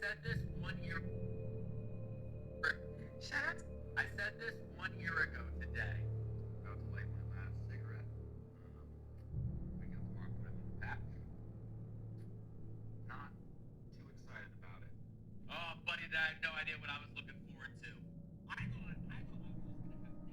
said this 1 year. Shout out to I said this 1 year ago today. About to light my last cigarette. I get tomorrow, put it in the patch. Not too excited about it. Oh, buddy, that I had no idea what I was looking forward to. I thought I was just gonna have Nisbets.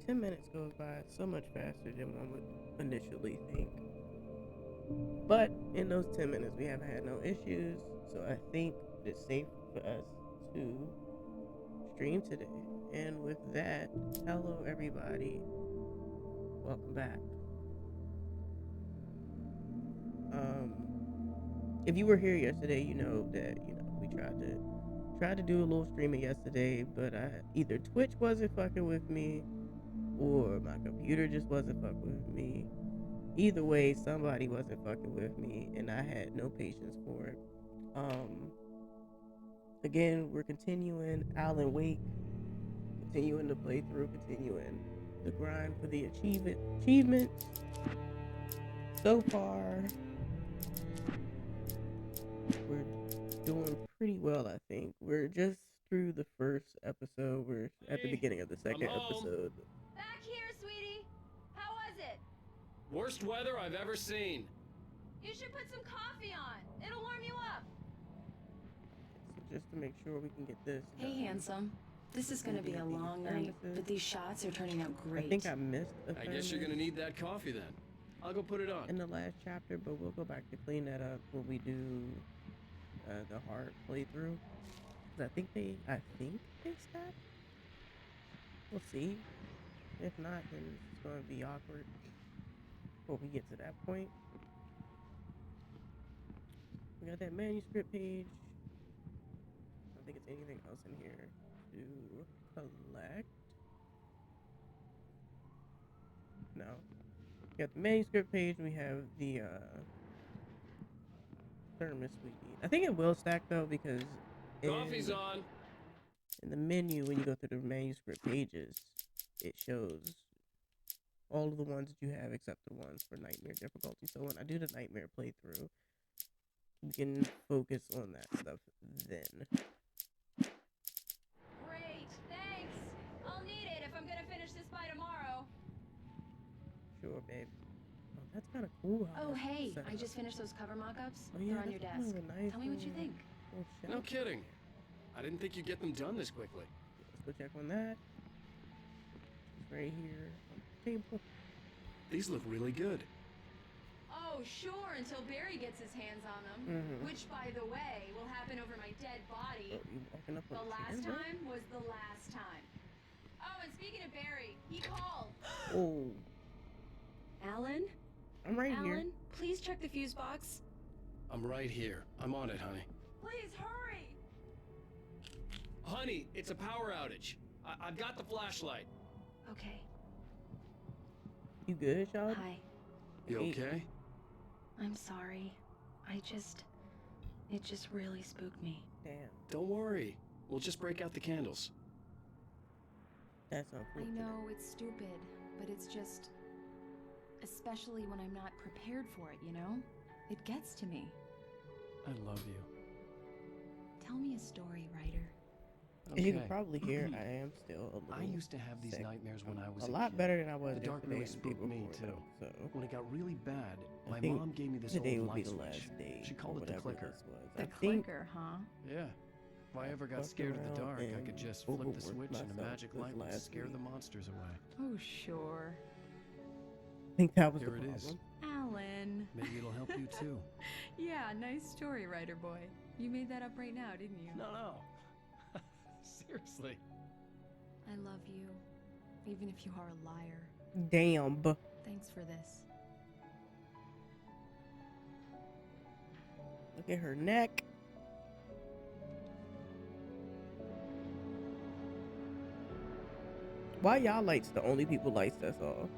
10 minutes goes by so much faster than one would initially think. But in those 10 minutes, we haven't had no issues. So I think it's safe for us to stream today. And with that, hello everybody. Welcome back. If you were here yesterday, you know that we tried to do a little streaming yesterday, but either Twitch wasn't fucking with me or my computer just wasn't fucking with me. Either way, somebody wasn't fucking with me, and I had no patience for it. Again, we're continuing Alan Wake, continuing the playthrough, continuing the grind for the achievements. So far, we're doing pretty well, I think. We're just through the first episode. We're at the beginning of the second episode. Back here, sweetie. How was it? Worst weather I've ever seen. You should put some coffee on. It'll warm you up. So just to make sure we can get this done. Hey, handsome. This is gonna be a long night, but these shots are turning out great. I think I missed a I guess you're gonna need that coffee then. I'll go put it on. in the last chapter, but we'll go back to clean that up when we do the hard playthrough. I think they stopped. We'll see. If not, then it's going to be awkward before we get to that point. We got that manuscript page. I don't think it's anything else in here to collect. No. We got the manuscript page, and we have the thermos we need. I think it will stack though, because Coffee's on. in the menu, when you go through the manuscript pages, it shows all of the ones that you have except the ones for nightmare difficulty. So when I do the nightmare playthrough, we can focus on that stuff then. Great, thanks. I'll need it if I'm gonna finish this by tomorrow. Sure, babe. Oh, that's kind of cool. Oh, hey, I just finished those cover mock-ups. Oh, yeah, They're on your that's desk. kind of a nice Tell me what you think. No kidding. I didn't think you'd get them done this quickly. Let's go check on that. It's right here on the table. These look really good. Oh, sure, until Barry gets his hands on them. Which, by the way, will happen over my dead body. Oh, you walking up on The the last chair, time was the last time. Oh, and speaking of Barry, he called. bro? Oh, Alan? I'm right here. Alan, please check the fuse box. I'm right here. I'm on it, honey. Please hurry. Honey, it's a power outage. I've got the flashlight. Okay. You good, Sean? Hi. You okay? I'm sorry. It just really spooked me. Damn, Don't worry. We'll just break out the candles. that's I unfortunate. know it's stupid, but it's just... Especially when I'm not prepared for it, you know? It gets to me. I love you. Tell me a story, writer. As you can probably hear, I am still a little I used to have these sick. nightmares when I was a lot kid. better than I was The dark yesterday really and the spooked day me before, too. though, So When it got really bad, I my think mom gave me this today old will be light the switch. last day. She or called it the whatever clicker. this was. The I think clicker, huh? Yeah. If I ever got fucked scared of the around dark, I and could just flip the overworked switch and a myself magic this light would last scare week. the monsters away. Oh, sure. I think that was Here the it problem. is. Alan. Maybe it'll help you too. Yeah, nice story, writer boy. You made that up right now, didn't you? No. Seriously. I love you, even if you are a liar. Damn. Thanks for this. Look at her neck. Why y'all lights the only people lights that's all?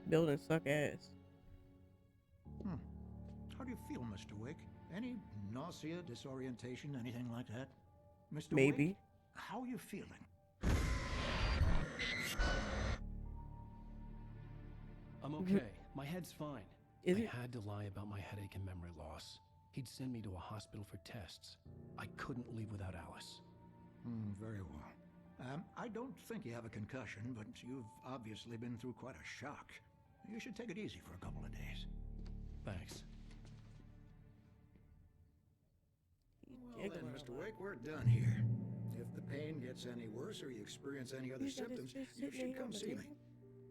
Buildings suck ass. How do you feel, Mr. Wick? Any nausea, disorientation, anything like that? Mr. Maybe. Wick, how are you feeling? I'm okay. My head's fine. Is I it? had to lie about my headache and memory loss. He'd send me to a hospital for tests. I couldn't leave without Alice. Very well. I don't think you have a concussion, but you've obviously been through quite a shock. You should take it easy for a couple of days. Thanks. Well then, Mr. Wake, we're done here. If the pain gets any worse or you experience any other symptoms, you should come see me.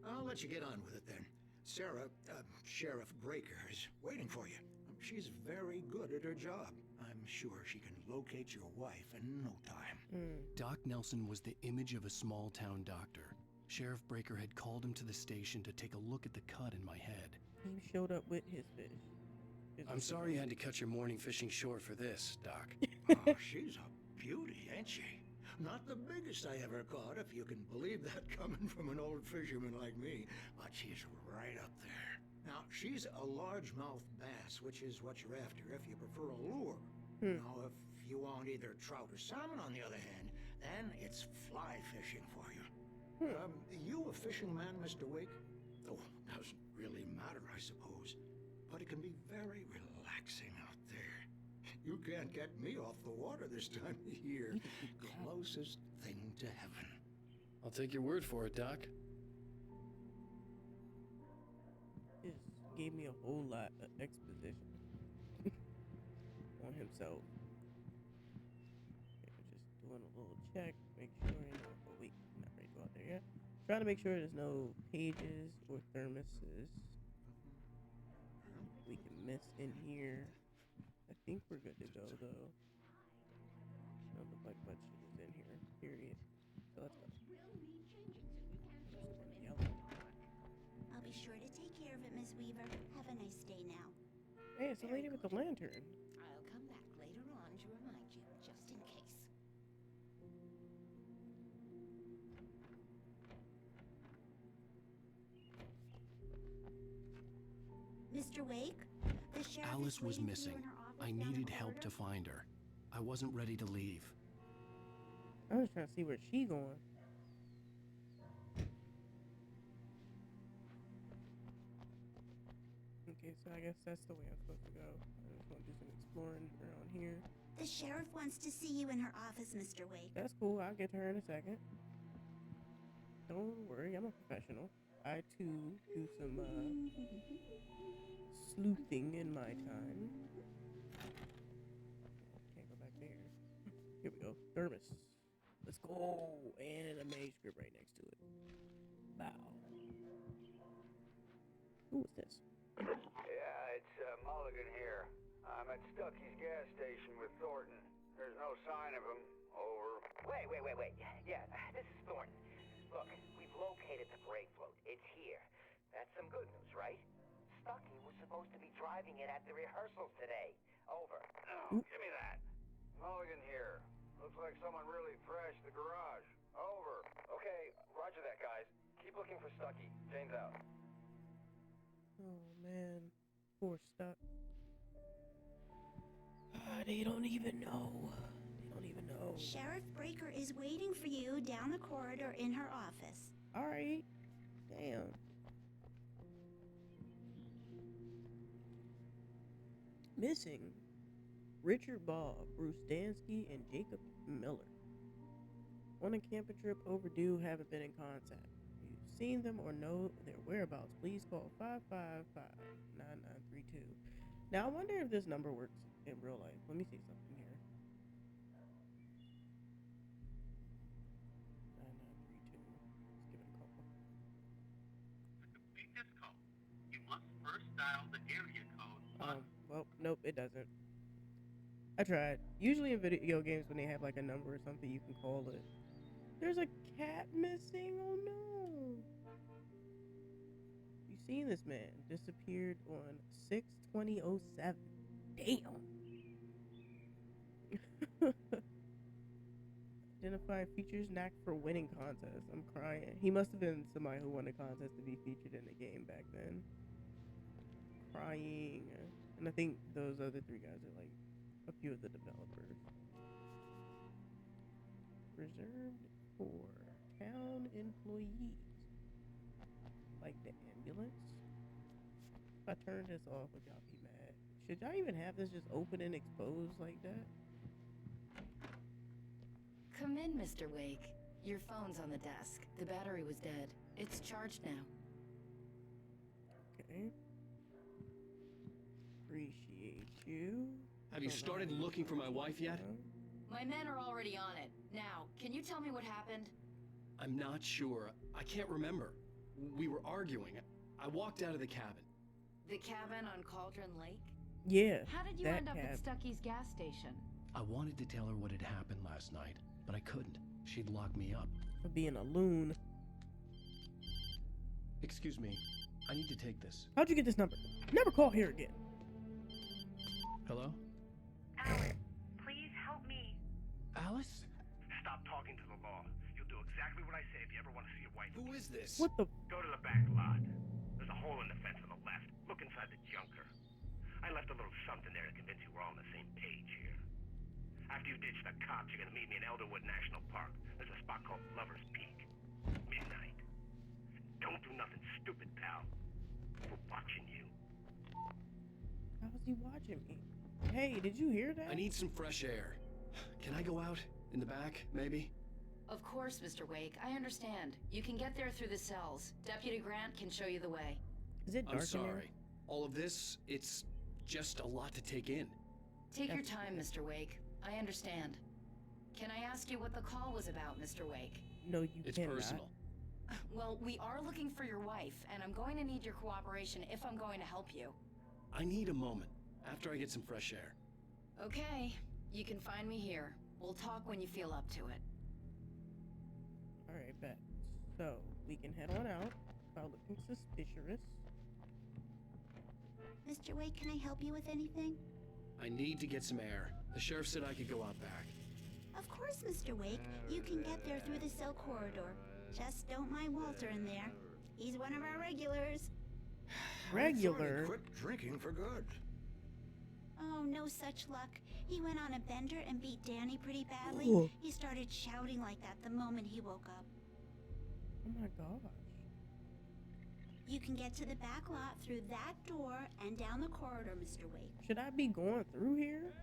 I'll let you get on with it then. Sarah, Sheriff Breaker, is waiting for you. She's very good at her job. I'm sure she can locate your wife in no time. Doc Nelson was the image of a small-town doctor. Sheriff Breaker had called him to the station to take a look at the cut in my head. He showed up with his fish. I'm sorry you had to cut your morning fishing short for this, Doc. Oh, she's a beauty, ain't she? Not the biggest I ever caught, if you can believe that coming from an old fisherman like me, but she's right up there. Now, she's a largemouth bass, which is what you're after if you prefer a lure. Now, if you want either trout or salmon, on the other hand, then it's fly fishing for you. You a fishing man, Mr. Wake? Oh, doesn't really matter, I suppose. But it can be very relaxing out there. You can't get me off the water this time of year. Closest thing to heaven. I'll take your word for it, Doc. Just gave me a whole lot of exposition on himself. Okay, just doing a little check, make sure. Oh wait, not ready to go out there yet. Trying to make sure there's no pages or thermoses we can miss in here. I think we're good to go though. Don't look like much is in here. Period. So let's go. I'll be sure to take care of it, Miss Weaver. Have a nice day now. Hey, it's the lady with the lantern. I'll come back later on to remind you, just in case. Mr. Wake, the sheriff Alice is was waiting for you missing. in her office I down the needed help corridor. to find her. I wasn't ready to leave. I was trying to see where she going. Okay, so I guess that's the way I'm supposed to go. I just want to do some exploring around here. The sheriff wants to see you in her office, Mr. Wake. That's cool. I'll get to her in a second. Don't worry, I'm a professional. I too do some sleuthing in my time. Can't go back there. Here we go. Thermos. Let's go. And a manuscript right next to it. Wow. Who was this? Yeah, it's Mulligan here. I'm at Stucky's gas station with Thornton. There's no sign of him. Over. Wait. Yeah, this is Thornton. Look, we've located the brake float. It's here. That's some good news, right? Stucky was supposed to be driving it at the rehearsals today. Over. No, give me that. Mulligan here. Looks like someone really trashed the garage. Over. Okay, roger that, guys. Keep looking for Stucky. Jane's out. Oh man, poor Stuck. They don't even know. Sheriff Breaker is waiting for you down the corridor in her office. All right. Damn. Missing Richard Ball, Bruce Dansky, and Jacob Miller. On a camping trip overdue, haven't been in contact. If you've seen them or know their whereabouts, please call 555-9932. Now, I wonder if this number works in real life. Let me see something here. 9932. Let's give it a call. To complete this call, you must first dial the area code. Well, nope, it doesn't. I tried. Usually in video games, when they have like a number or something, you can call it. There's a cat missing. Oh no! You seen this man? Disappeared on 6/20/07. Damn. Identifying features, knack for winning contests. I'm crying. He must have been somebody who won a contest to be featured in the game back then. Crying. And I think those other three guys are like a few of the developers. Reserved for town employees. Like the ambulance. If I turn turn this off would y'all be mad? Should y'all even have this just open and exposed like that? Come in, Mr. Wake. Your phone's on the desk. The battery was dead. It's charged now. Okay. Appreciate you. Have you started looking for my wife yet? My men are already on it. Now, can you tell me what happened? I'm not sure. I can't remember. We were arguing. I walked out of the cabin. The cabin on Cauldron Lake? Yeah. How did you end up at Stucky's gas station? I wanted to tell her what had happened last night, but I couldn't. She'd lock me up. For being a loon. Excuse me. I need to take this. How'd you get this number? Never call here again. Hello? Alice, please help me. Alice? Stop talking to the law. You'll do exactly what I say if you ever want to see your wife. Who is this? What the? Go to the back lot. There's a hole in the fence on the left. Look inside the junker. I left a little something there to convince you we're all on the same page here. After you ditch the cops, you're gonna meet me in Elderwood National Park. There's a spot called Lover's Peak. Midnight. Don't do nothing stupid, pal. We're watching you. How is he watching me? Hey, did you hear that? I need some fresh air. Can I go out? In the back, maybe? Of course, Mr. Wake. I understand. You can get there through the cells. Deputy Grant can show you the way. Is it dark I'm sorry. in here? All of this, it's just a lot to take in. Take your time, Mr. Wake. I understand. Can I ask you what the call was about, Mr. Wake? No, you It's cannot. personal. Well, we are looking for your wife, and I'm going to need your cooperation if I'm going to help you. I need a moment, after I get some fresh air. Okay, you can find me here. We'll talk when you feel up to it. Alright, bet. So, we can head on out without looking suspicious. Mr. Wake, can I help you with anything? I need to get some air. The sheriff said I could go out back. Of course, Mr. Wake. You can get there through the cell corridor. Just don't mind Walter in there. He's one of our regulars. Regular? Quit drinking for good. Oh, no such luck. He went on a bender and beat Danny pretty badly. Ooh. He started shouting like that the moment he woke up. Oh my gosh. You can get to the back lot through that door and down the corridor, Mr. Wake. Should I be going through here?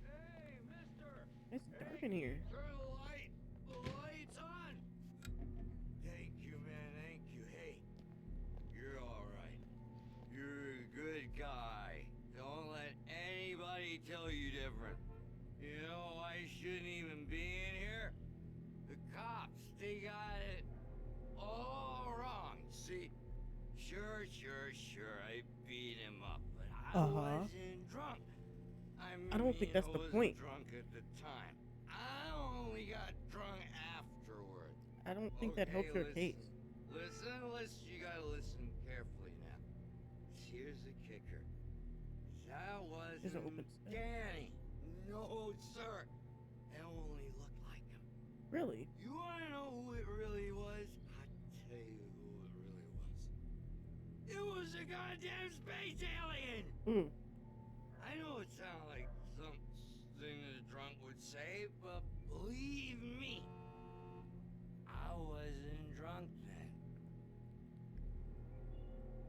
Hey, mister! It's dark in here. Turn the light! The light's on! Thank you, man, thank you. Hey, you're alright. You're a good guy. Don't let anybody tell you different. You know, I shouldn't even be in here. The cops, they got it all wrong. See, sure, I beat him up, but I wasn't drunk. I don't think that's the point. Drunk at the time. I only got drunk afterward. I don't think that helps your case. Listen, you gotta listen carefully now. Here's the kicker. That There's an wasn't open space. Danny. No, sir. It only looked like him. Really? You wanna know who it really was? I'll tell you who it really was. It was a goddamn space alien! Hmm. I know it sounds like something a drunk would say, but believe me, I wasn't drunk then.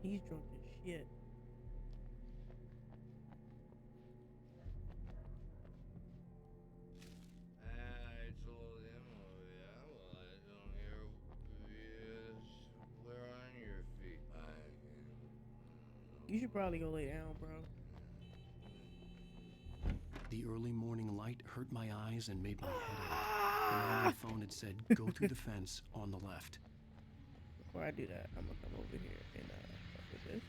He's drunk as shit. I told him, oh yeah, well I don't hear where on your feet. You should probably go lay down, bro. The early morning light hurt my eyes and made my head ache. The man on the phone had said, go through the fence on the left. Before I do that, I'm gonna come over here and fuck with this.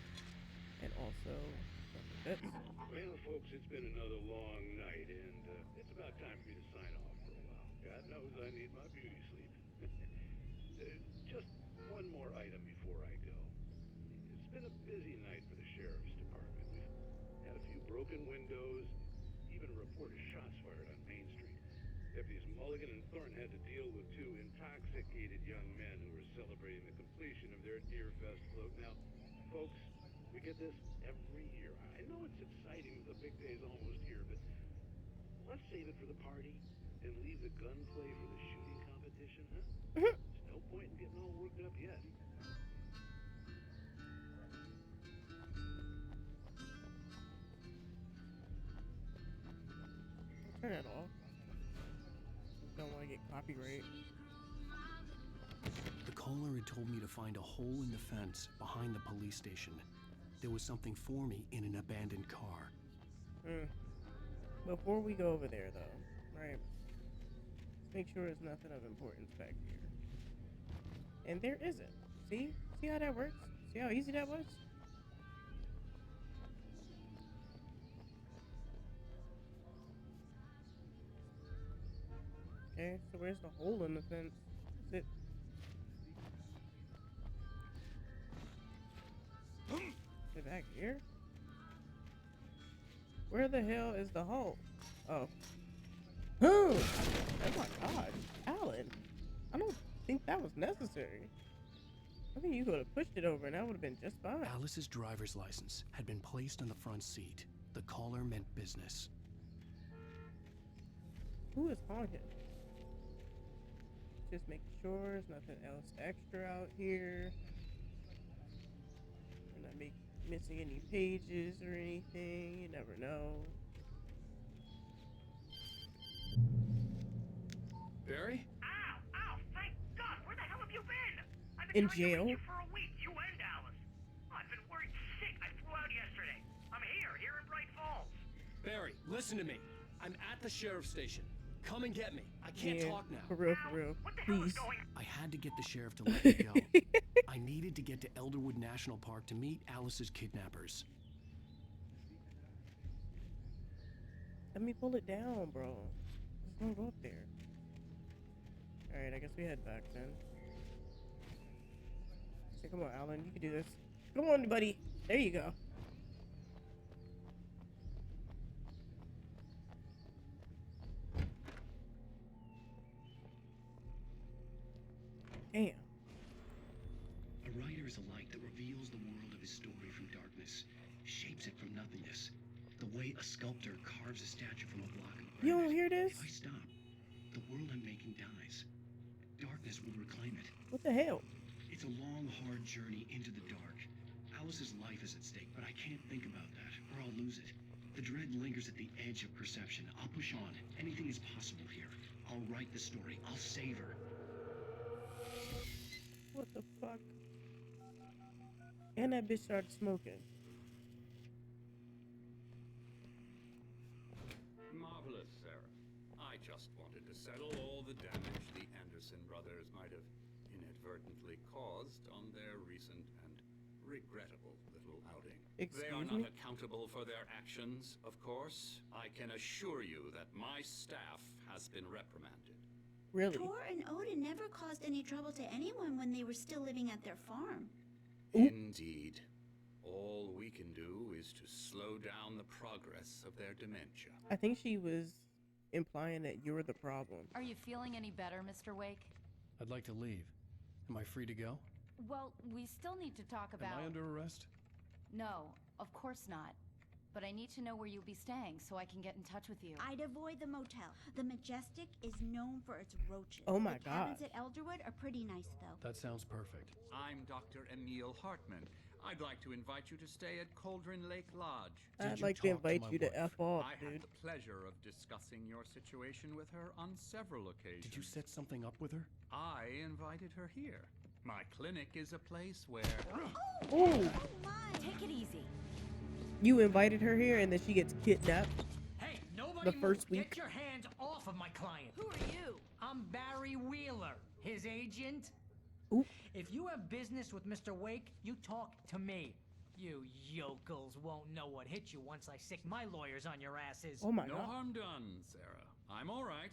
And also fuck with this. Well, folks, it's been another long night, and it's about time for me to sign off for a while. God knows I need my beauty sleep. Just one more item before I go. It's been a busy night for the sheriff's department. We've had a few broken windows, even a report of shots fired on Main Street. Deputies Mulligan and Thornton had to deal with two intoxicated young men who were celebrating the completion of their Deer Fest float. Now, folks, we get this every year. I know it's exciting, the big day's almost here, but let's save it for the party and leave the gunplay for the shooting competition, huh? There's no point in getting all worked up yet. it off. Don't want to get copyright. The caller had told me to find a hole in the fence behind the police station. There was something for me in an abandoned car. Before we go over there, though, right? Let's make sure there's nothing of importance back here. And there isn't. See? See how that works? See how easy that was? Okay, so where's the hole in the fence? Is it back here? Where the hell is the hole? Oh. Oh my god. Alan. I don't think that was necessary. I think you could have pushed it over and that would have been just fine. Alice's driver's license had been placed on the front seat. The caller meant business. Who is honking? Just making sure there's nothing else extra out here. We're not missing any pages or anything. You never know. Barry? Ow! Ow! Thank God! Where the hell have you been? I've In been trying to jail? reach you for a week. You and Alice. I've been worried sick. I flew out yesterday. I'm here in Bright Falls. Barry, listen to me. I'm at the sheriff's station. Come and get me. I can't talk now. For real, please. I had to get the sheriff to let me go. I needed to get to Elderwood National Park to meet Alice's kidnappers. Let me pull it down, bro. Let's not go up there. Alright, I guess we head back then. So come on, Alan, you can do this. Come on, buddy. There you go. Damn. A writer is a light that reveals the world of his story from darkness, shapes it from nothingness. The way a sculptor carves a statue from a block of granite. You don't hear this? If I stop, the world I'm making dies. Darkness will reclaim it. What the hell? It's a long, hard journey into the dark. Alice's life is at stake, but I can't think about that, or I'll lose it. The dread lingers at the edge of perception. I'll push on. Anything is possible here. I'll write the story. I'll save her. What the fuck? And that bitch started smoking. Marvelous, Sarah. I just wanted to settle all the damage the Anderson brothers might have inadvertently caused on their recent and regrettable little outing. They are not accountable for their actions, of course. I can assure you that my staff has been reprimanded. Really? Tor and Odin never caused any trouble to anyone when they were still living at their farm. Indeed. All we can do is to slow down the progress of their dementia. I think she was implying that you're the problem. Are you feeling any better, Mr. Wake? I'd like to leave. Am I free to go? Well, we still need to talk about... Am I under arrest? No, of course not. But I need to know where you'll be staying so I can get in touch with you. I'd avoid the motel. The Majestic is known for its roaches. Oh my The cabins at Elderwood are pretty nice, though. That sounds perfect. I'm Dr. Emil Hartman. I'd like to invite you to stay at Cauldron Lake Lodge. I'd like to invite you to F off, I dude. had the pleasure of discussing your situation with her on several occasions. Did you set something up with her? I invited her here. My clinic is a place where... Oh! Take it easy. You invited her here and then she gets kidnapped. Hey, nobody the first move. week. Get your hands off of my client. Who are you? I'm Barry Wheeler, his agent. Oop. If you have business with Mr. Wake, you talk to me. You yokels won't know what hit you once I sick my lawyers on your asses. Oh my No god. harm done, Sarah. I'm all right.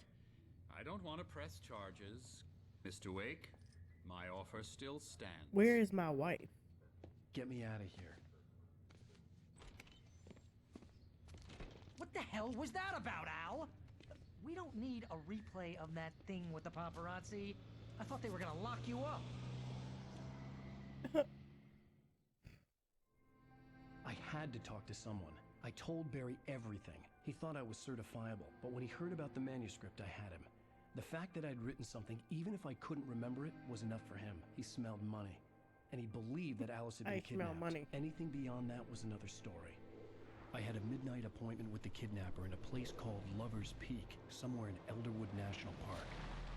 I don't want to press charges. Mr. Wake, my offer still stands. Where is my wife? Get me out of here. What the hell was that about, Al? We don't need a replay of that thing with the paparazzi. I thought they were gonna lock you up. I had to talk to someone. I told Barry everything. He thought I was certifiable, but when he heard about the manuscript, I had him. The fact that I'd written something, even if I couldn't remember it, was enough for him. He smelled money. And he believed that Alice had been I smell kidnapped. money. Anything beyond that was another story. I had a midnight appointment with the kidnapper in a place called Lover's Peak, somewhere in Elderwood National Park.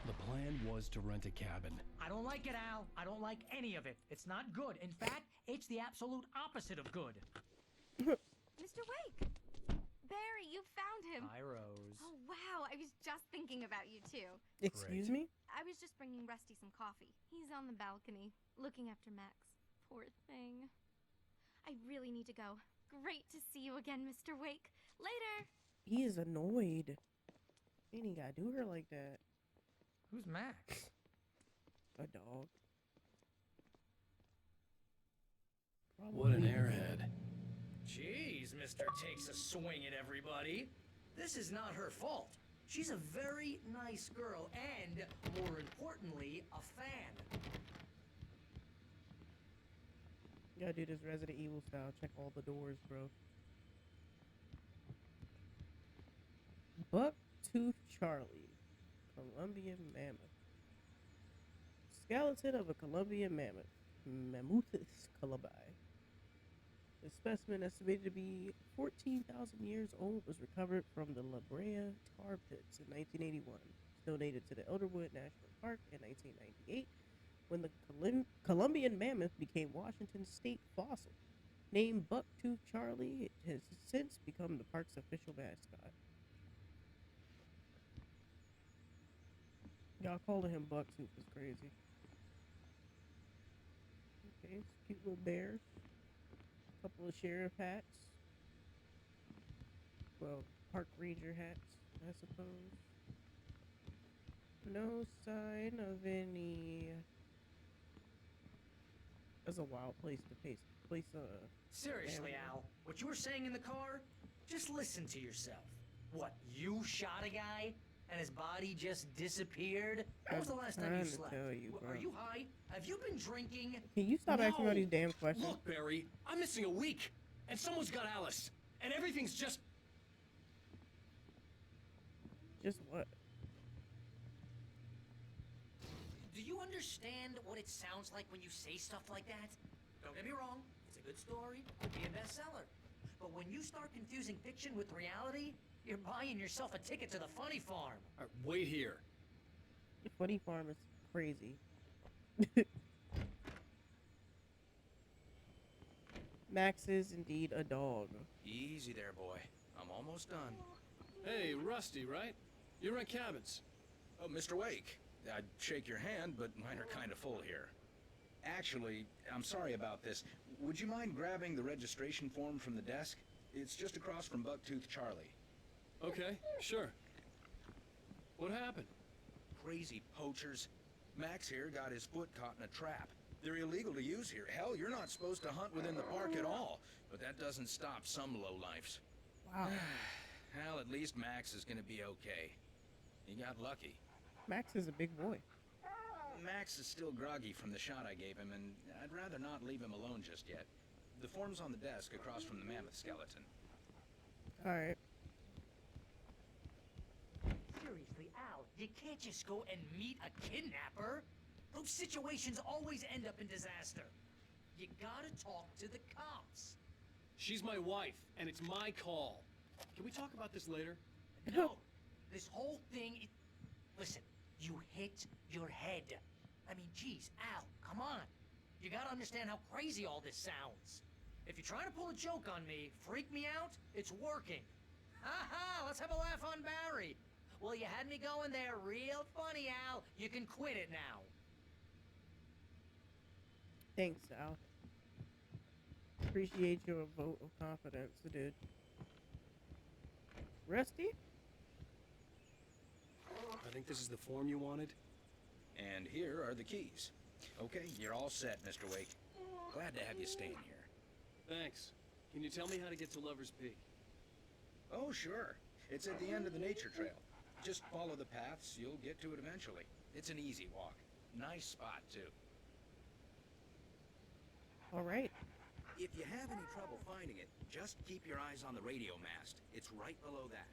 The plan was to rent a cabin. I don't like it, Al. I don't like any of it. It's not good. In fact, it's the absolute opposite of good. Mr. Wake! Barry, you found him. Hi, Rose. Oh, wow. I was just thinking about you, too. Excuse me? I was just bringing Rusty some coffee. He's on the balcony, looking after Max. Poor thing. I really need to go. Great to see you again, Mr. Wake. Later! He is annoyed. Ain't he gotta do her like that? Who's Max? A dog. What an airhead. Jeez, Mr. Takes a swing at everybody. This is not her fault. She's a very nice girl and, more importantly, a fan. You gotta do this Resident Evil style. Check all the doors, bro. Bucktooth Charlie. Colombian mammoth. Skeleton of a Colombian mammoth. Mammuthus colubi. The specimen, estimated to be 14,000 years old, was recovered from the La Brea tar pits in 1981. Donated to the Elderwood National Park in 1998, when the Colombian mammoth became Washington's state fossil. Named Bucktooth Charlie, it has since become the park's official mascot. Y'all calling him Bucktooth is crazy. Okay, it's cute little bears. Couple of sheriff hats. Well, park ranger hats, I suppose. No sign of any. That's a wild place to place a. Seriously, Al, what you were saying in the car? Just listen to yourself. What, you shot a guy and his body just disappeared? When was the last time you slept? Tell you, bro. Are you high? Have you been drinking? Can you stop asking all these damn questions? Look, Barry, I'm missing a week, and someone's got Alice, and everything's just... Just what? Do you understand what it sounds like when you say stuff like that? Don't get me wrong, it's a good story, could be a bestseller. But when you start confusing fiction with reality, you're buying yourself a ticket to the funny farm. All right, wait here. The funny farm is crazy. Max is indeed a dog. Easy there, boy. I'm almost done. Hey, Rusty, right? You rent cabins. Oh, Mr. Wake. I'd shake your hand, but mine are kind of full here. Actually, I'm sorry about this. Would you mind grabbing the registration form from the desk? It's just across from Bucktooth Charlie. Okay, sure. What happened? Crazy poachers. Max here got his foot caught in a trap. They're illegal to use here. Hell, you're not supposed to hunt within the park at all. But that doesn't stop some lowlifes. Wow. Well, at least Max is gonna be okay. He got lucky. Max is a big boy. Max is still groggy from the shot I gave him, and I'd rather not leave him alone just yet. The form's on the desk across from the mammoth skeleton. Alright. Seriously, Al, you can't just go and meet a kidnapper. Those situations always end up in disaster. You gotta talk to the cops. She's my wife, and it's my call. Can we talk about this later? No, this whole thing is... Listen, you hit your head. I mean, geez, Al, come on. You gotta understand how crazy all this sounds. If you're trying to pull a joke on me, freak me out, it's working. Ha-ha, let's have a laugh on Barry. Well, you had me going there real funny, Al. You can quit it now. Thanks, Al. Appreciate your vote of confidence, dude. Rusty? I think this is the form you wanted. And here are the keys. Okay, you're all set, Mr. Wake. Glad to have you staying here. Thanks. Can you tell me how to get to Lover's Peak? Oh, sure. It's at the end of the nature trail. Just follow the paths, you'll get to it eventually. It's an easy walk. Nice spot, too. Alright. If you have any trouble finding it, just keep your eyes on the radio mast. It's right below that.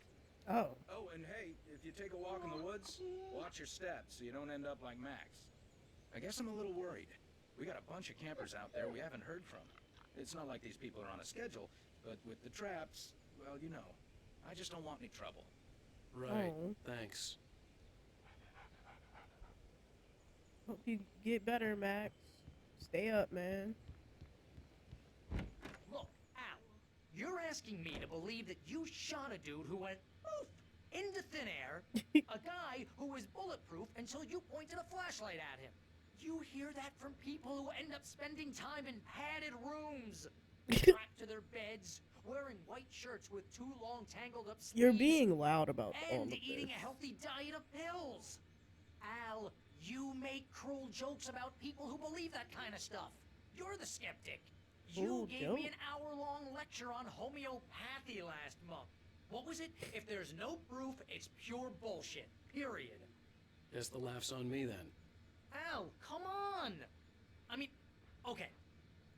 Oh. Oh, and hey, if you take a walk in the woods, watch your steps so you don't end up like Max. I guess I'm a little worried. We got a bunch of campers out there we haven't heard from. It's not like these people are on a schedule, But with the traps, well, you know, I just don't want any trouble. Right, Oh. thanks. Hope you get better, Max. Stay up, man. Look, Al, you're asking me to believe that you shot a dude who went poof into thin air, a guy who was bulletproof until you pointed a flashlight at him. You hear that from people who end up spending time in padded rooms, strapped to their beds, wearing white shirts with too long tangled up sleeves. You're being loud about all of And this. eating a healthy diet of pills. Al, you make cruel jokes about people who believe that kind of stuff. You're the skeptic. You Cruel gave joke? me an hour-long lecture on homeopathy last month. What was it? If there's no proof, it's pure bullshit. Period. Guess the laugh's on me then. Al, come on! I mean, okay.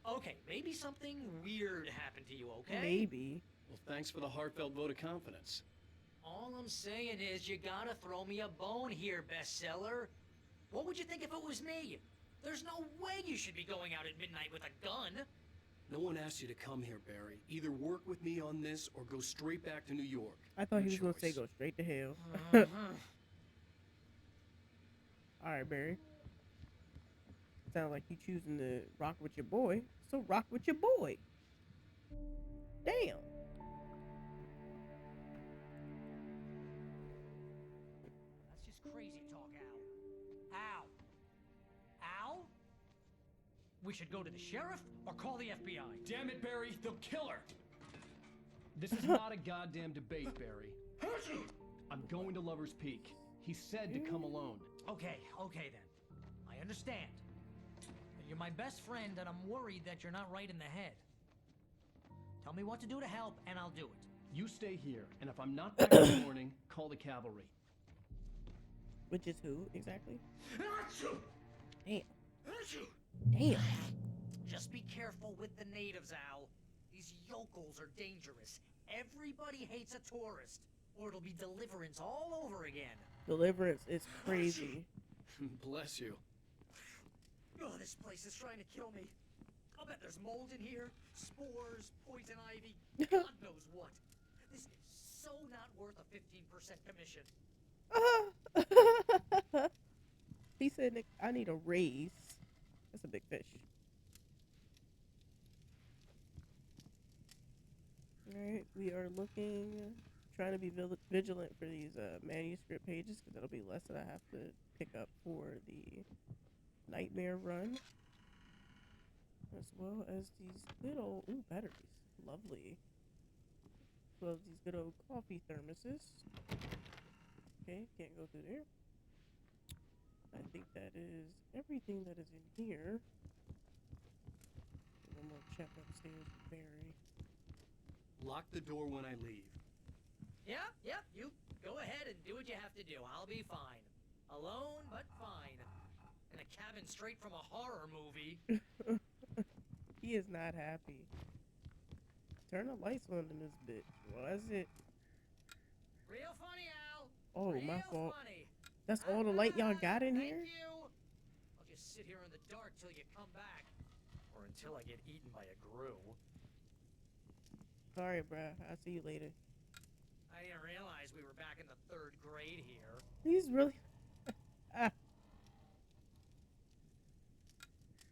Okay, maybe something weird happened to you, okay? Maybe. Well, thanks for the heartfelt vote of confidence. All I'm saying is you gotta throw me a bone here, bestseller. What would you think if it was me? There's no way you should be going out at midnight with a gun. No one asked you to come here, Barry. Either work with me on this or go straight back to New York. I thought Your he was going to say choice. go straight to hell. Alright, Barry. Sounds like you choosing to rock with your boy. So rock with your boy. Damn. That's just crazy talk, Al. Al? We should go to the sheriff or call the FBI. Damn it, Barry, they'll kill her. This is not a goddamn debate, Barry. I'm going to Lover's Peak. He said to come alone. Okay then. I understand. You're my best friend, and I'm worried that you're not right in the head. Tell me what to do to help, and I'll do it. You stay here, and if I'm not back in the morning, call the cavalry. Which is who, exactly? Damn. Damn. Just be careful with the natives, Al. These yokels are dangerous. Everybody hates a tourist, or it'll be Deliverance all over again. Deliverance is crazy. Bless you. Oh, this place is trying to kill me. I'll bet there's mold in here, spores, poison ivy, God knows what. This is so not worth a 15% commission. He said, Nick, I need a raise. That's a big fish. Alright, we are trying to be vigilant for these manuscript pages, because that'll be less that I have to pick up for the Nightmare run, as well as these good old batteries, lovely, as well as these good old coffee thermoses. Okay, can't go through there. I think that is everything that is in here. One more check upstairs with Barry. Lock the door when I leave. Yep, you go ahead and do what you have to do. I'll be fine. Alone, but fine. In a cabin straight from a horror movie. He is not happy. Turn the lights on in this bitch. Was it? Real funny, Al. Oh, Real my fault. Funny. That's all the light y'all got in Thank here? you. I'll just sit here in the dark till you come back. Or until I get eaten by a grue. Sorry, bruh. I'll see you later. I didn't realize we were back in the 3rd grade here. He's really...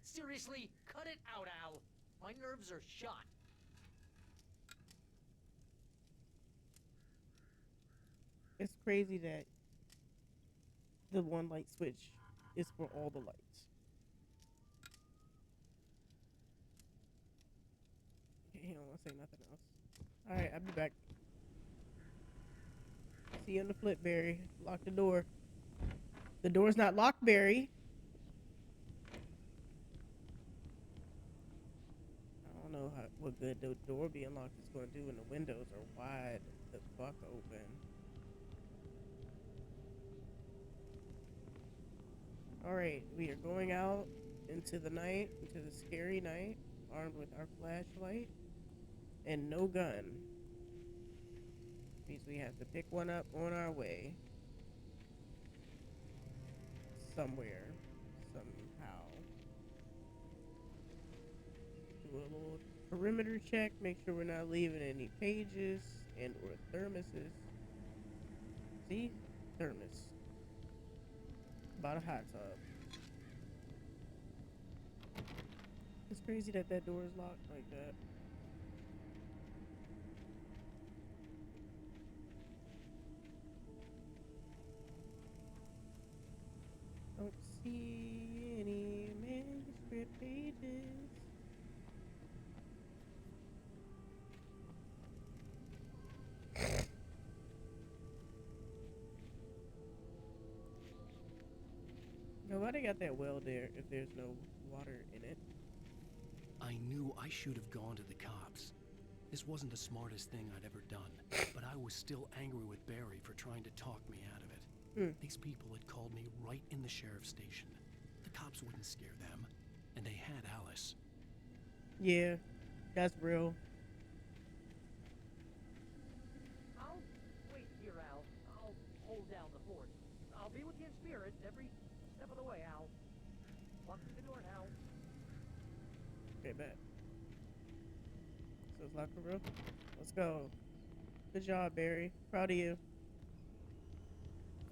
Seriously, cut it out, Al. My nerves are shot. It's crazy that the one light switch is for all the lights. Okay, he don't want to say nothing else. Alright, I'll be back. See you on the flip, Barry. Lock the door. The door's not locked, Barry. I don't know what good the door being locked is going to do when the windows are wide the fuck open. Alright, we are going out into the night, into the scary night, armed with our flashlight and no gun. Means we have to pick one up on our way. Somewhere. Somehow. Do a little perimeter check. Make sure we're not leaving any pages and or thermoses. See? Thermos. About a hot tub. It's crazy that that door is locked like that. Don't see any manuscript pages. Now, why they got that well there if there's no water in it? I knew I should have gone to the cops. This wasn't the smartest thing I'd ever done, but I was still angry with Barry for trying to talk me out of it. These people had called me right in the sheriff's station. The cops wouldn't scare them, and they had Alice. Yeah, that's real. I'll wait here, Al. I'll hold down the fort. I'll be with you in spirit every step of the way, Al. Walk through the door now. Okay, bet. So it's locked for real? Let's go. Good job, Barry. Proud of you.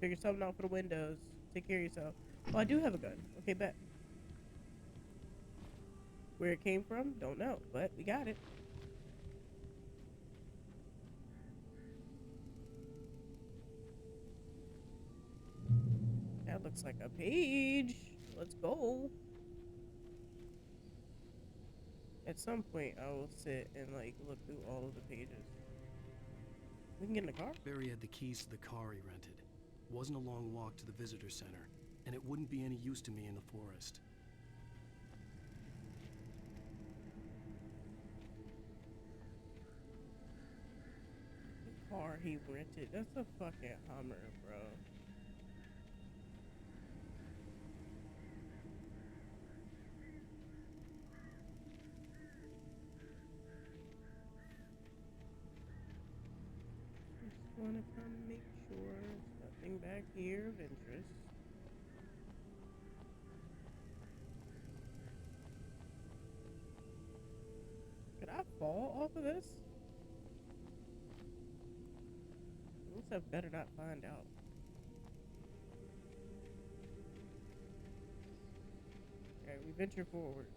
Figure something out for the windows. Take care of yourself. Oh, I do have a gun. Okay, bet. Where it came from? Don't know, but we got it. That looks like a page. Let's go. At some point, I will sit and like look through all of the pages. We can get in the car? Barry had the keys to the car he rented. It wasn't a long walk to the visitor center, and it wouldn't be any use to me in the forest. The car he rented. That's a fucking Hummer, bro. Just wanna come make sure there's nothing back here of interest. Could I fall off of this? At least I better not find out. Alright, we venture forward.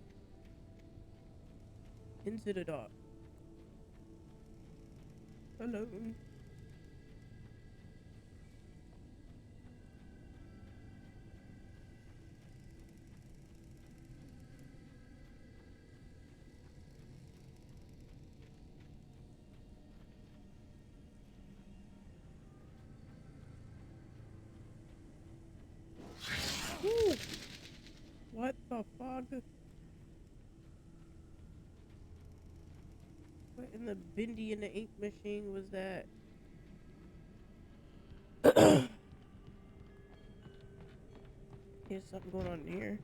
Into the dark. Hello. Woo! What the fuck? What in the Bendy and the ink machine was that? There's something going on here.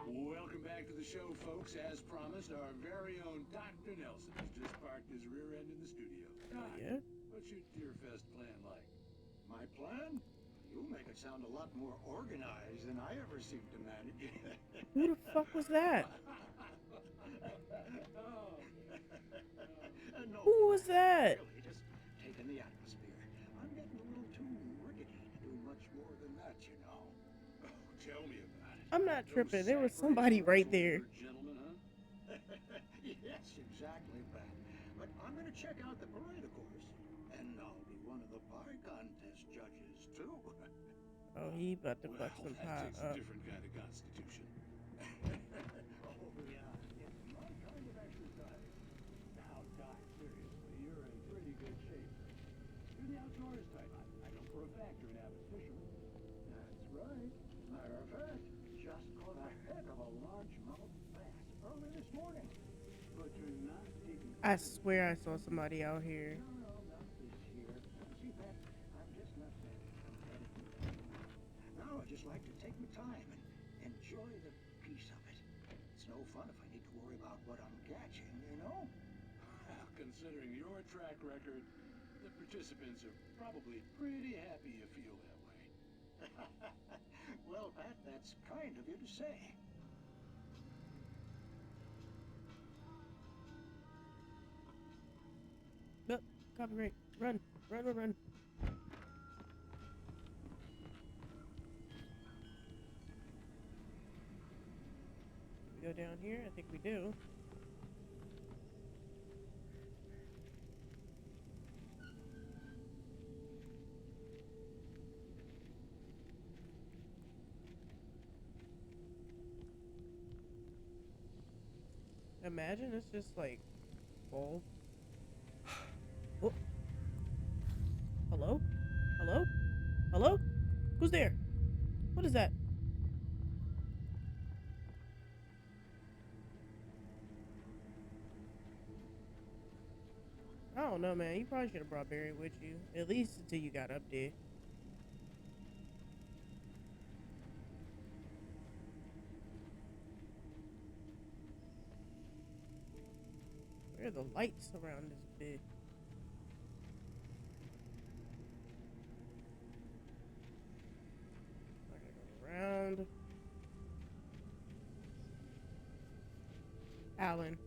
Welcome back to the show, folks. As promised, our very own Dr. Nelson has just parked his rear end in the studio. Yeah? What's your Deerfest plan like? My plan? You make it sound a lot more organized than I ever seem to manage. Who the fuck was that? No, Who was that? Really, just taking the atmosphere. I'm getting a little too rickety to do much more than that, you know. Oh, tell me about it. I'm not tripping. There was somebody right there. Gentlemen, huh? Yes, exactly, Pat. But I'm going to check out the parade, of course. And I'll be one of the pie contest judges, too. Oh, he about to fuck some pie Takes up. a different kind of constitution. Oh, yeah. It's my kind of exercise. Now, Doc, seriously, you're in pretty good shape. You're the outdoors type. I know for a fact you're an avid fisherman. That's right. Matter of fact, just caught a heck of a largemouth bass early this morning. But you're not taking... I swear I saw somebody out here. No, not this year. See, Pat, I'm just not that competitive. Now I just like to take my time and enjoy the peace of it. It's no fun if I need to worry about what I'm catching, you know? Well, considering your track record, the participants are probably pretty happy you feel that way. Well, Pat, that's kind of you to say. Oh, copyright. Run. Run, run, run. We go down here? I think we do. Imagine it's just like full. Oh. Hello? Hello? Hello? Who's there? What is that? I don't know, man. You probably should have brought Barry with you. At least until you got up there. Where are the lights around this bit? I gotta go around. Alan,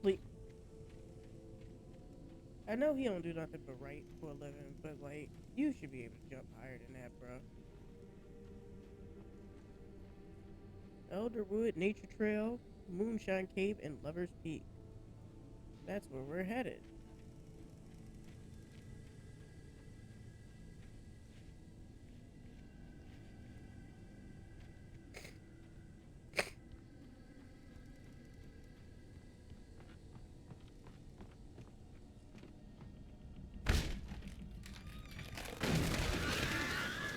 please. I know he don't do nothing but write for a living, but like, you should be able to jump higher than that, bro. Elderwood Nature Trail, Moonshine Cave, and Lover's Peak. That's where we're headed.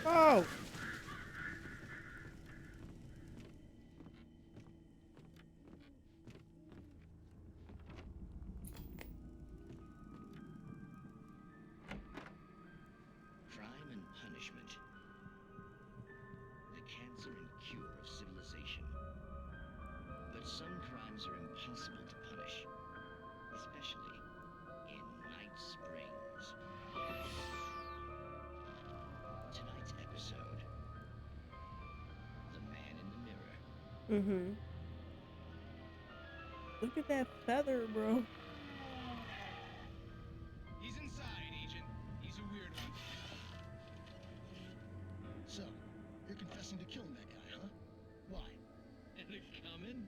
Oh! Crime and punishment. The cancer and cure of civilization. But some crimes are impossible to punish, especially in Night Springs. Tonight's episode, The Man in the Mirror. Mm-hmm. Look at that feather, bro. He's inside, Agent. He's a weird one. So, you're confessing to killing that guy, huh? Why? And it coming?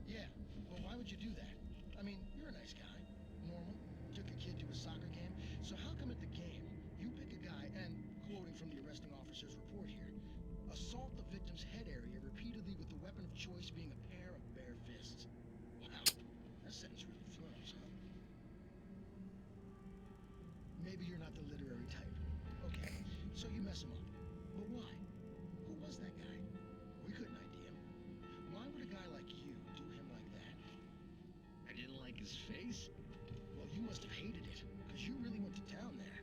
Yeah, well, why would you do that? I mean, you're a nice guy. Normal. Took a kid to a soccer game. So how come at the game, you pick a guy and, quoting from the arresting officer's report here, assault the victim's head area repeatedly with the weapon of choice being a pair of bare fists? Wow, that sentence really flows, huh? Maybe you're not the literary type. Okay, so you mess him up. But why? Who was that guy? We couldn't ID him. Why would a guy like you do him like that? I didn't like his face. Well, you must have hated it, because you really went to town there.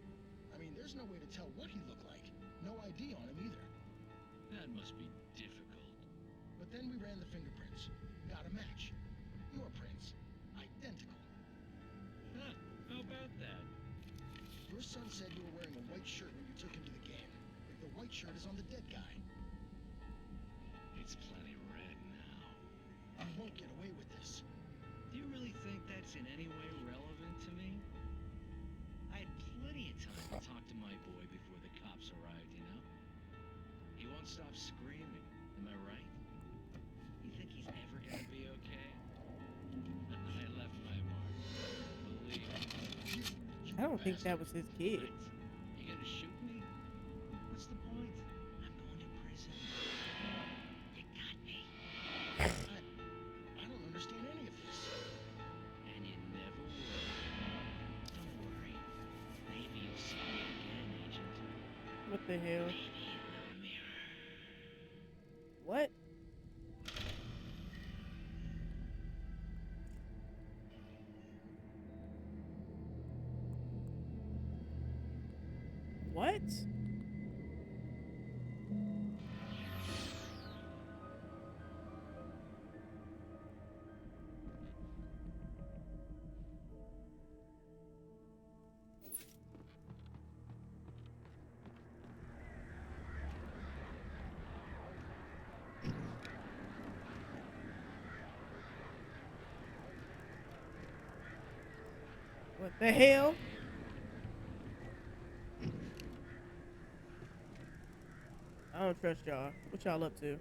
I mean, there's no way to tell what he looked like. No ID on him either. That must be difficult. But then we ran the fingerprints. Got a match. Your prints. Identical. Huh, how about that? Your son said you were wearing a white shirt when you took him to the game. If the white shirt is on the dead guy. It's plenty red now. You won't get away with this. Do you really think that's in any way relevant to me? I had plenty of time to talk to my boy before the cops arrived, you know? He won't stop screaming, am I right? You think he's ever gonna be okay? I left my mark. Believe me. I don't think that was his kid. You gonna shoot me? What's the point? I'm going to prison. You got me. I don't understand any of this. And you never will. Don't worry. Maybe you'll see me again, Agent. What the hell? Maybe in the mirror. What? What? What the hell? I don't trust y'all. What y'all up to?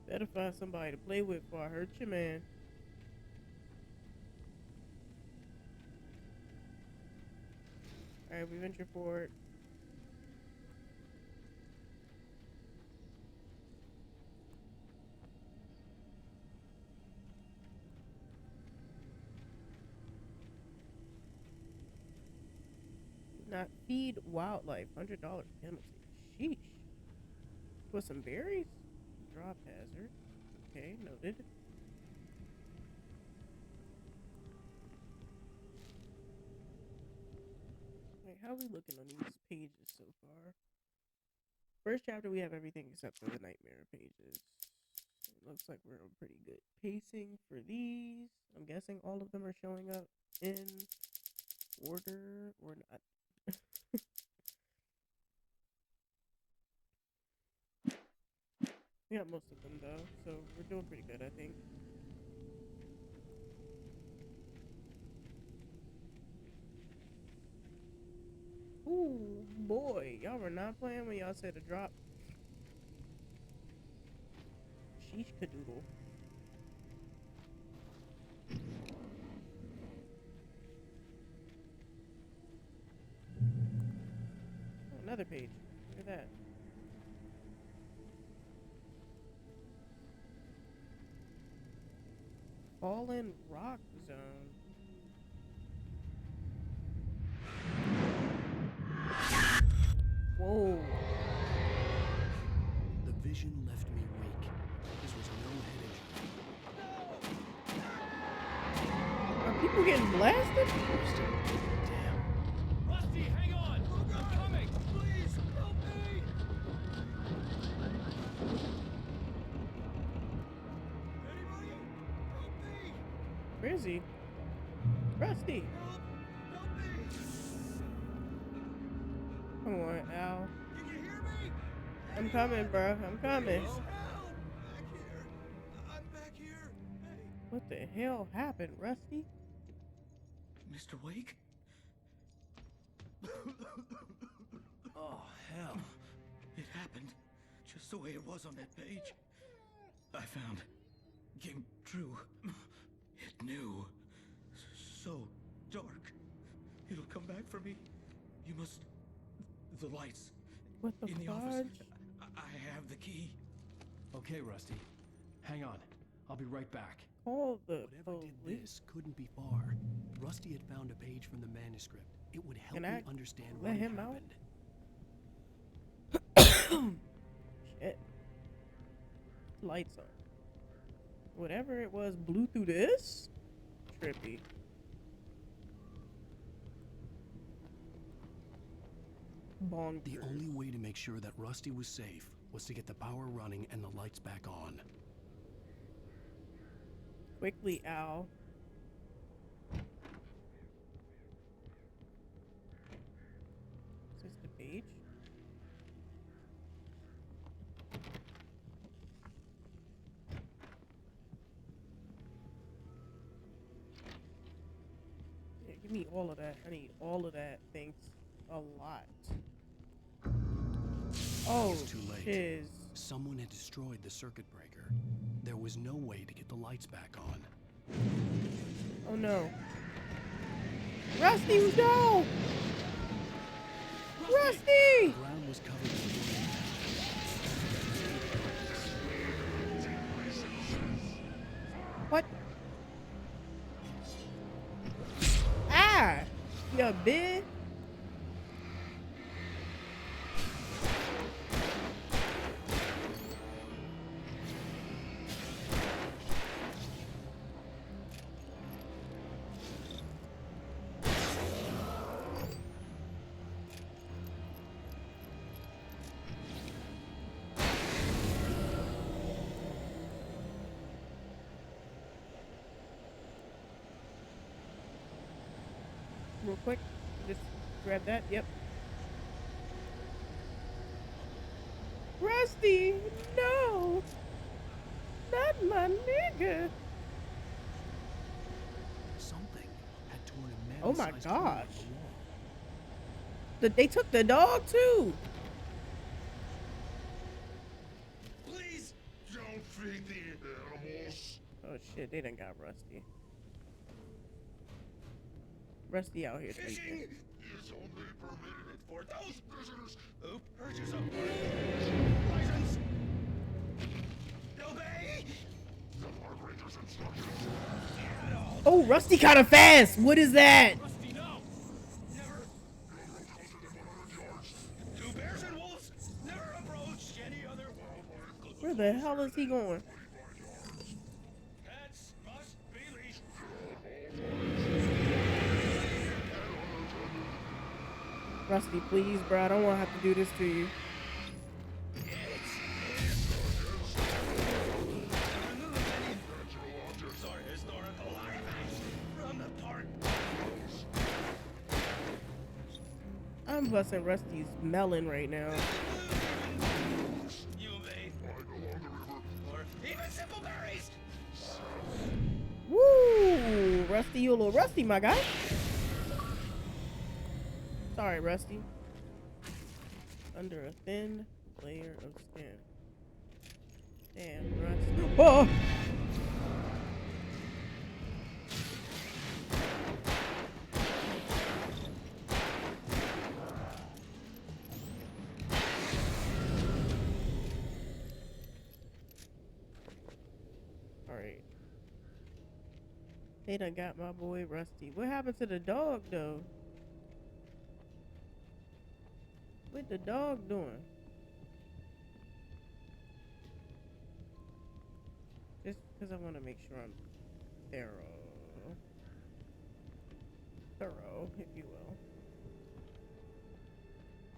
Better find somebody to play with before I hurt you, man. Alright, we venture forward. Not feed wildlife. $100 penalty. Sheesh. With some berries? Drop hazard. Okay, noted. Wait, how are we looking on these pages so far? First chapter, we have everything except for the nightmare pages. It looks like we're on pretty good pacing for these. I'm guessing all of them are showing up in order or not. We got most of them though, so we're doing pretty good, I think. Ooh, boy, y'all were not playing when y'all said a drop. Sheesh cadoodle. Oh, another page. Look at that. Fallen Rock Zone. Whoa. The vision left me weak. This was no head injury. Are people getting blasted? Damn. Rusty, hang on! I'm coming! Please, help me! Where is he? Rusty! Come on, Al. Can you hear me? I'm coming, bro. I'm coming. Help! Back here. I'm back here. Hey. What the hell happened, Rusty? Mr. Wake? Oh, hell. It happened just the way it was on that page. I found. Came true. It knew. So dark. It'll come back for me. You must... The lights. What the in the fudge? office. I have the key. Okay, Rusty. Hang on. I'll be right back. Call the Whatever did this couldn't be far. Rusty had found a page from the manuscript. It would help Can me I understand let what him out? happened. Shit. Lights on. Whatever it was blew through this? Trippy. Bonkers. The only way to make sure that Rusty was safe was to get the power running and the lights back on. Quickly, Al. Is this the page? Yeah, give me all of that. I need all of that. Thanks a lot. Oh, It was too late. shiz. Someone had destroyed the circuit breaker. There was no way to get the lights back on. Oh no. Rusty, no! Rusty! The ground was covered with What? Ah! You bitch! Real quick, just grab that. Yep. Rusty, no! Not my nigga! Something had torn a Oh my man-sized hole in gosh. the wall. They took the dog too! Please don't feed the animals. Oh shit, they done got Rusty. Rusty out here Fishing tweaking. is only permitted for those visitors who purchase a license. Obey the park ranger's instructions. Oh, Rusty kinda fast! What is that? Rusty, no! Never. Two bears and wolves never approach any other wildlife. Where the hell is he going? Pets must be leashed. Rusty, please, bro. I don't want to have to do this to you. I'm busting Rusty's melon right now. Even simple berries. Woo! Rusty, you a little rusty, my guy. Sorry, Rusty. Under a thin layer of skin. Damn, Rusty. Oh! Alright. They done got my boy Rusty. What happened to the dog, though? What the dog doing? Just because I want to make sure I'm thorough, if you will.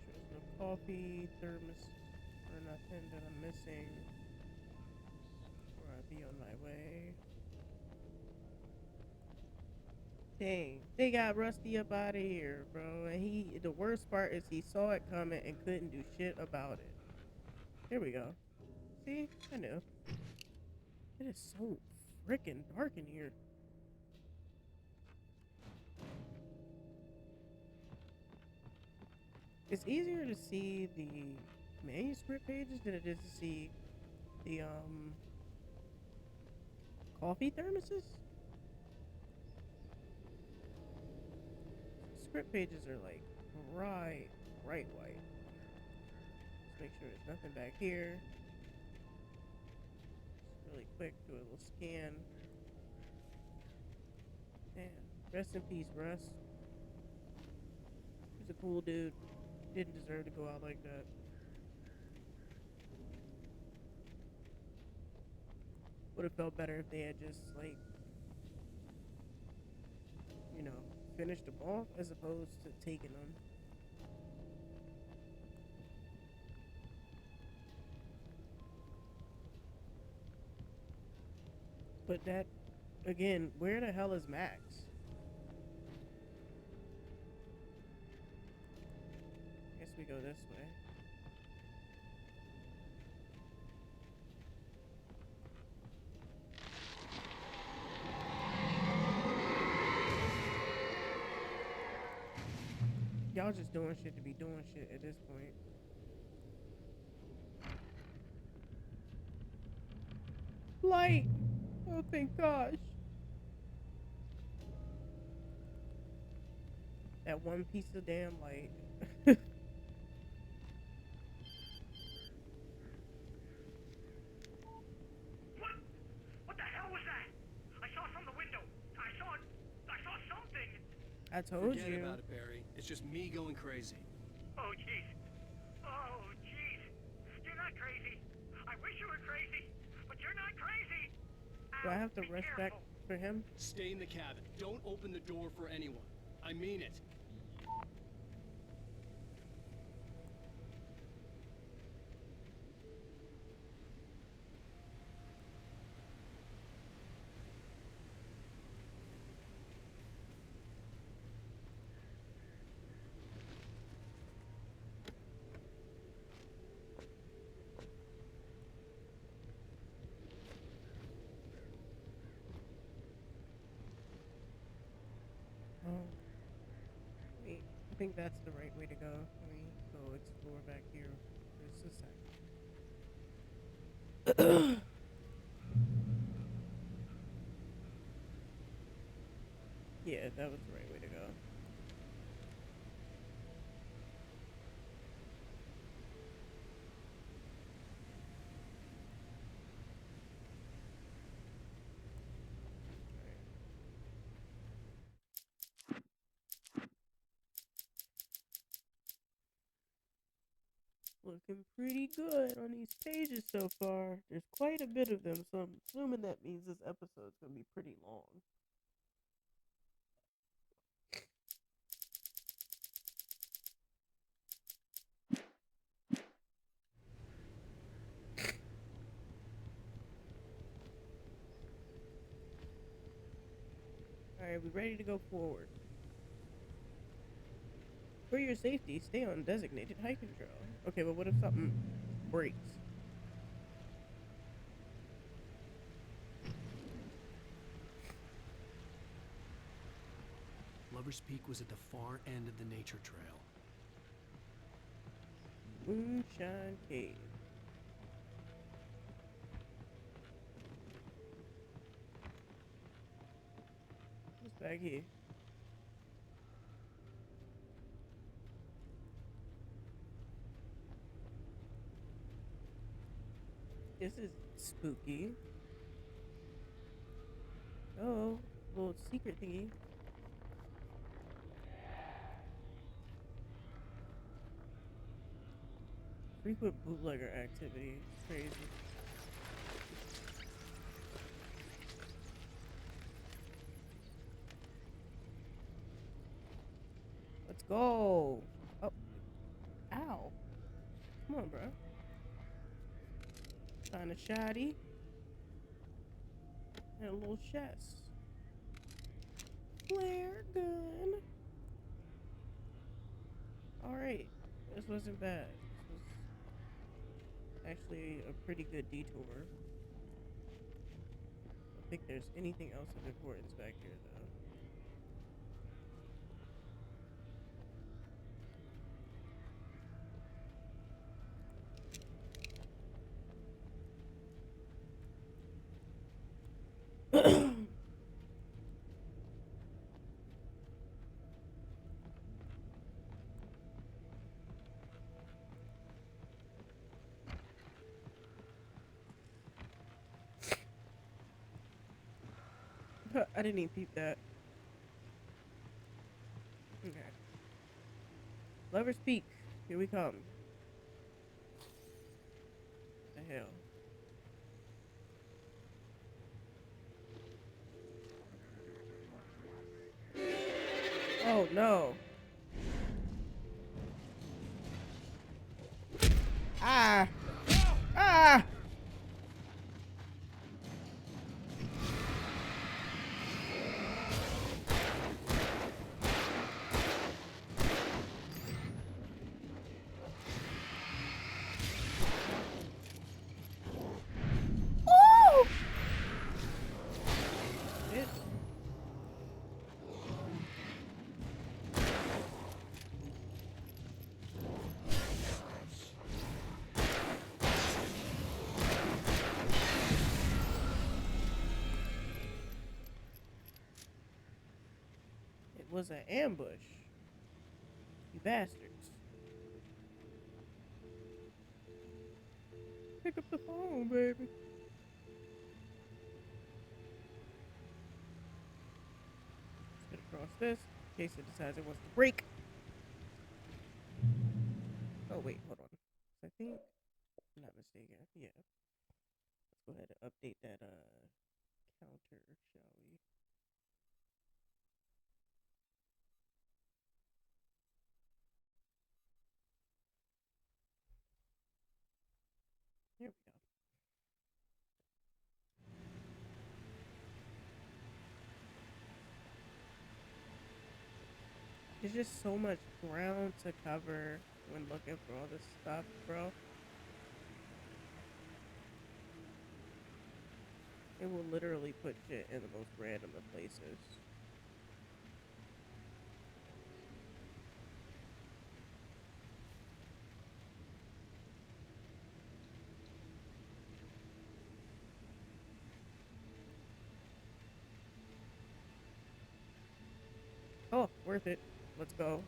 Sure there's no coffee, thermos, or nothing that I'm missing. Or I'll be on my way. Dang, they got Rusty up out of here, bro. And the worst part is he saw it coming and couldn't do shit about it. Here we go. See? I knew. It is so freaking dark in here. It's easier to see the manuscript pages than it is to see the coffee thermoses. Script pages are like bright white. Let's make sure there's nothing back here. Just really quick, do a little scan. Damn. Rest in peace, Russ. He's a cool dude. Didn't deserve to go out like that. Would have felt better if they had just, like, you know, finished them off as opposed to taking them. But that, again, where the hell is Max? Guess we go this way. Y'all just doing shit to be doing shit at this point. Light! Oh, thank gosh. That one piece of damn light. What the hell was that? I saw from the window. I saw something. I told Forget you. about it, Barry. It's just me going crazy. Oh, jeez. Oh, jeez. You're not crazy. I wish you were crazy, but you're not crazy. Do I have to rush back for him? Stay in the cabin. Don't open the door for anyone. I mean it. think that's the right way to go. Let me go explore back here just a second. Yeah, that was the right way to go. Looking pretty good on these pages so far. There's quite a bit of them, so I'm assuming that means this episode's gonna be pretty long. Alright, we ready to go forward. For your safety, stay on designated hiking trail. Okay, but what if something breaks? Lover's Peak was at the far end of the nature trail. Moonshine Cave. What's back here? This is spooky. Oh, little secret thingy. Frequent bootlegger activity. Crazy. Let's go. Oh. Ow. Come on, bro. Find a shotty. And a little chest. Flare gun. Alright. This wasn't bad. This was actually a pretty good detour. I don't think there's anything else of importance back here, though. I didn't even peep that. Okay. Lover's Peak. Here we come. What the hell? Oh no. Ah! Ah! Oh! Shit. It was an ambush. You bastards. Pick up the phone, baby. Let's get across this in case it decides it wants to break. Oh, wait, hold on. I think I'm not mistaken. Yeah. Let's go ahead and update that counter, shall we? Here we go. There's just so much ground to cover when looking for all this stuff, bro. It will literally put shit in the most random of places. Oh, worth it. Let's go.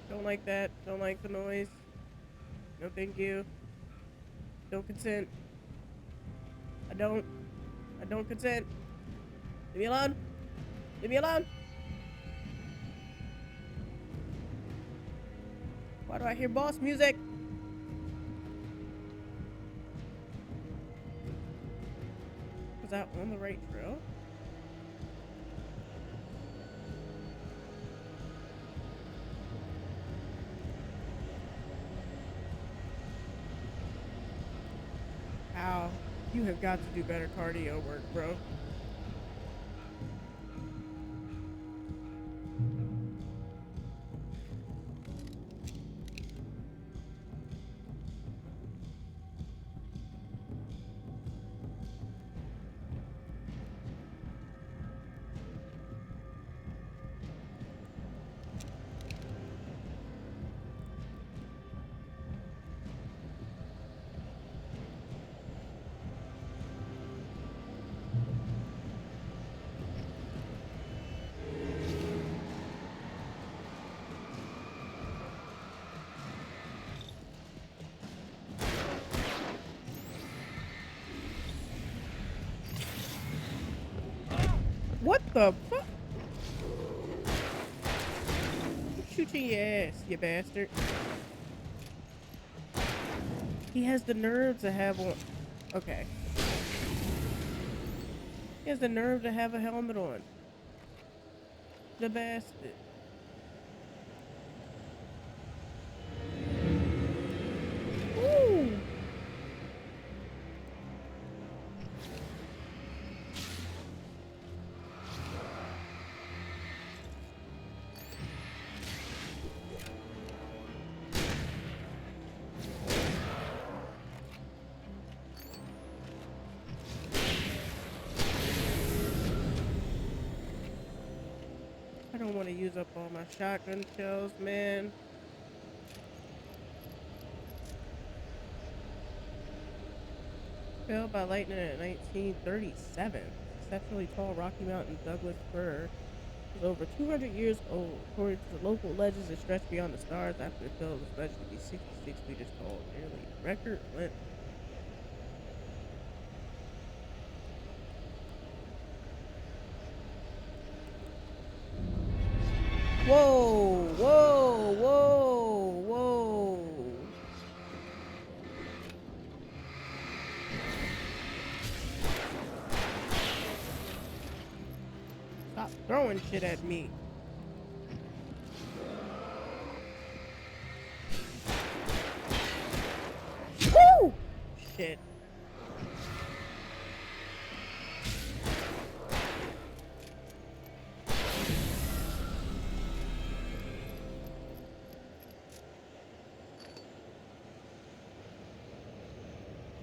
Don't like that. Don't like the noise. No thank you. Don't consent. I don't consent. Leave me alone. Leave me alone. Why do I hear boss music? Was I on the right trail? Ow. You have got to do better cardio work, bro. What the fuck? Shoot you in your ass, you bastard. He has the nerve to have one. Okay. He has the nerve to have a helmet on. The bastard. Ooh. I don't want to use up all my shotgun shells, man. Fell by lightning in 1937. Exceptionally tall Rocky Mountain Douglas fir is over 200 years old. According to the local legends, it stretched beyond the stars after it fell. It was alleged to be 66 meters tall, nearly record length. Whoa, whoa, whoa, whoa. Stop throwing shit at me. Woo! Shit.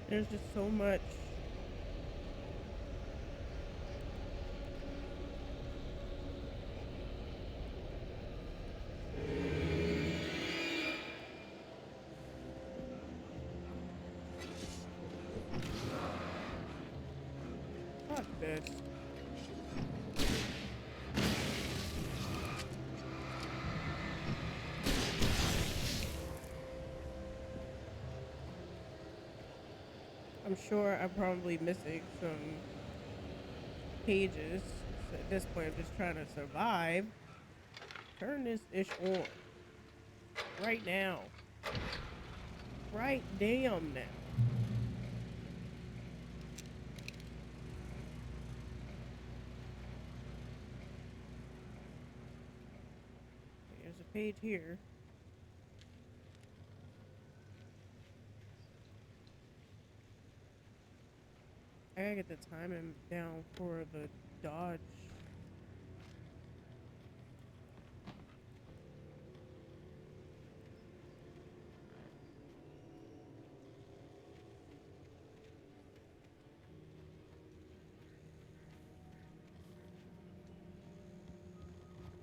There's just so much. Fuck this. I'm sure I'm probably missing some pages. So at this point, I'm just trying to survive. Turn this ish on. Right now. Right damn now. There's a page here. I gotta get the timing down for the dodge.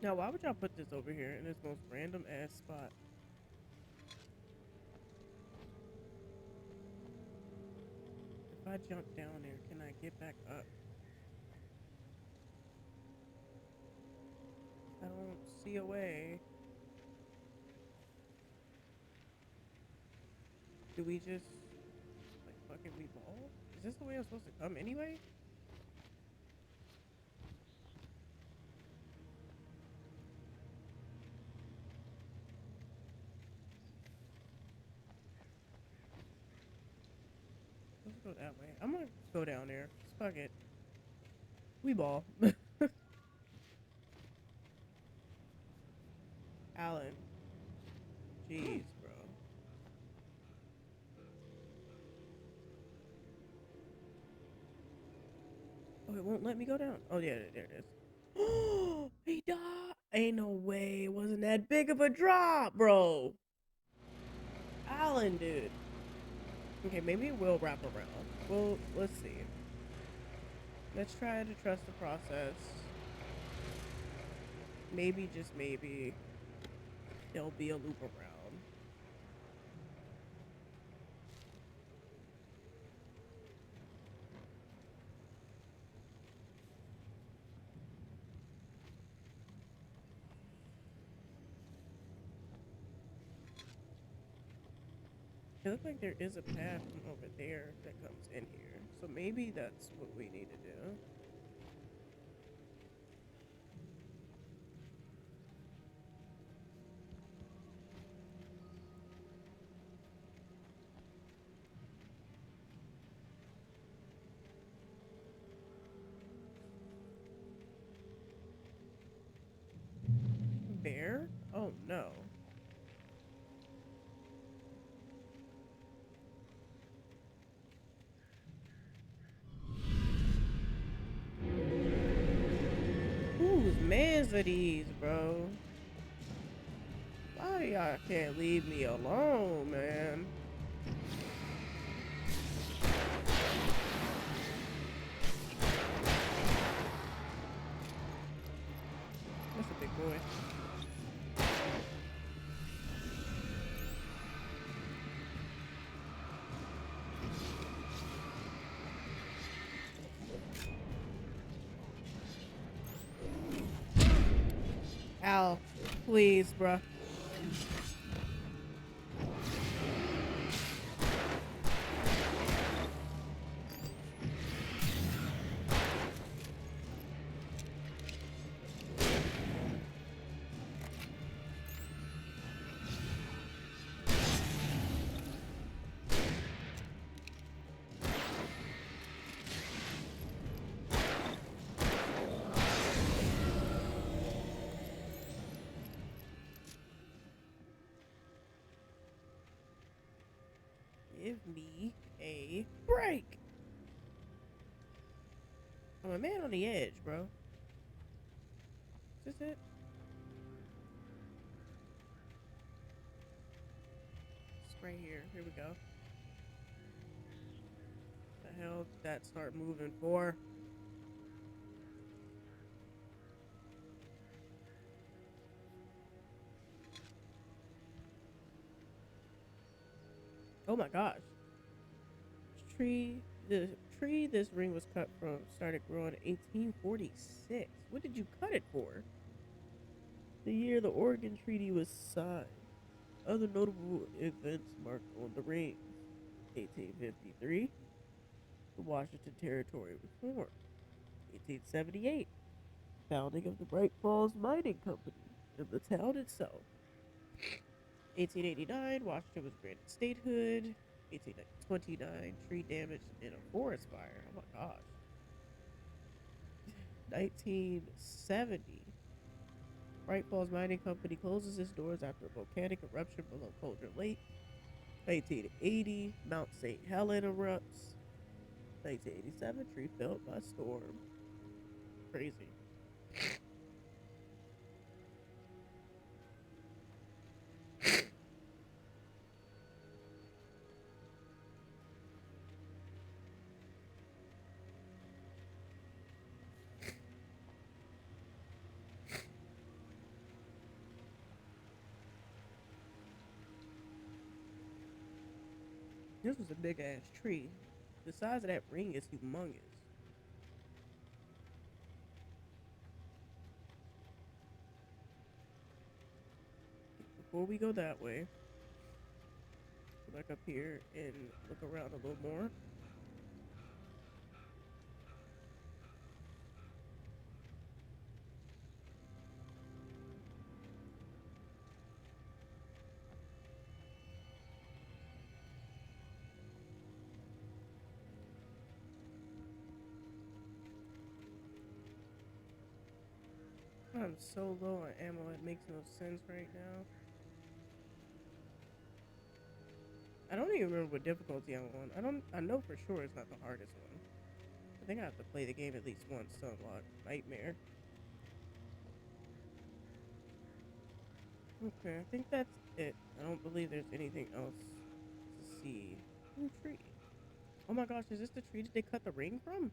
Now, why would y'all put this over here in this most random ass spot? If I jump down there, can I get back up? I don't see a way. Do we just, like, fucking we ball? Is this the way I'm supposed to come anyway? Let's go that way. I'm gonna go down there. Fuck it. We ball. Alan. Jeez, bro. Oh, it won't let me go down. Oh, yeah, there it is. Oh, he died. Ain't no way. It wasn't that big of a drop, bro. Alan, dude. Okay, maybe it will wrap around. Well, let's see. Let's try to trust the process. Maybe, just maybe, there'll be a loop around. It looks like there is a path from over there that comes in here. So maybe that's what we need to do. Bear? Oh no. Whose mans are these, bro? Why y'all can't leave me alone, man? That's a big boy. Al, please, bruh. Give me a break. I'm a man on the edge, bro. Is this it? It's right here. Here we go. The hell did that start moving for? Oh my gosh. The tree this ring was cut from started growing in 1846. What did you cut it for? The year the Oregon Treaty was signed. Other notable events marked on the ring. 1853, the Washington Territory was formed. 1878, founding of the Bright Falls Mining Company in the town itself. 1889, Washington was granted statehood. 1829, tree damage in a forest fire. Oh my gosh. 1970, Bright Falls Mining Company closes its doors after a volcanic eruption below Cauldron Lake. 1980, Mount St. Helen erupts. 1987, tree felled by storm. Crazy. This was a big ass tree. The size of that ring is humongous. Before we go that way, go back up here and look around a little more. I'm so low on ammo, it makes no sense right now. I don't even remember what difficulty I'm on. I know for sure it's not the hardest one. I think I have to play the game at least once to unlock Nightmare. Okay, I think that's it. I don't believe there's anything else to see. Ooh, tree. Oh my gosh, is this the tree that they cut the ring from?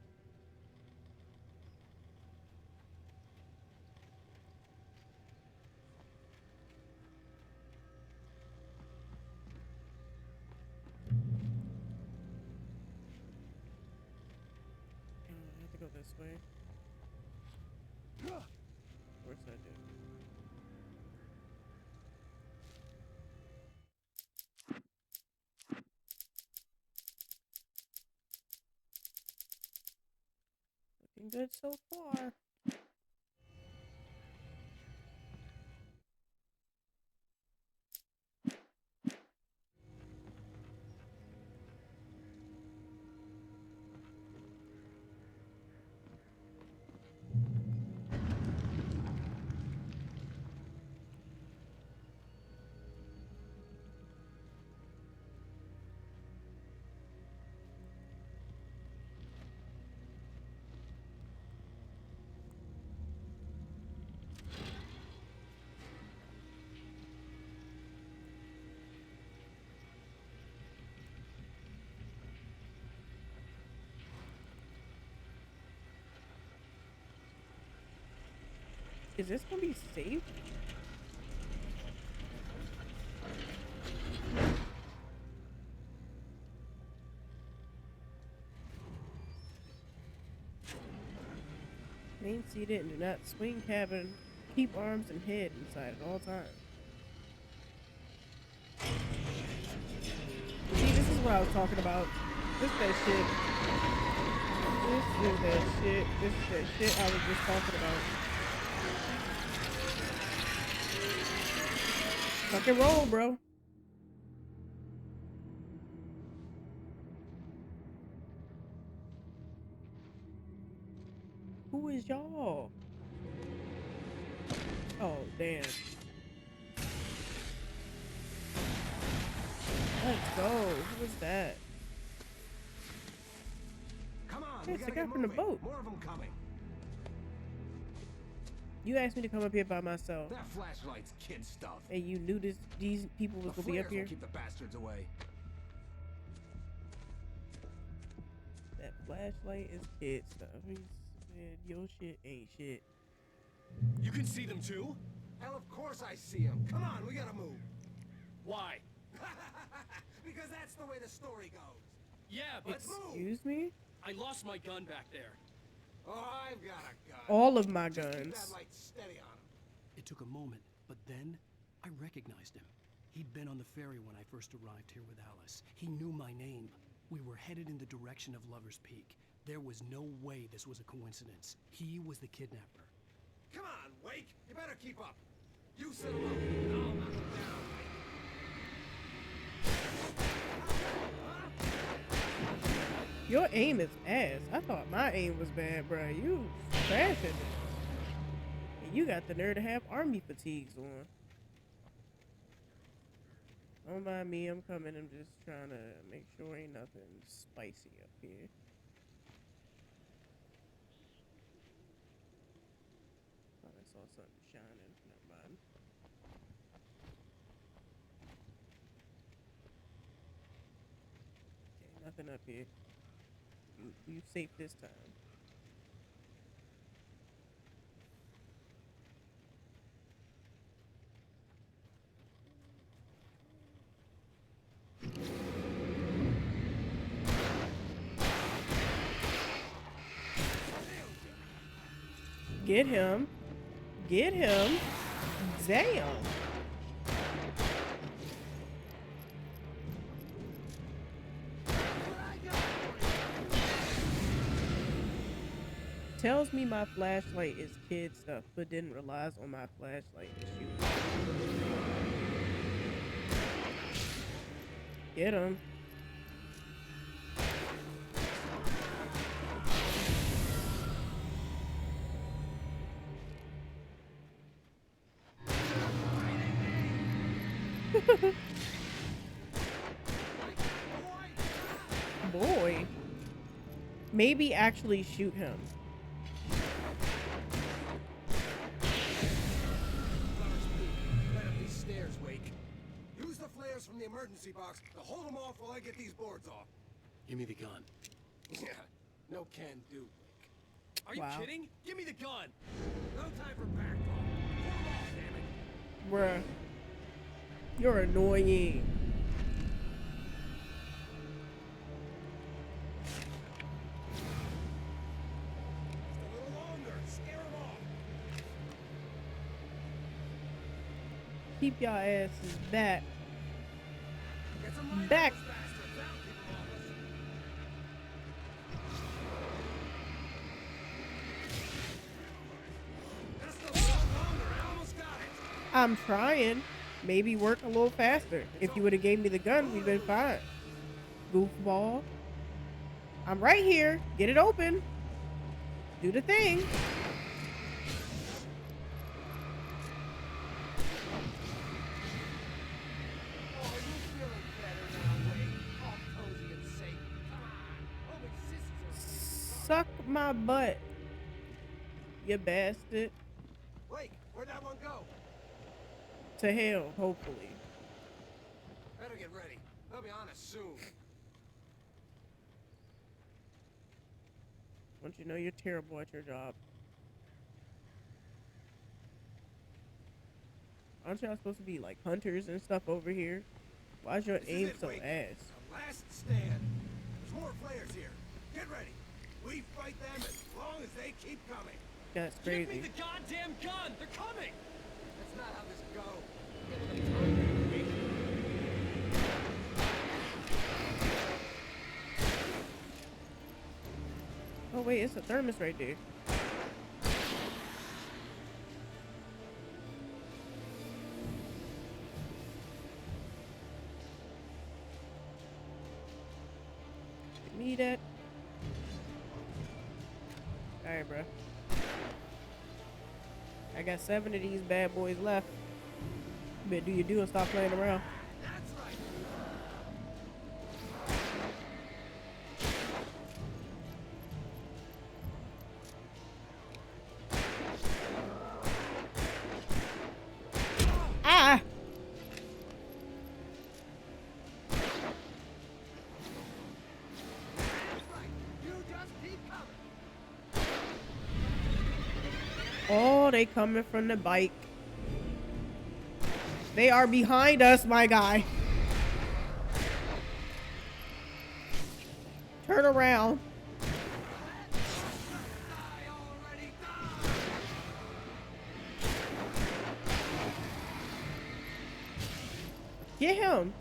I have to go this way. Of course I do. Looking good so far. Is this gonna be safe? Remain seated and do not swing cabin. Keep arms and head inside at all times. See, this is what I was talking about. This is that shit. This is that shit. This is that shit I was just talking about. Fucking roll, bro. Who is y'all? Oh, damn. Let's go. Who was that? Come on, Hey, it's the guy from the boat. More of them coming. You asked me to come up here by myself. That flashlight's kid stuff. And you knew these people was gonna be up here? Keep the bastards away. That flashlight is kid stuff. He said, your shit ain't shit. You can see them too? Hell, of course I see them. Come on, we gotta move. Why? Because that's the way the story goes. Yeah, but Excuse me? I lost my gun back there. Oh, I've got a gun. All of my Just keep guns. that light steady on him. It took a moment, but then I recognized him. He'd been on the ferry when I first arrived here with Alice. He knew my name. We were headed in the direction of Lover's Peak. There was no way this was a coincidence. He was the kidnapper. Come on, Wake. You better keep up. You set him up, and I'll knock him down. Your aim is ass. I thought my aim was bad, bro. You trash at it. And you got the nerve to have army fatigues on. Don't mind me, I'm coming. I'm just trying to make sure ain't nothing spicy up here. Thought I saw something shining. Never mind. Okay, nothing up here. You safe this time. Get him. Get him. Damn. Tells me my flashlight is kid stuff, but then relies on my flashlight to shoot. Get him. Boy. Maybe actually shoot him. These stairs, Wake. Use the flares from the emergency box to hold them off while I get these boards off. Give me the gun. Yeah, no can do, Wake. Are you Wow. kidding? Give me the gun. No time for back talk. Pull them off, damn it. Bruh. You're annoying. Just a little longer. Scare them off. Keep y'all asses back. Get some light Back. on those bastards. That'll keep them off us. Just a little longer. I almost got it. I'm trying. Maybe work a little faster. If you would have gave me the gun, we'd been fine. Goofball. I'm right here. Get it open. Do the thing. Oh, are you feeling better now, Wake? All cozy and safe. Come on. Only sisters. Suck my butt. You bastard. Wake, where'd that one go? To hell, hopefully. Better get ready. They'll be on us soon. Don't you know you're terrible at your job? Aren't y'all supposed to be like hunters and stuff over here? Why's your This is aim it, so Wake. ass? The last stand. There's more players here. Get ready. We fight them as long as they keep coming. That's Give me crazy. the goddamn gun. They're coming. That's not how this goes. Get with the program, Wake. Oh wait, it's a thermos right there. Give me that. Alright, bro. I got 7 of these bad boys left. But do you do and stop playing around? That's right. Ah! You just keep coming. Oh, they coming from the bike. They are behind us, my guy. Turn around. Die already. Die. Get him.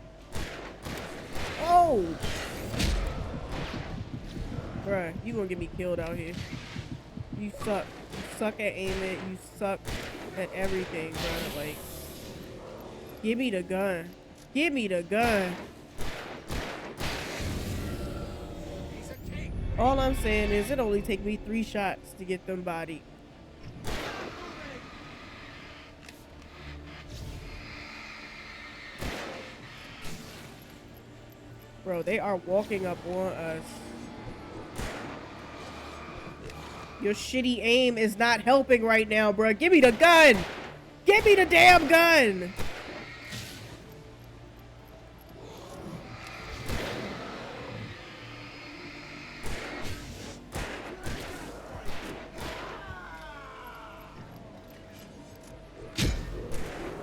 Oh. Bruh, you gonna get me killed out here. You suck. You suck at aiming. You suck at everything, bruh. Like, give me the gun. Give me the gun. He's a king. All I'm saying is it only take me 3 shots to get them bodied. Bro, they are walking up on us. Your shitty aim is not helping right now, bro. Give me the gun. Give me the damn gun.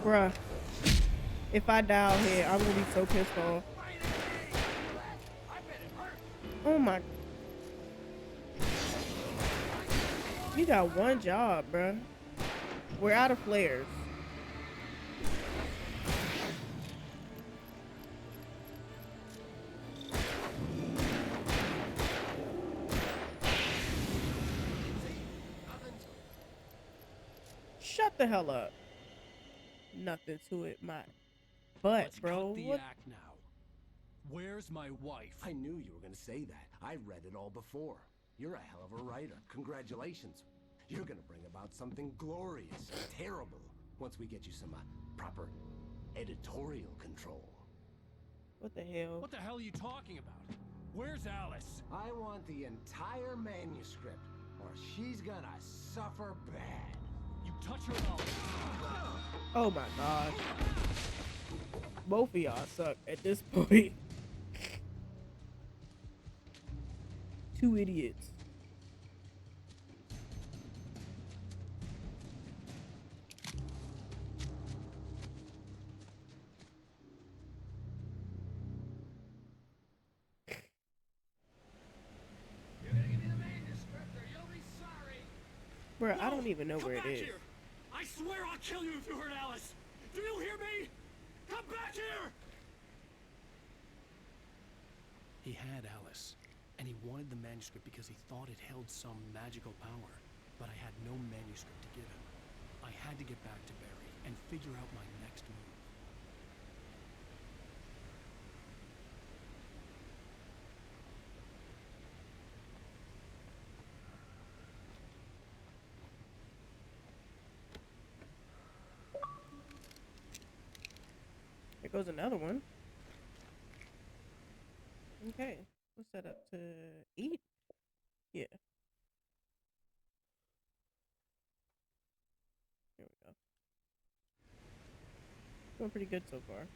Bruh. If I die out here, I'm gonna be so pissed off. Oh my. You got one job, bruh. We're out of flares. Shut the hell up. Nothing to it, my butt, Let's bro. cut the What? act now. Where's my wife? I knew you were going to say that. I read it all before. You're a hell of a writer. Congratulations. You're going to bring about something glorious and terrible once we get you some proper editorial control. What the hell? What the hell are you talking about? Where's Alice? I want the entire manuscript, or she's gonna suffer bad. You touch her now. Oh my god. Both of y'all suck at this point. Two idiots. Bruh, I don't even know where it is. Here. I swear I'll kill you if you hurt Alice. Do you hear me? Come back here! He had Alice, and he wanted the manuscript because he thought it held some magical power. But I had no manuscript to give him. I had to get back to Barry and figure out my next move. Here goes another one. Okay, what's that up to eat? Yeah. There we go. Going pretty good so far.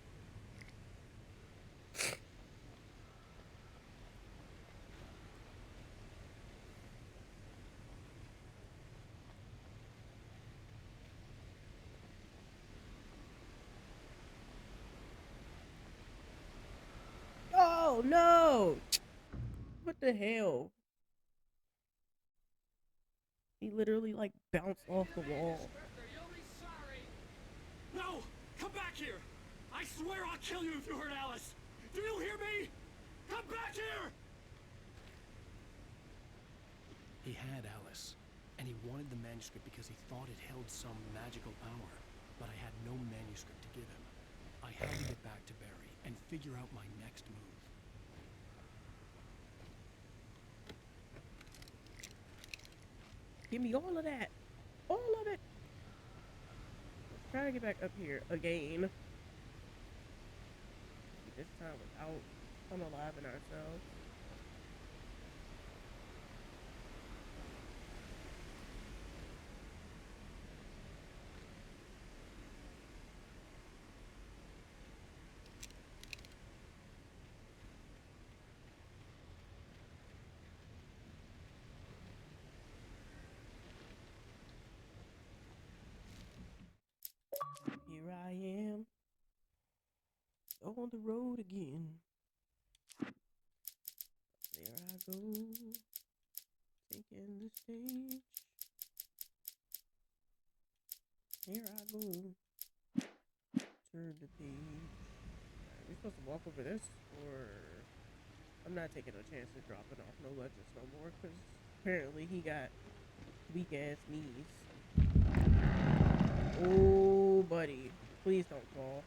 Oh no! What the hell? He literally like bounced off the wall. No! Come back here! I swear I'll kill you if you hurt Alice! Do you hear me? Come back here! He had Alice, and he wanted the manuscript because he thought it held some magical power. But I had no manuscript to give him. I had to get back to Barry and figure out my next move. Give me all of that. All of it. Let's try to get back up here again. This time without unaliving ourselves. Here I am on the road again. There I go, taking the stage. Here I go, turn the page. Are we supposed to walk over this, or I'm not taking a chance of dropping off no legends no more, because apparently he got weak ass knees. Oh, buddy. Please don't fall.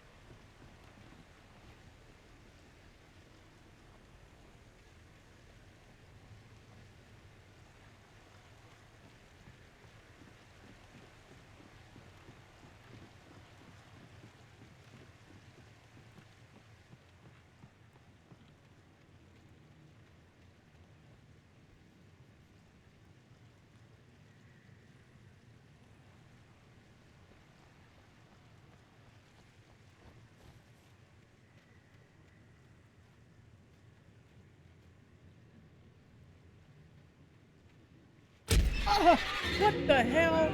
Oh, what the hell?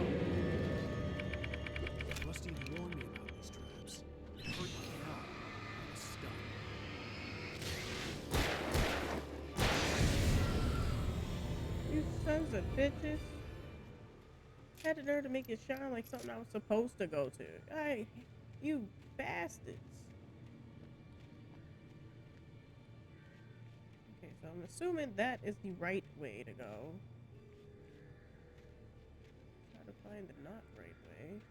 Rusty warned me about these traps. It hurt my cow. I was stunned. You sons of bitches. Had the nerve to make it shine like something I was supposed to go to. You bastards. Okay, so I'm assuming that is the right way to go. Try to find the not right way.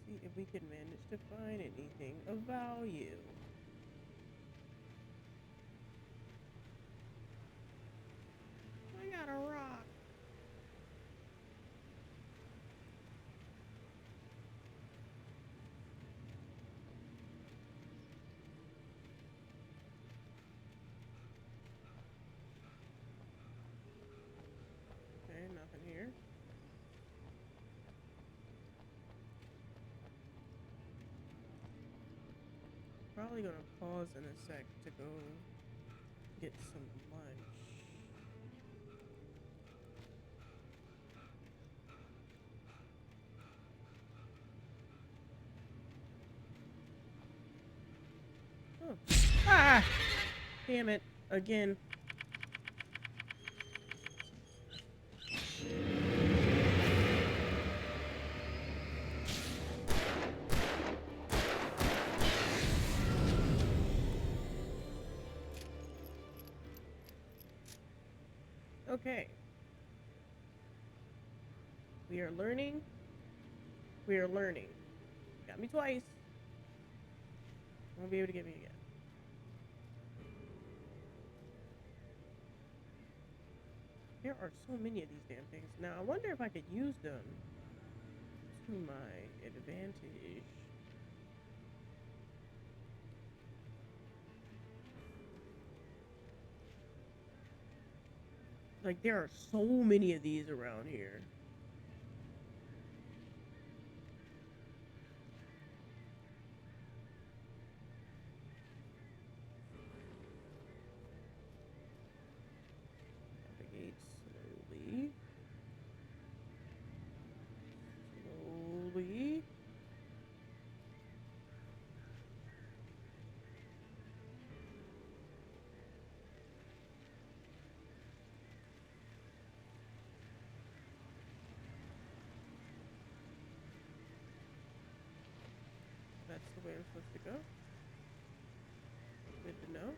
See if we can manage to find anything of value. I got a rock. Okay, nothing here. Probably gonna pause in a sec to go get some lunch. Oh. Ah! Damn it. Again. Okay. We are learning. We are learning. Got me twice. Won't be able to get me again. There are so many of these damn things. Now, I wonder if I could use them to my advantage. Like, there are so many of these around here. Navigate slowly. Slowly. That's the way I'm supposed to go. Good to know.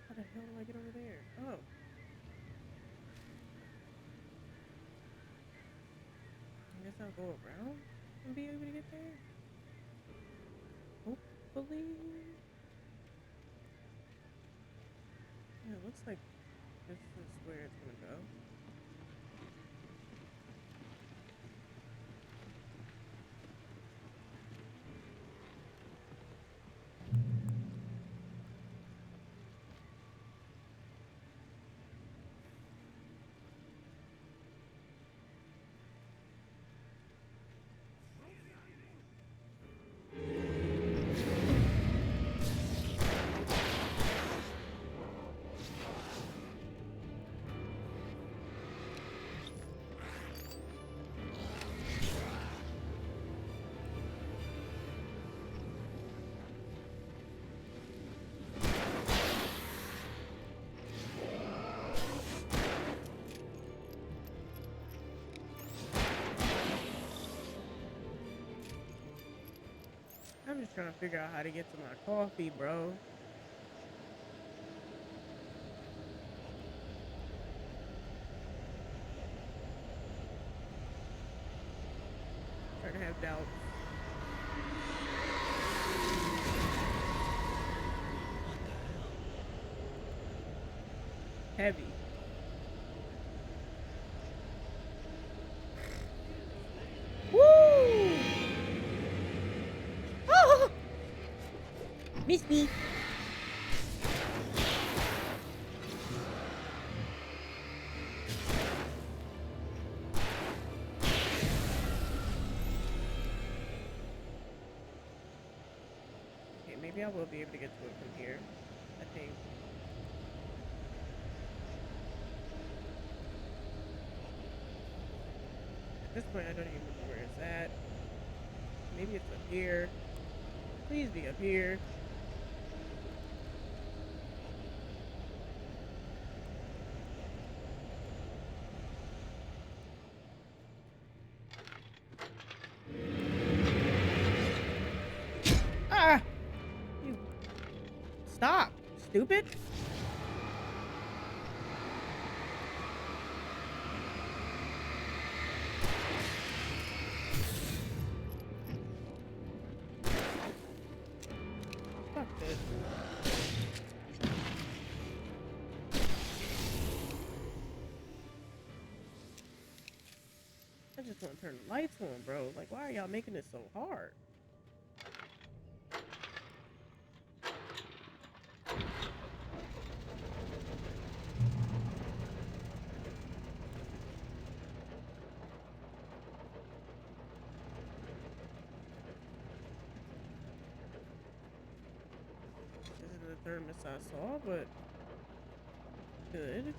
How the hell do I get over there? Oh. I guess I'll go around and be able to get there. Hopefully. Yeah, it looks like this is where it's gonna go. I'm just trying to figure out how to get to my coffee, bro. Starting to have doubts. Heavy. Woo! Oh! Miss me. Okay, maybe I will be able to get to it from here. I think. At this point, I don't even remember where it's at. Maybe it's up here. Please be up here. Ah! You stop, stupid. Fuck this. I just want to turn the lights on, bro. Like, why are y'all making this so hard? This is the third miss I saw, but good.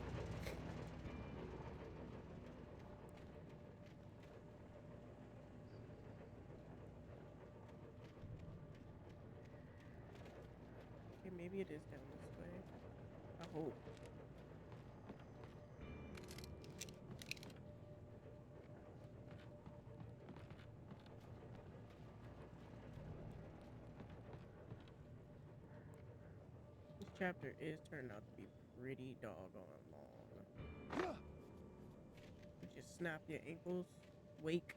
Okay, maybe it is down this way. I hope. This chapter is turning out to be pretty doggone long. You just snap your ankles, wake.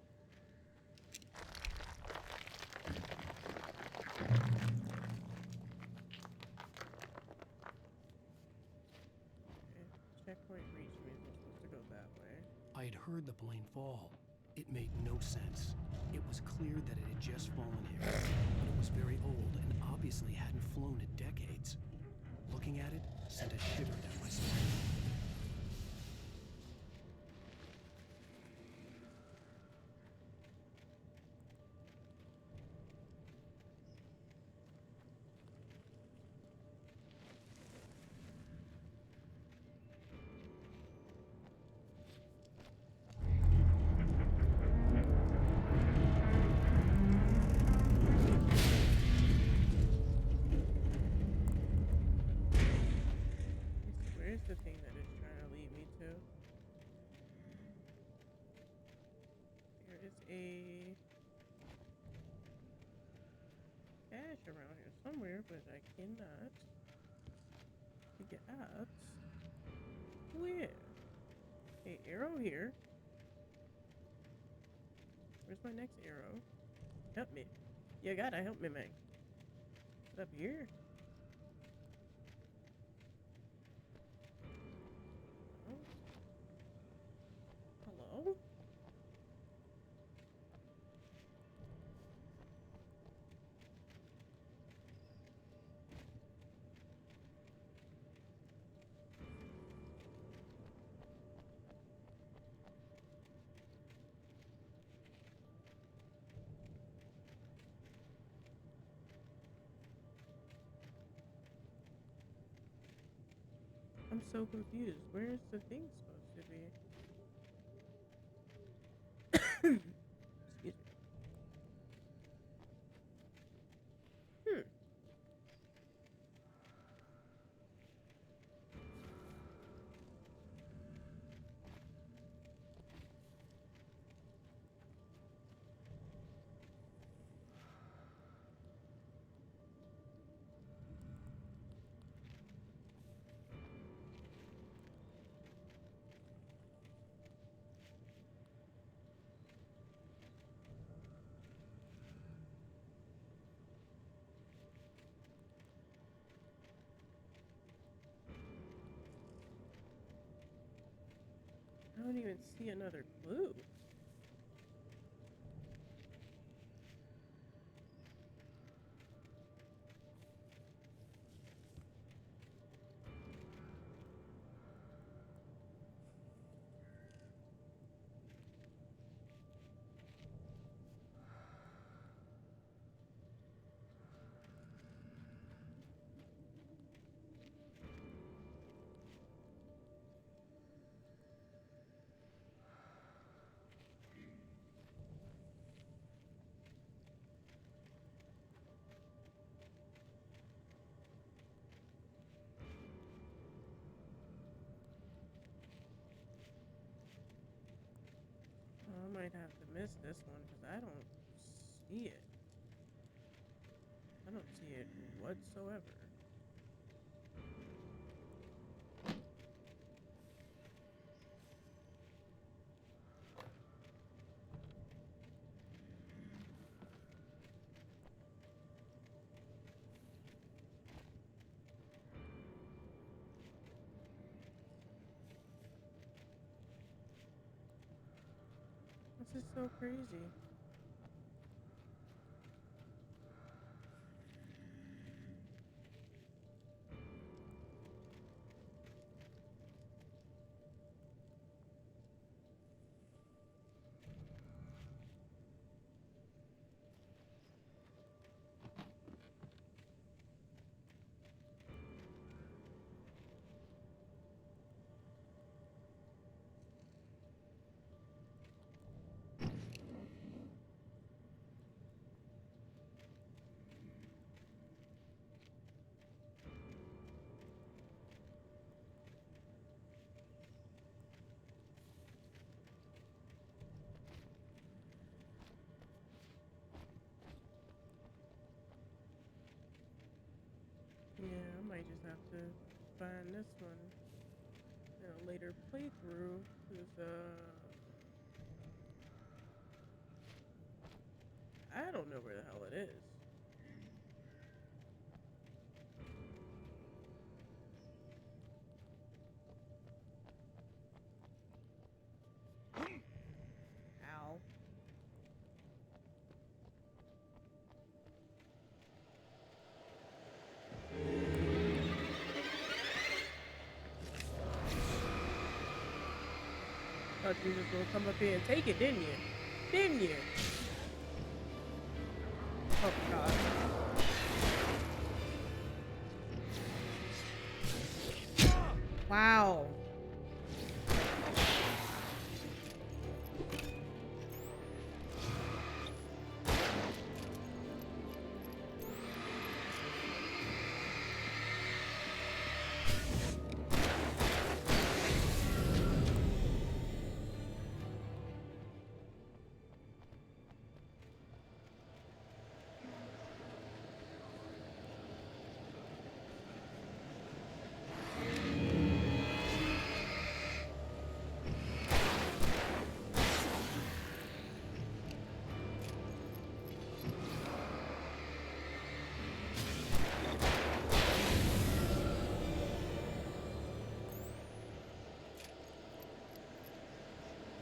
Okay, checkpoint reached. Maybe we're supposed to go that way. I had heard the plane fall. It made no sense. It was clear that it had just fallen here, but it was very old and obviously hadn't flown in decades. Looking at it sent a shiver down my spine. Where's the thing that it's trying to lead me to? There is a cache around here somewhere, but I cannot figure out where. Okay, arrow here. Where's my next arrow? Help me. You gotta help me, man. Is it up here? Hello? I'm so confused. Where's the thing supposed to be? Excuse me. I don't even see another clue. missed this one because I don't see it. I don't see it whatsoever. This is so crazy. Yeah, I might just have to find this one in a later playthrough, because, I don't know where the hell it is. Ow. Thought you was gonna come up here and take it, didn't you? Didn't you? Oh god. Wow.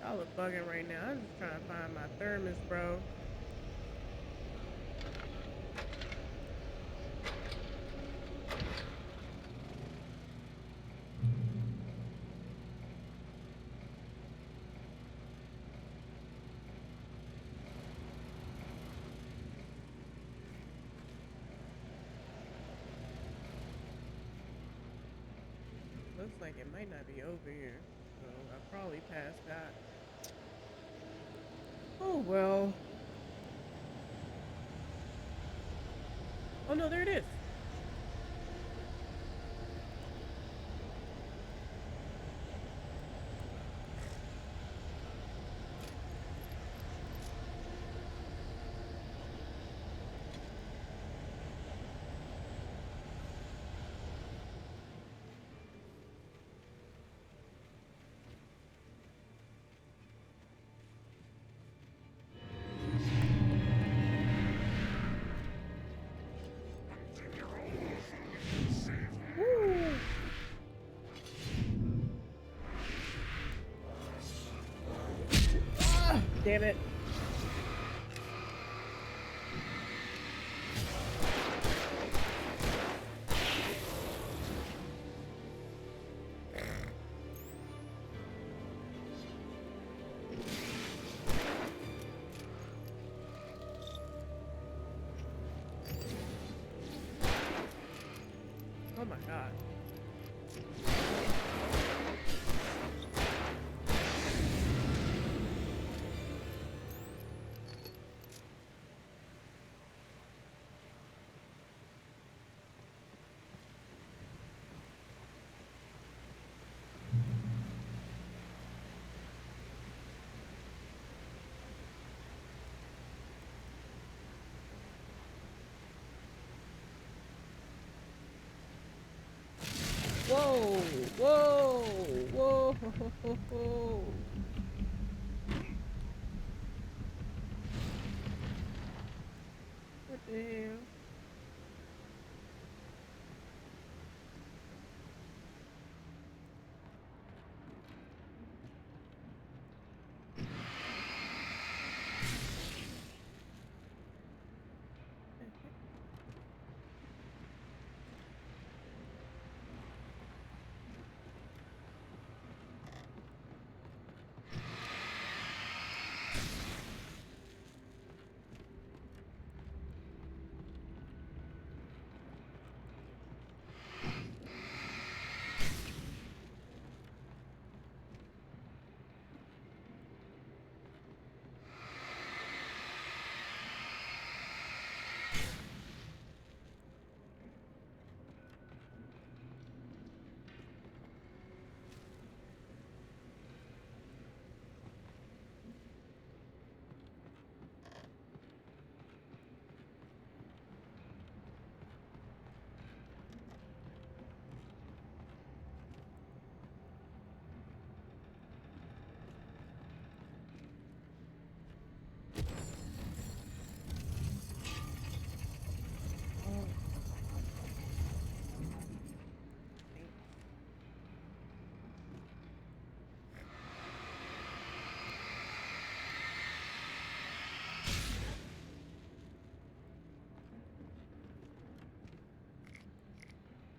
Y'all are bugging right now. I'm just trying to find my thermos, bro. Looks like it might not be over here. So I probably passed that. Oh well. Oh no, there it is. Woo. Ah, damn it. Oh my god. Whoa! Whoa! Ho, ho, ho, ho. What the hell?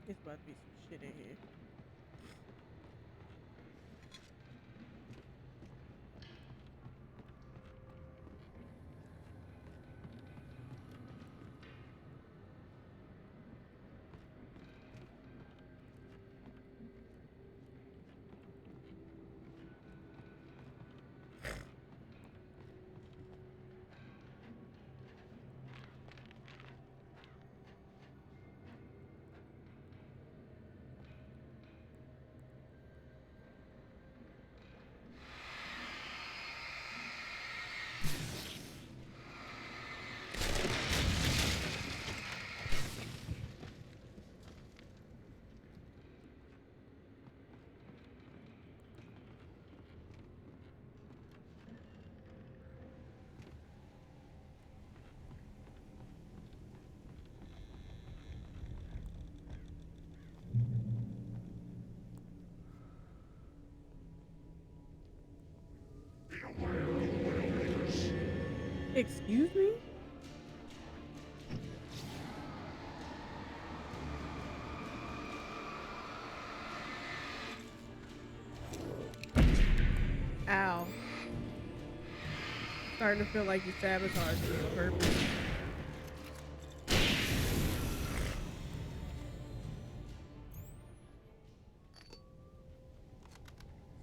It's about to be some shit in here. Excuse me? Ow. Starting to feel like you sabotaged me on purpose.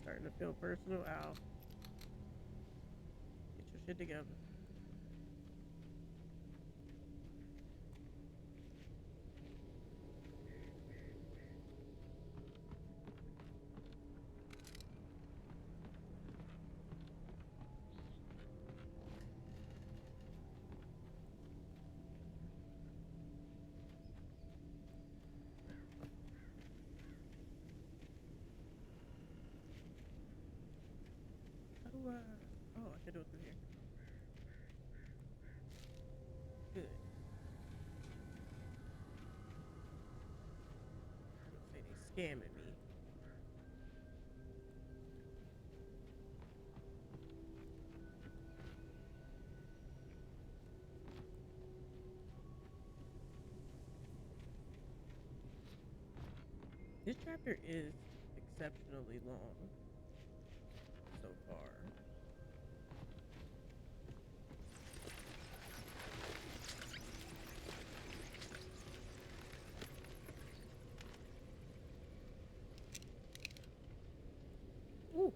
Starting to feel personal. Ow. Get your shit together. Oh, I can do it through here. Good. I'm gonna say they scamming me. This chapter is exceptionally long so far. Ooh,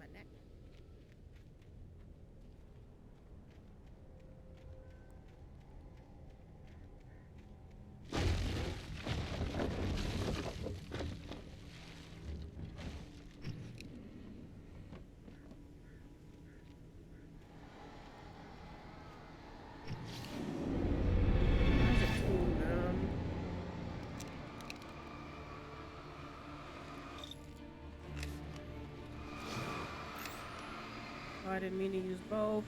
my neck. I didn't mean to use both.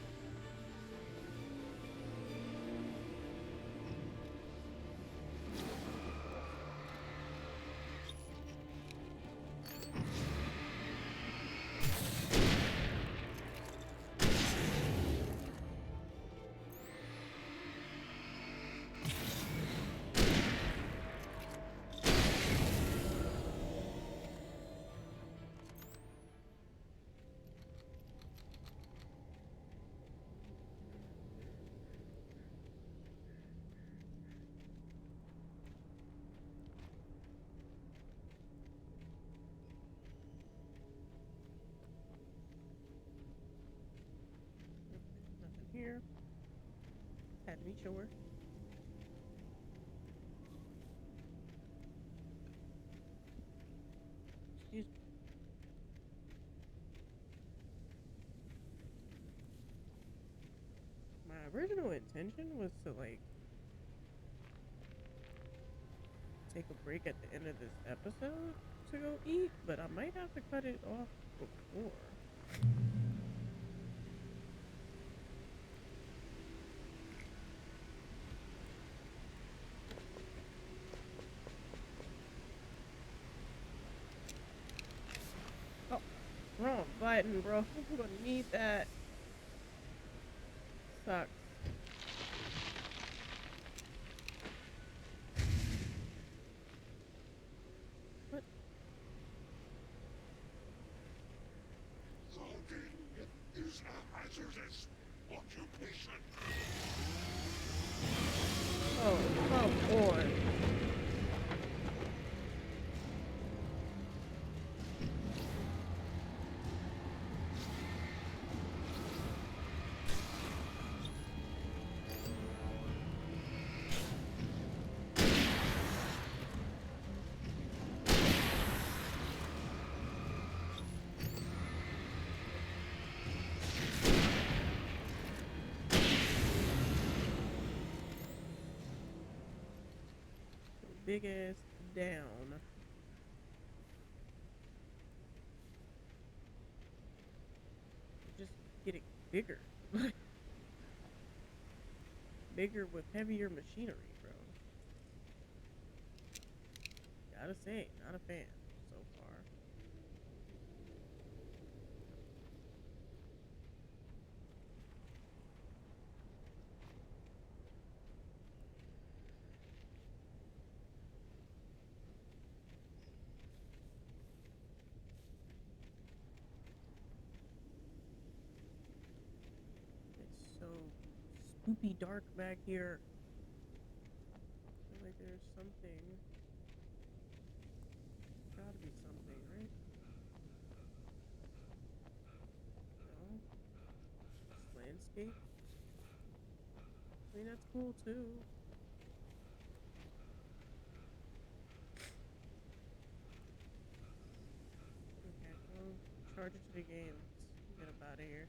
Here. Had to be sure. Excuse me. My original intention was to like take a break at the end of this episode to go eat, but I might have to cut it off before. Wrong button, bro. I'm gonna need that. Sucks. What? Loading is a hazardous occupation. Oh, come on. Big ass down. Just get it bigger. Bigger with heavier machinery, bro. Gotta say, not a fan so far. It's so spoopy dark back here. I feel like there's something. Gotta be something, right? No? This landscape? I mean, that's cool too. Okay, well, charge it to the game. Let's get up out of here.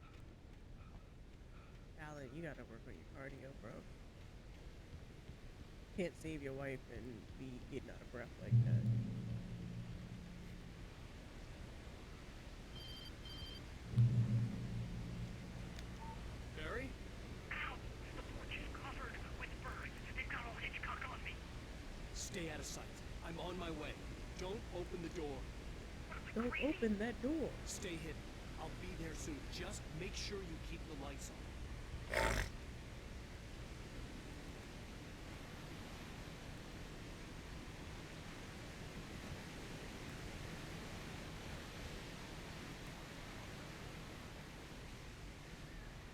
Alan, you gotta work on your cardio, bro. Can't save your wife and be getting out of breath like that. Barry? Ow! The porch is covered with birds. They've got all Hitchcock on me. Stay out of sight. I'm on my way. Don't open the door. Don't open that door. Stay hidden. I'll be there soon. Just make sure you keep the lights on.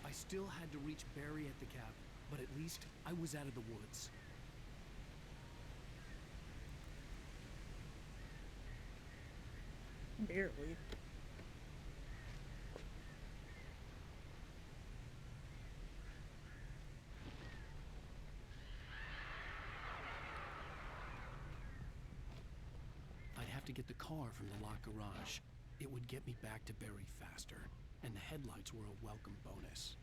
I still had to reach Barry at the cabin, but at least I was out of the woods. Barely. I'd have to get the car from the locked garage. It would get me back to Barry faster, and the headlights were a welcome bonus.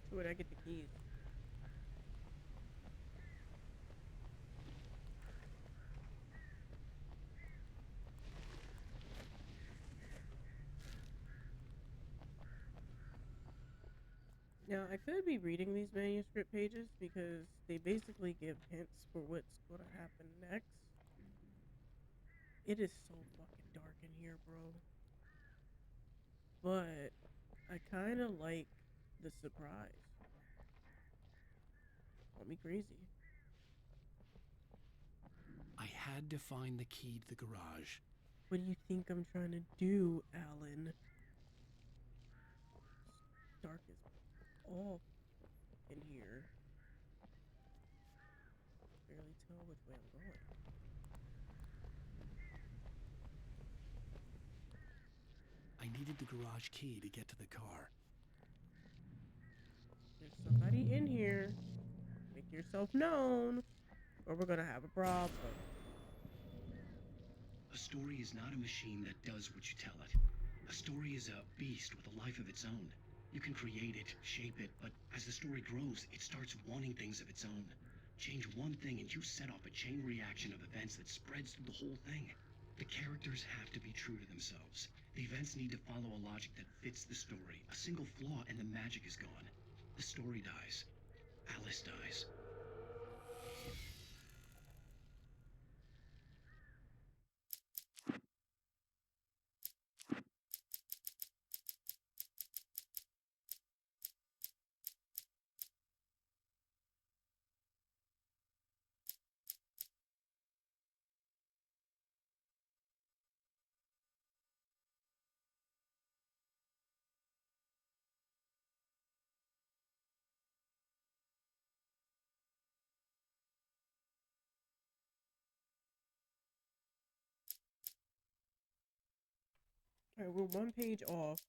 So where'd I get the keys? Now, I could be reading these manuscript pages because they basically give hints for what's going to happen next. It is so fucking dark in here, bro. But I kind of like the surprise. Call me crazy. I had to find the key to the garage. What do you think I'm trying to do, Alan? It's dark as all in here. Barely tell which way I'm going. I needed the garage key to get to the car. There's somebody in here. Make yourself known, or we're gonna have a problem. A story is not a machine that does what you tell it. A story is a beast with a life of its own. You can create it, shape it, but as the story grows, it starts wanting things of its own. Change one thing and you set off a chain reaction of events that spreads through the whole thing. The characters have to be true to themselves. The events need to follow a logic that fits the story. A single flaw and the magic is gone. The story dies. Alice dies. Alright, we're one page off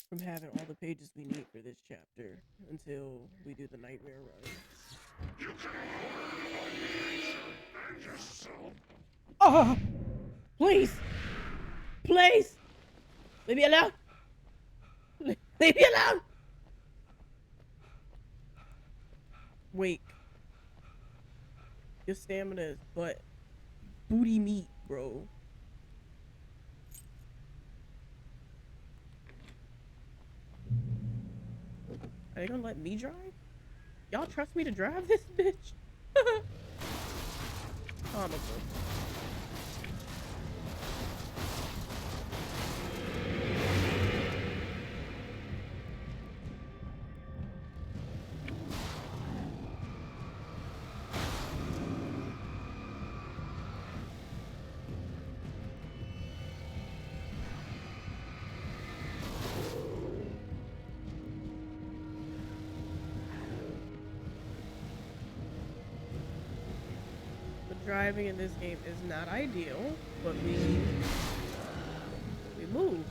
from having all the pages we need for this chapter until we do the nightmare run. You can Oh! Please! Please! Leave me alone! Leave me alone! Wait. Your stamina is but booty meat, bro. Are they gonna let me drive? Y'all trust me to drive this bitch? Comical. Driving in this game is not ideal, but we move.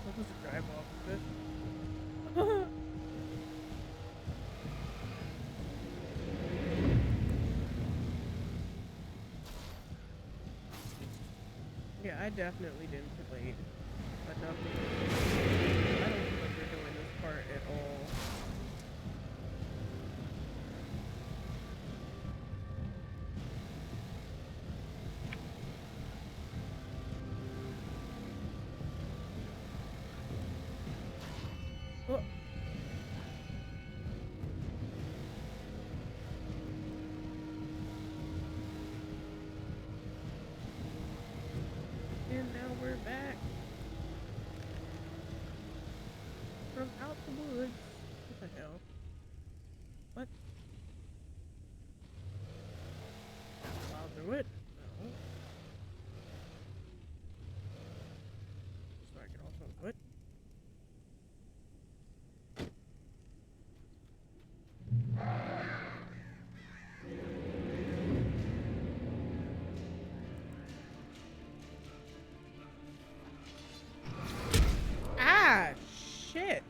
I'm supposed to drive off of this. Yeah, I definitely didn't play enough. I don't remember doing this part at all. Oh. And now we're back from out the woods. What the hell? What? Plow through it? No. So I can also what? Ah, shit.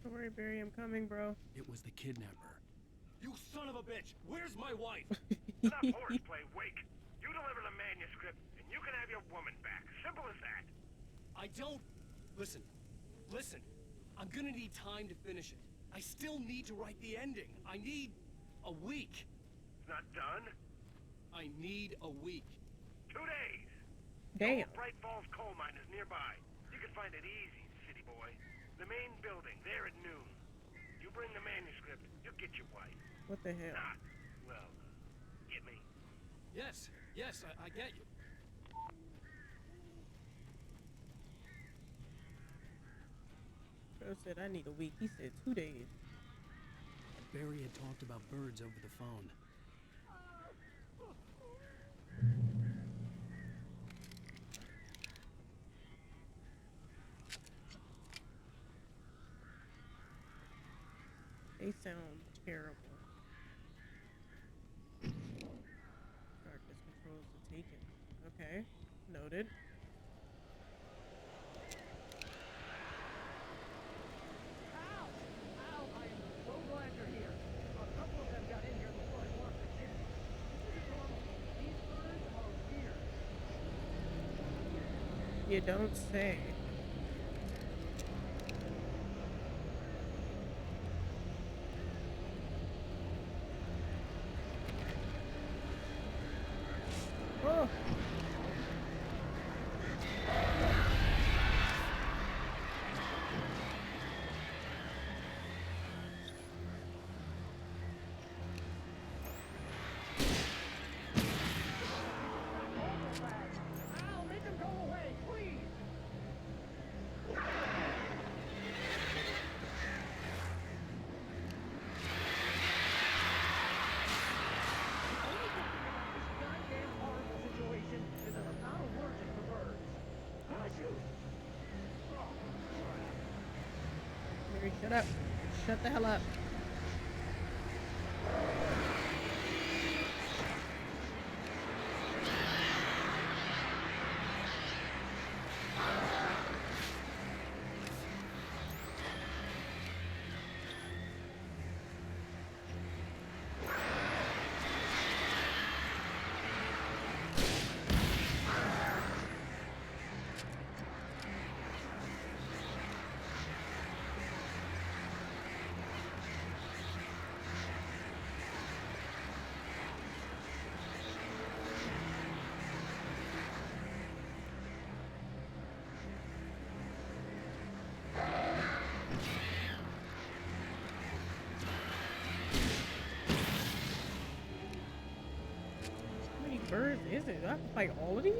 Don't worry, Barry, I'm coming, bro. It was the kidnapper. You son of a bitch! Where's my wife? Enough horseplay, Wake. You deliver the manuscript, and you can have your woman back. Simple as that. I don't... Listen. I'm gonna need time to finish it. I still need to write the ending. I need a week. Not done? I need a week. 2 days. Damn. Old Bright Falls coal mine is nearby. You can find it easy, city boy. The main building, there at noon. You bring the manuscript, you'll get your wife. What the hell? Not, well, get me. Yes, I get you. Bro said I need a week. He said 2 days. Barry had talked about birds over the phone. They sound terrible. Darkness controls the taken. Okay, noted. Al, I am so glad you're here. A couple of them got in here before I lost the kid. These birds are weird. You don't say. Oh. Al, make them go away, please. Barry, shut up. Shut the hell up. How many birds is it? Do I have to fight all of these?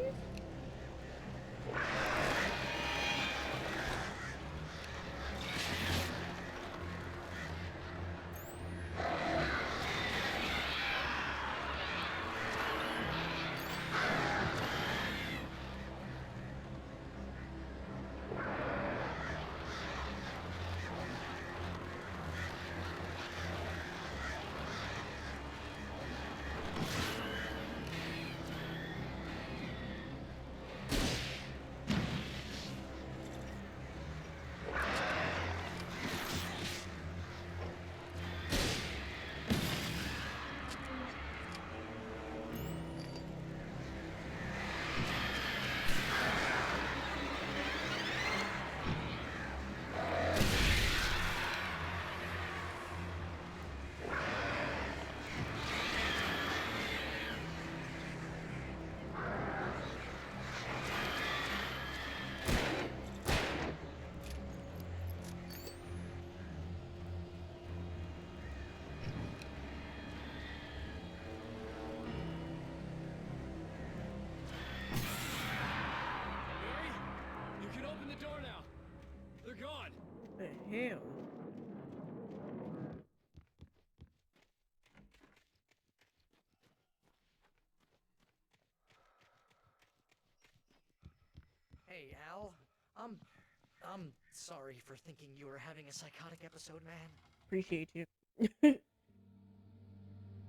You can open the door now. They're gone. What the hell? Hey, Al. I'm sorry for thinking you were having a psychotic episode, man. Appreciate you.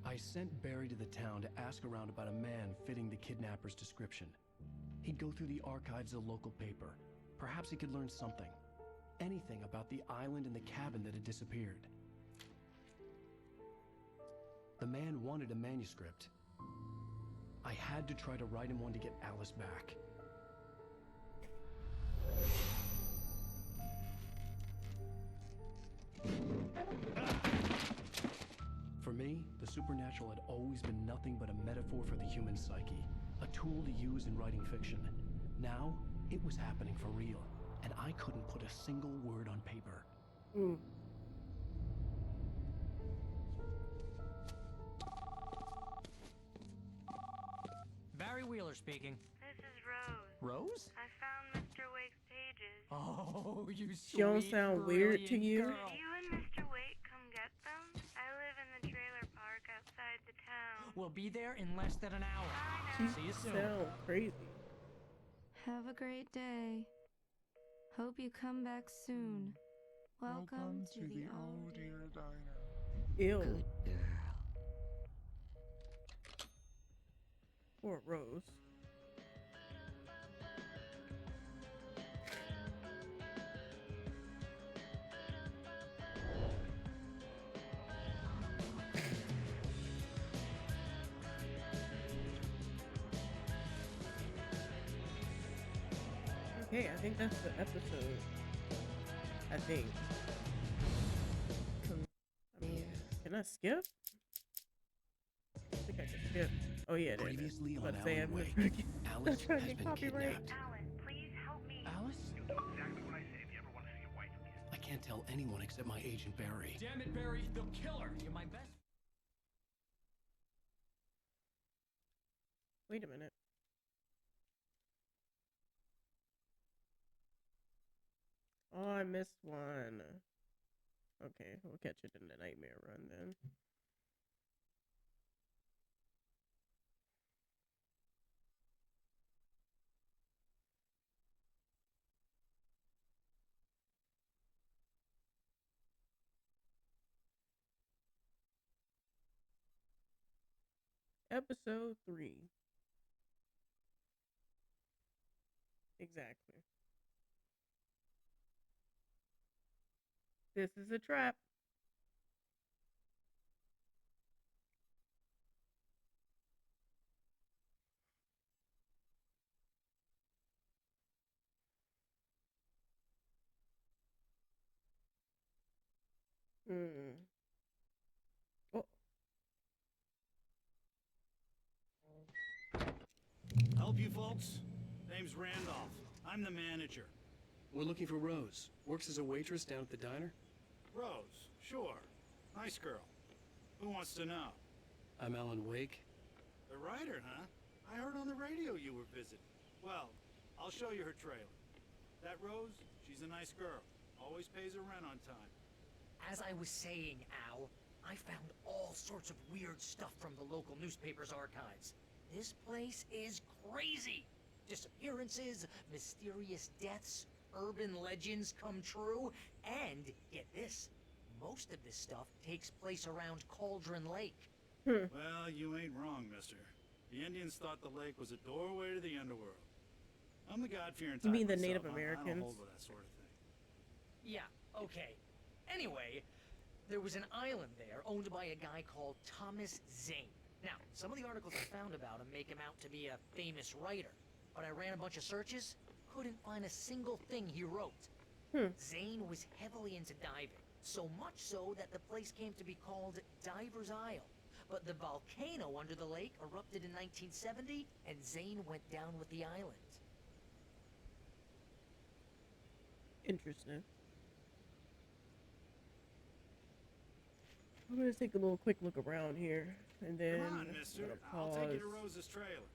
I sent Barry to the town to ask around about a man fitting the kidnapper's description. He'd go through the archives of the local paper. Perhaps he could learn something. anything about the island and the cabin that had disappeared. The man wanted a manuscript. I had to try to write him one to get Alice back. For me, the supernatural had always been nothing but a metaphor for the human psyche, a tool to use in writing fiction. Now, it was happening for real, and I couldn't put a single word on paper. Barry Wheeler speaking. This is Rose. Rose? I found Mr. Wake's pages. Oh, you She don't sweet, sound weird to brilliant you? girl. Could you and Mr. Wake come get them? I live in the trailer park outside the town. We'll be there in less than an hour. She See you soon. sound crazy. Have a great day. Hope you come back soon. Welcome to the old dear diner. Ew. Good girl. Poor Rose. Okay, I think that's the episode. I think. Can I skip? I think I can skip. Oh yeah, there it is. Previously on Let's say Alan I'm Wake, trying to Alice get has been copyright. kidnapped. Alan, please help me. Alice? Exactly what I say if you ever want to see your wife again. I can't tell anyone except my agent Barry. Damn it, Barry, they'll kill her. You're my best. Wait a minute. Oh, I missed one. Okay, we'll catch it in the nightmare run then. Episode 3. Exactly. This is a trap. Oh, Help you folks? Name's Randolph. I'm the manager. We're looking for Rose. Works as a waitress down at the diner. Rose, sure. Nice girl. Who wants to know? I'm Alan Wake. The writer, huh? I heard on the radio you were visiting. Well, I'll show you her trailer. That Rose, she's a nice girl. Always pays her rent on time. As I was saying, Al, I found all sorts of weird stuff from the local newspaper's archives. This place is crazy. Disappearances, mysterious deaths, urban legends come true, and, get this, most of this stuff takes place around Cauldron Lake. Well, you ain't wrong, mister. The Indians thought the lake was a doorway to the underworld. I'm the God-fearing type you mean the myself. Native I don't Americans? hold with that sort of thing. Yeah, okay. Anyway, there was an island there owned by a guy called Thomas Zane. Now, some of the articles I found about him make him out to be a famous writer, but I ran a bunch of searches, couldn't find a single thing he wrote. Zane was heavily into diving, so much so that the place came to be called Diver's Isle. But the volcano under the lake erupted in 1970, and Zane went down with the island. interesting. I'm gonna take a little quick look around here, and then Come on, I'm mister. gonna I'll pause take you to Rose's trailer.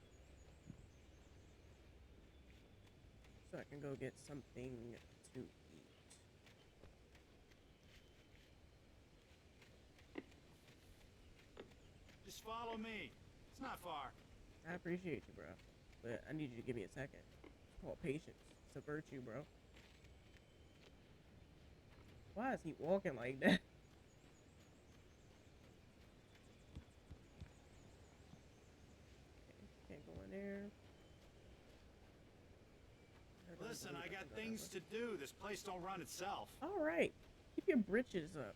so I can go get something to eat. Just follow me. It's not far. I appreciate you, bro, but I need you to give me a second. It's called patience. It's a virtue, bro. Why is he walking like that? Okay, can't go in there. Heard Listen, I got things to do. This place don't run itself. All right. Keep your britches up.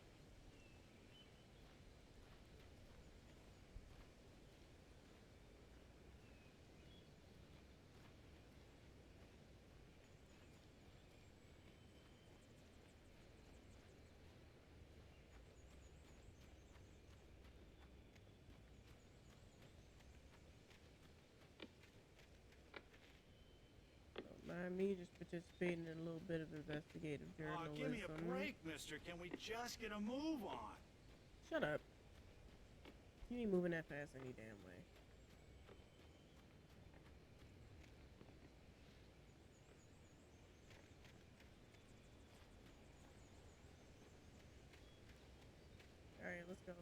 Mind me just participating in a little bit of investigative journalism. Give me a break, mister. Can we just get a move on? Shut up. You ain't moving that fast any damn way. Alright, let's go.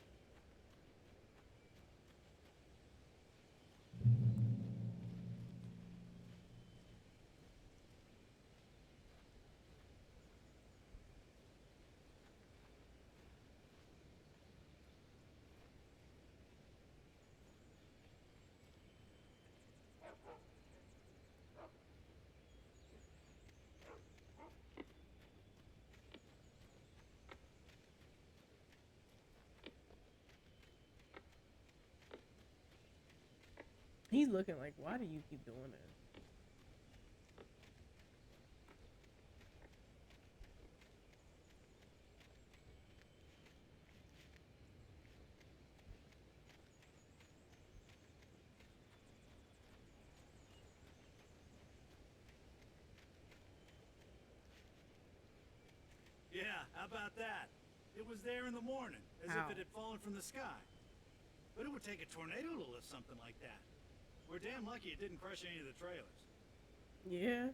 He's looking like, why do you keep doing this? Yeah, how about that? It was there in the morning, as How? if it had fallen from the sky. But it would take a tornado to lift something like that. We're damn lucky it didn't crush any of the trailers. Yeah.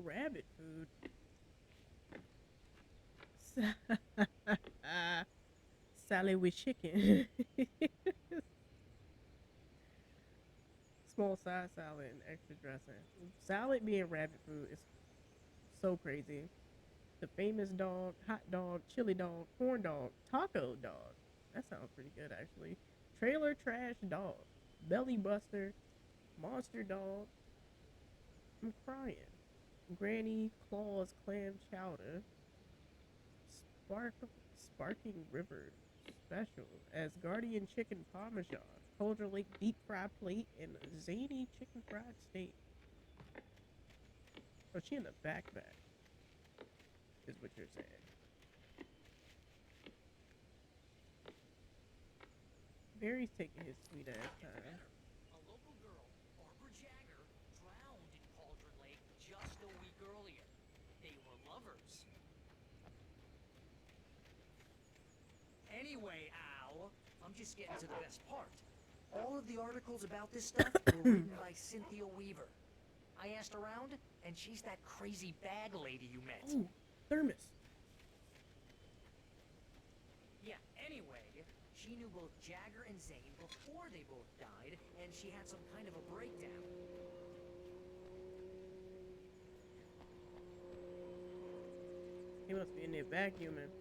Rabbit food. Salad with chicken. Small size salad and extra dressing. Salad being rabbit food is so crazy. The famous dog, hot dog, chili dog, corn dog, taco dog. That sounds pretty good actually. Trailer trash dog. Belly buster. Monster dog. I'm crying. Granny Claus clam chowder. Sparking River special as Guardian chicken parmesan, Cauldron Lake deep fried plate, and zany chicken fried steak. Oh, she in the backpack, is what you're saying. Barry's taking his sweet ass time. A local girl, Barbara Jagger, drowned in Cauldron Lake just a week earlier. They were lovers. Anyway, Al, I'm just getting to the best part. All of the articles about this stuff were written by Cynthia Weaver. I asked around, and she's that crazy bag lady you met. Ooh, thermos. Yeah, anyway, she knew both Jagger and Zane before they both died, and she had some kind of a breakdown. He must be in there vacuuming.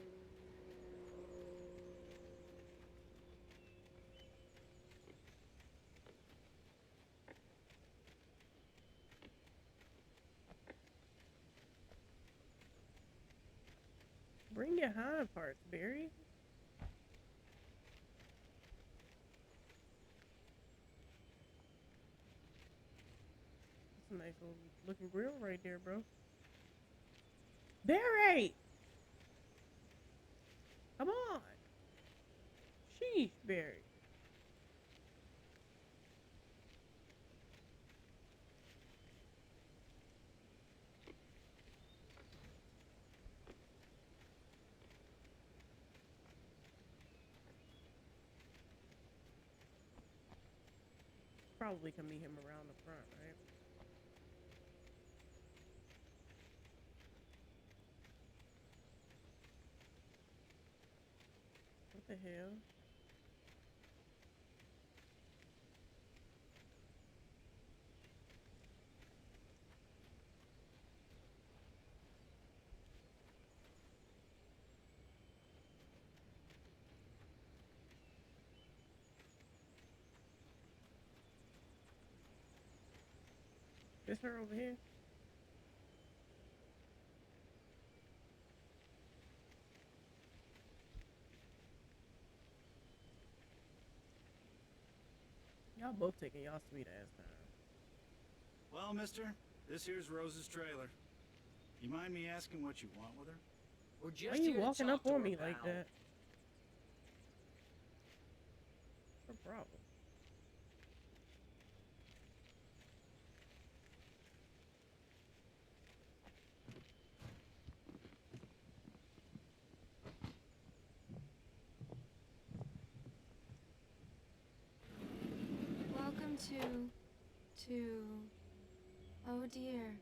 Bring your hind parts, Barry. That's a nice little looking grill right there, bro. Barry! Come on! Sheesh, Barry. Probably can meet him around the front, right? What the hell? Is her over here? Y'all both taking y'all sweet ass time. Well, mister, this here's Rose's trailer. You mind me asking what you want with her? We're Why just you here walking to up talk to on her, me like pal. that? What's the problem? Welcome to... Oh dear,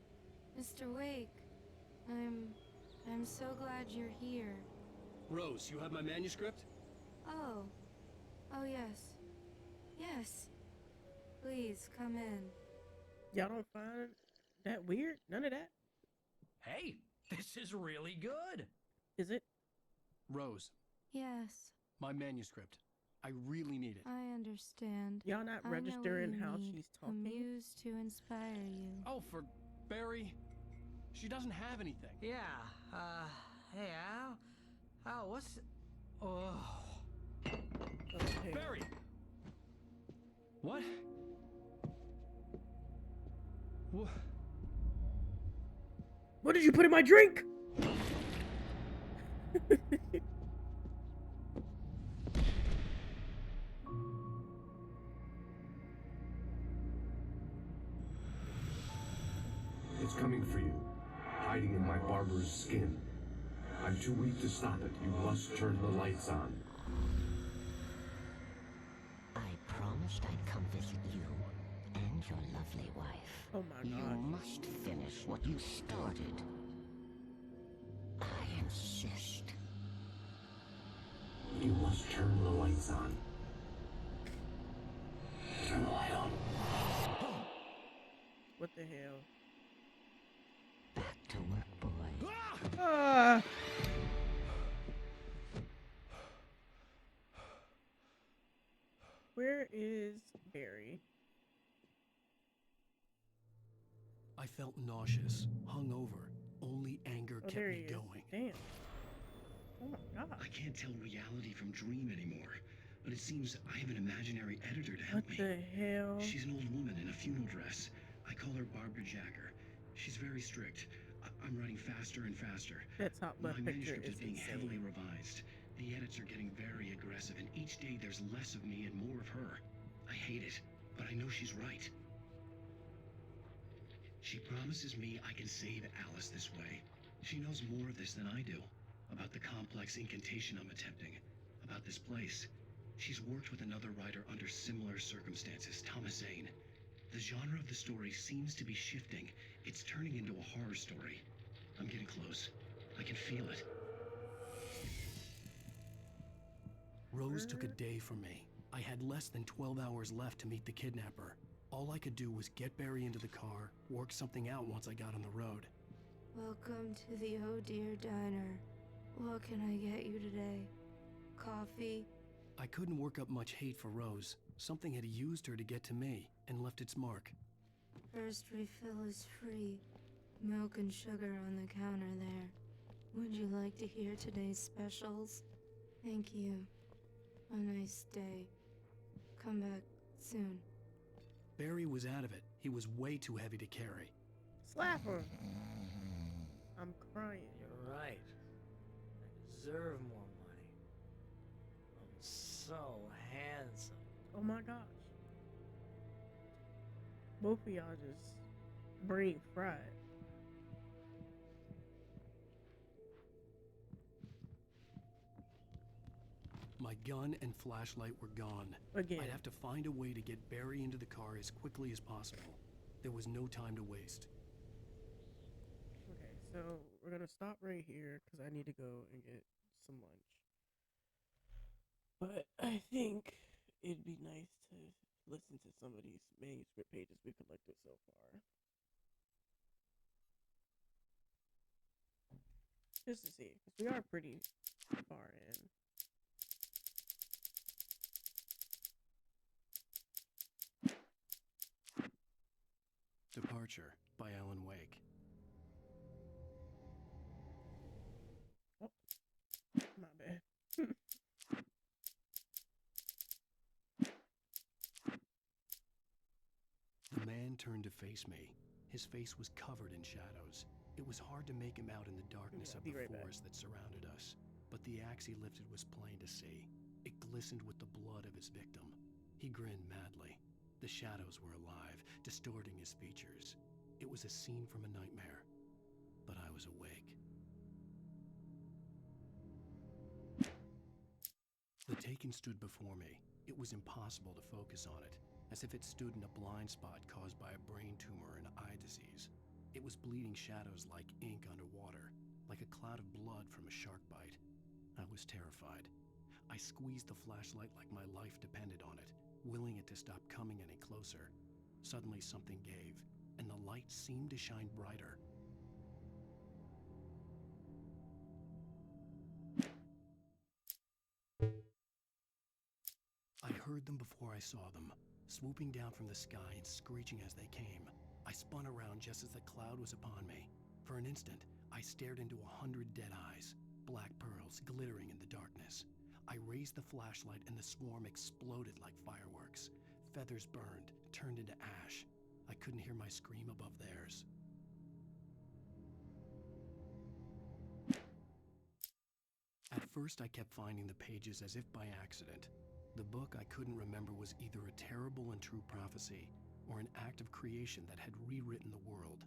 Mr. Wake. I'm so glad you're here. Rose, you have my manuscript? Oh. Oh yes. Yes. Please, come in. Y'all don't find that weird? None of that? Hey, this is really good. Is it? Rose, Yes, my manuscript. I really need it. I understand. Y'all not I know what registering you how need. she's A talking? muse to inspire you. Oh, for Barry. She doesn't have anything. Yeah, hey, Al, what's... Oh... Okay. Barry! What? What did you put in my drink? It's coming for you, hiding in my barber's skin. I'm too weak to stop it. You must turn the lights on. I promised I'd come visit you and your lovely wife. Oh my You God. must finish what you started. I insist. You must turn the lights on. Turn the light on. What the hell? Back to work, boy. Ah! Where is Barry? I felt nauseous, hungover. Only anger Oh, kept there me he is. going. Damn. Oh my God. I can't tell reality from dream anymore, but it seems I have an imaginary editor to help What me. the hell? She's an old woman in a funeral dress. I call her Barbara Jacker. She's very strict. I'm writing faster and faster. That top My left picture manuscript is is being heavily insane. revised. The edits are getting very aggressive, and each day there's less of me and more of her. I hate it, but I know she's right. She promises me I can save Alice this way. She knows more of this than I do. About the complex incantation I'm attempting. About this place. She's worked with another writer under similar circumstances, Thomas Zane. The genre of the story seems to be shifting. It's turning into a horror story. I'm getting close. I can feel it. Rose took a day from me. I had less than 12 hours left to meet the kidnapper. All I could do was get Barry into the car, work something out once I got on the road. Welcome to the Oh Dear Diner. What can I get you today? Coffee? I couldn't work up much hate for Rose. Something had used her to get to me and left its mark. First refill is free. Milk and sugar on the counter there. Would you like to hear today's specials? Thank you. A nice day. Come back soon. Barry was out of it. He was way too heavy to carry. Slap her. I'm crying. You're right. I deserve more money. I'm so handsome. Oh my gosh. Both of y'all just brain fried. My gun and flashlight were gone. Again. I'd have to find a way to get Barry into the car as quickly as possible. There was no time to waste. Okay, so we're gonna stop right here because I need to go and get some lunch. But I think it'd be nice to listen to some of these manuscript pages we collected so far. Just to see, because we are pretty far in. Departure. Departure by Alan Wake. Oh, my bad. The man turned to face me. His face was covered in shadows. It was hard to make him out in the darkness of the forest that surrounded us, but the axe he lifted was plain to see. It glistened with the blood of his victim. He grinned madly. The shadows were alive, distorting his features. It was a scene from a nightmare, but I was awake. The Taken stood before me. It was impossible to focus on it, as if it stood in a blind spot caused by a brain tumor and eye disease. It was bleeding shadows like ink underwater, like a cloud of blood from a shark bite. I was terrified. I squeezed the flashlight like my life depended on it, willing it to stop coming any closer. Suddenly something gave, and the light seemed to shine brighter. I heard them before I saw them, swooping down from the sky and screeching as they came. I spun around just as the cloud was upon me. For an instant, I stared into 100 dead eyes, black pearls glittering in the darkness. I raised the flashlight and the swarm exploded like fireworks. Feathers burned, turned into ash. I couldn't hear my scream above theirs. At first, I kept finding the pages as if by accident. The book I couldn't remember was either a terrible and true prophecy or an act of creation that had rewritten the world.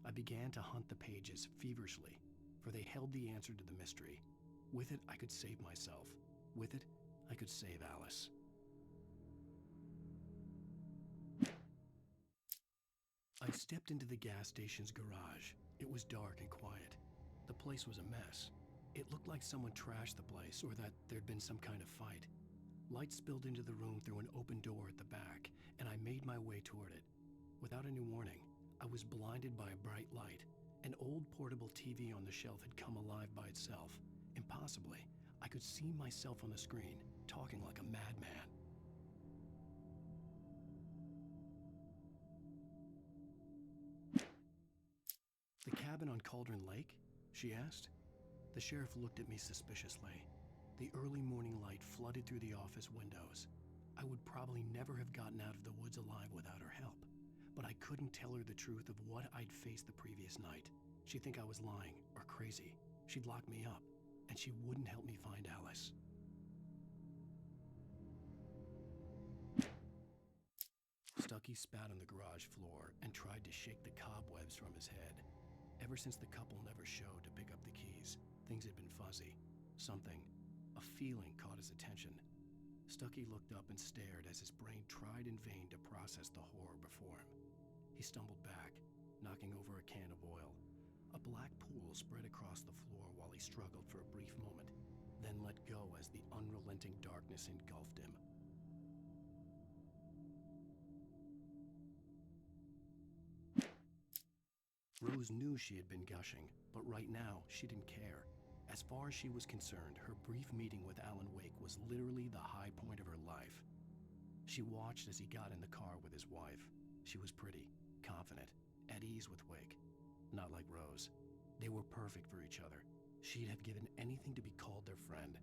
I began to hunt the pages feverishly, for they held the answer to the mystery. With it, I could save myself. With it, I could save Alice. I stepped into the gas station's garage. It was dark and quiet. The place was a mess. It looked like someone trashed the place or that there'd been some kind of fight. Light spilled into the room through an open door at the back, and I made my way toward it. Without any warning, I was blinded by a bright light. An old portable TV on the shelf had come alive by itself. Impossibly, I could see myself on the screen, talking like a madman. The cabin on Cauldron Lake? She asked. The sheriff looked at me suspiciously. The early morning light flooded through the office windows. I would probably never have gotten out of the woods alive without her help, but I couldn't tell her the truth of what I'd faced the previous night. She'd think I was lying or crazy. She'd lock me up, and she wouldn't help me find Alice. Stucky spat on the garage floor and tried to shake the cobwebs from his head. Ever since the couple never showed to pick up the keys, things had been fuzzy. Something, a feeling caught his attention. Stucky looked up and stared as his brain tried in vain to process the horror before him. He stumbled back, knocking over a can of oil. A black pool spread across the floor while he struggled for a brief moment, then let go as the unrelenting darkness engulfed him. Rose knew she had been gushing, but right now she didn't care. As far as she was concerned, her brief meeting with Alan Wake was literally the high point of her life. She watched as he got in the car with his wife. She was pretty, confident, at ease with Wake. Not like Rose. They were perfect for each other. She'd have given anything to be called their friend.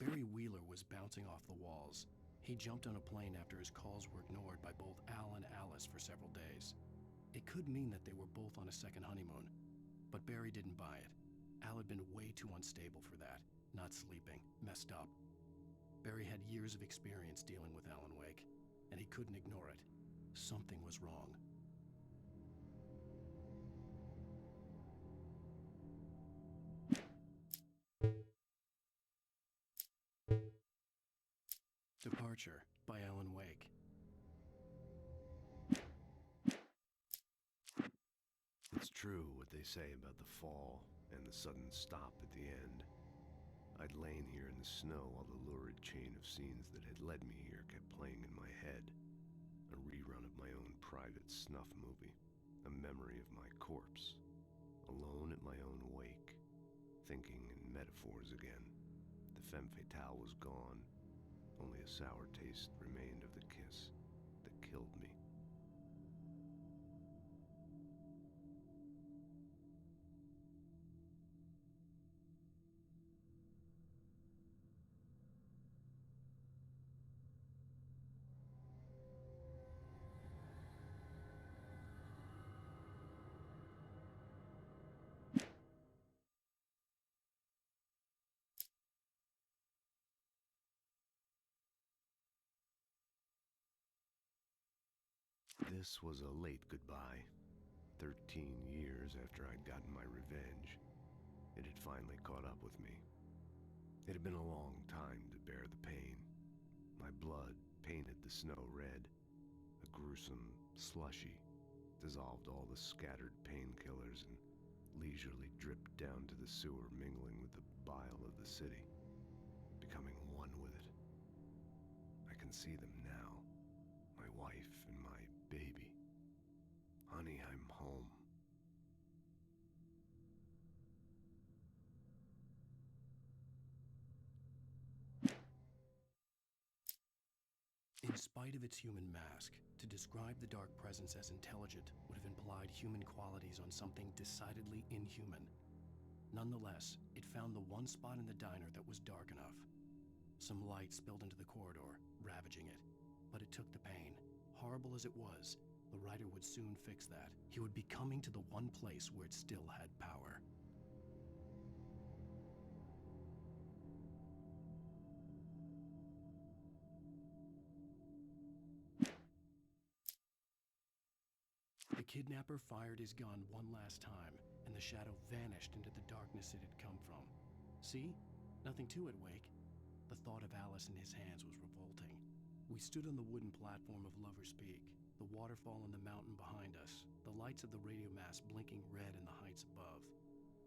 Barry Wheeler was bouncing off the walls. He jumped on a plane after his calls were ignored by both Al and Alice for several days. It could mean that they were both on a second honeymoon, but Barry didn't buy it. Al had been way too unstable for that, not sleeping, messed up. Barry had years of experience dealing with Alan Wake, and he couldn't ignore it. Something was wrong. Departure by Alan Wake. It's true what they say about the fall and the sudden stop at the end. I'd lain here in the snow while the lurid chain of scenes that had led me here kept playing in my head. A rerun of my own private snuff movie. A memory of my corpse. Alone at my own wake. Thinking in metaphors again. The femme fatale was gone. Only a sour taste remained of the kiss that killed me. This was a late goodbye. 13 years after I'd gotten my revenge, it had finally caught up with me. It had been a long time to bear the pain. My blood painted the snow red. A gruesome slushy dissolved all the scattered painkillers and leisurely dripped down to the sewer, mingling with the bile of the city, becoming one with it. I can see them now, my wife and my baby. Honey, I'm home. In spite of its human mask, to describe the dark presence as intelligent would have implied human qualities on something decidedly inhuman. Nonetheless, it found the one spot in the diner that was dark enough. Some light spilled into the corridor, ravaging it. But it took the pain. Horrible as it was, the writer would soon fix that. He would be coming to the one place where it still had power. The kidnapper fired his gun one last time, and the shadow vanished into the darkness it had come from. See? Nothing to it, Wake. The thought of Alice in his hands was revolting. We stood on the wooden platform of Lover's Peak, the waterfall on the mountain behind us, the lights of the radio mast blinking red in the heights above.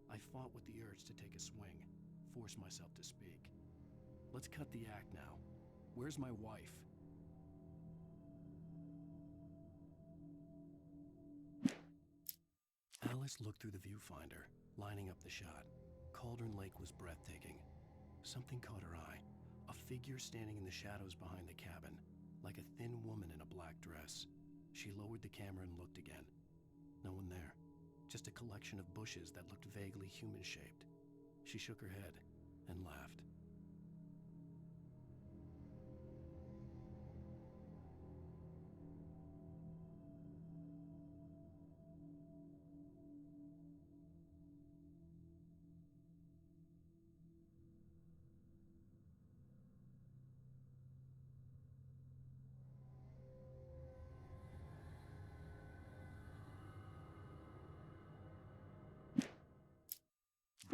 I fought with the urge to take a swing, force myself to speak. Let's cut the act now. Where's my wife? Alice looked through the viewfinder, lining up the shot. Cauldron Lake was breathtaking. Something caught her eye. A figure standing in the shadows behind the cabin, like a thin woman in a black dress. She lowered the camera and looked again. No one there. Just a collection of bushes that looked vaguely human-shaped. She shook her head and laughed.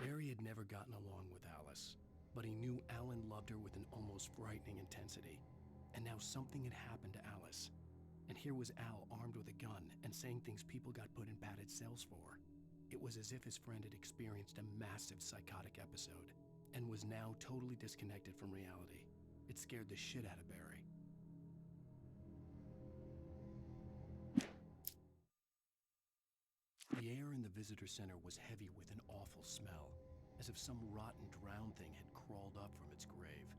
Barry had never gotten along with Alice, but he knew Alan loved her with an almost frightening intensity. And now something had happened to Alice. And here was Al armed with a gun and saying things people got put in padded cells for. It was as if his friend had experienced a massive psychotic episode and was now totally disconnected from reality. It scared the shit out of Barry. The air in the visitor center was heavy with an awful smell, as if some rotten drowned thing had crawled up from its grave.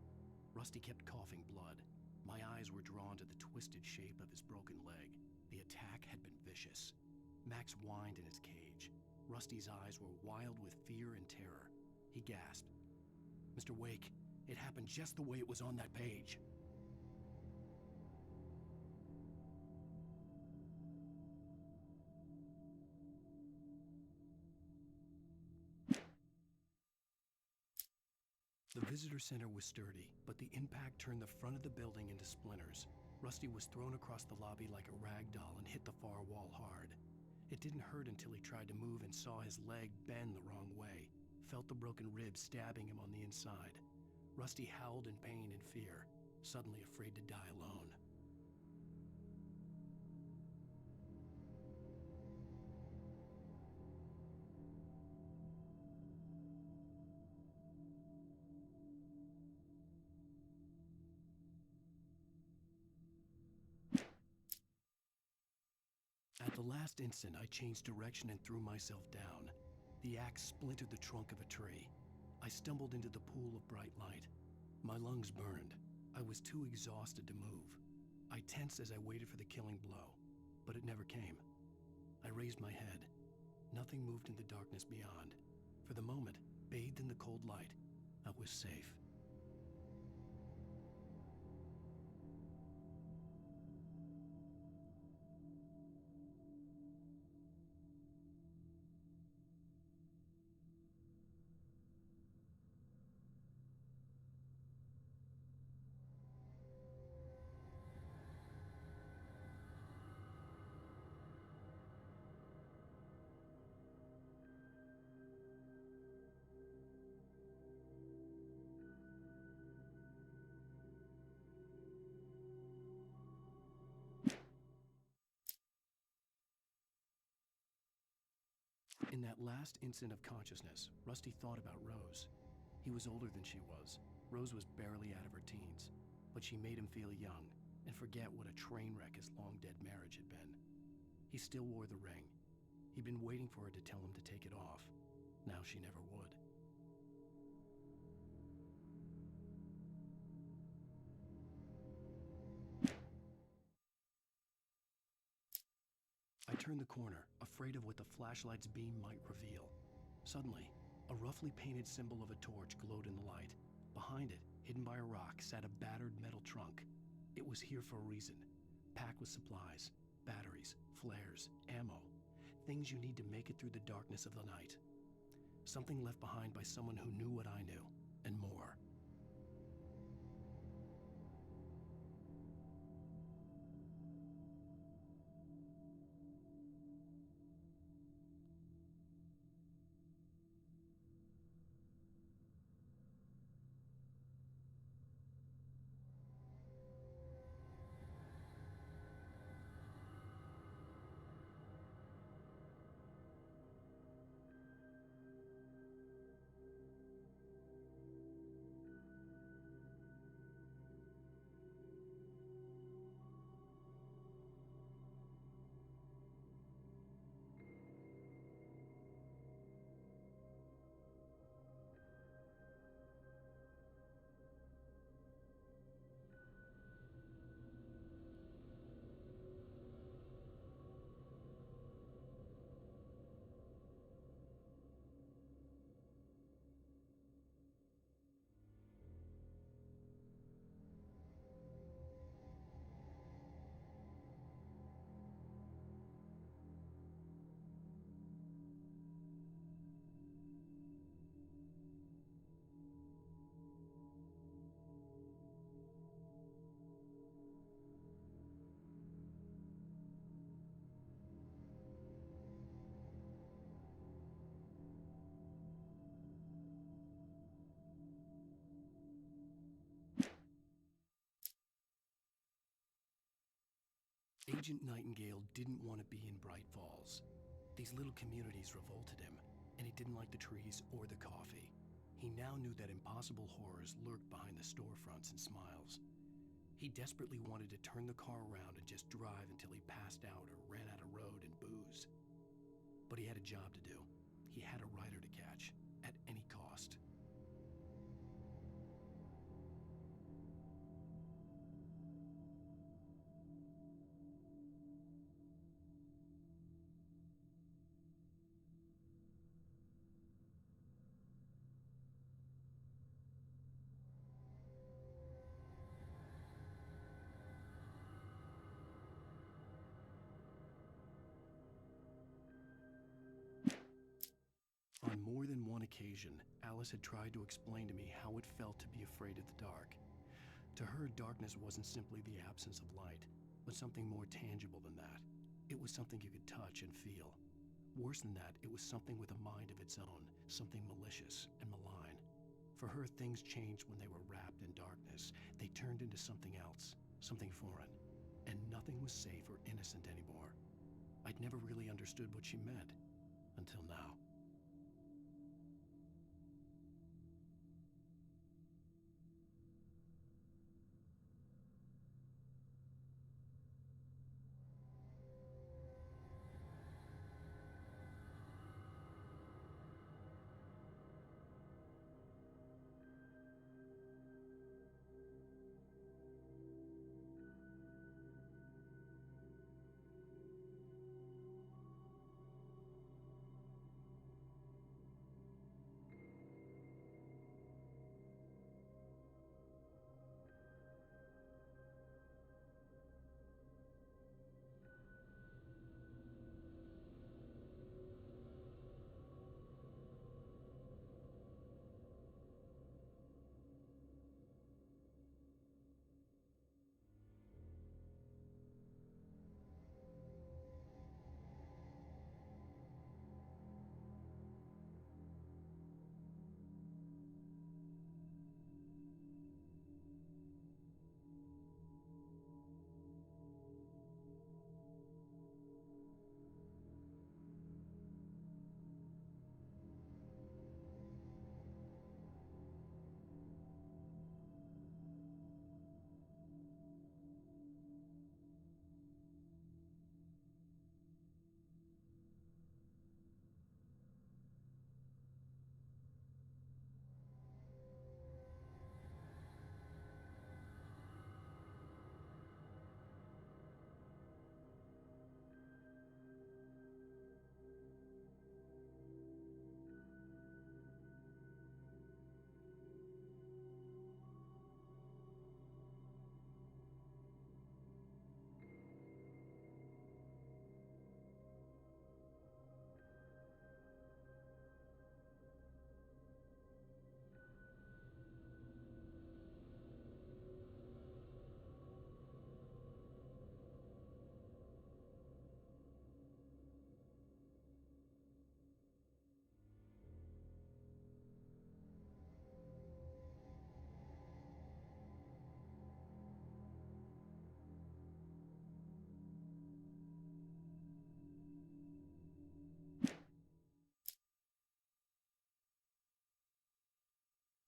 Rusty kept coughing blood. My eyes were drawn to the twisted shape of his broken leg. The attack had been vicious. Max whined in his cage. Rusty's eyes were wild with fear and terror. He gasped. "Mr. Wake, it happened just the way it was on that page." The visitor center was sturdy, but the impact turned the front of the building into splinters. Rusty was thrown across the lobby like a rag doll and hit the far wall hard. It didn't hurt until he tried to move and saw his leg bend the wrong way, felt the broken ribs stabbing him on the inside. Rusty howled in pain and fear, suddenly afraid to die alone. last instant, I changed direction and threw myself down. The axe splintered the trunk of a tree. I stumbled into the pool of bright light. My lungs burned. I was too exhausted to move. I tensed as I waited for the killing blow, but it never came. I raised my head. Nothing moved in the darkness beyond. For the moment, bathed in the cold light, I was safe. In that last instant of consciousness, Rusty thought about Rose. He was older than she was. Rose was barely out of her teens, but she made him feel young and forget what a train wreck his long-dead marriage had been. He still wore the ring. He'd been waiting for her to tell him to take it off. Now she never would. I turned the corner, afraid of what the flashlight's beam might reveal. Suddenly, a roughly painted symbol of a torch glowed in the light. Behind it, hidden by a rock, sat a battered metal trunk. It was here for a reason, packed with supplies, batteries, flares, ammo, things you need to make it through the darkness of the night. Something left behind by someone who knew what I knew, and more. Agent Nightingale didn't want to be in Bright Falls. These little communities revolted him, and he didn't like the trees or the coffee. He now knew that impossible horrors lurked behind the storefronts and smiles. He desperately wanted to turn the car around and just drive until he passed out or ran out of road and booze. But he had a job to do. He had a rider to catch, at any cost. On more than one occasion, Alice had tried to explain to me how it felt to be afraid of the dark. To her, darkness wasn't simply the absence of light, but something more tangible than that. It was something you could touch and feel. Worse than that, it was something with a mind of its own, something malicious and malign. For her, things changed when they were wrapped in darkness. They turned into something else, something foreign, and nothing was safe or innocent anymore. I'd never really understood what she meant, until now.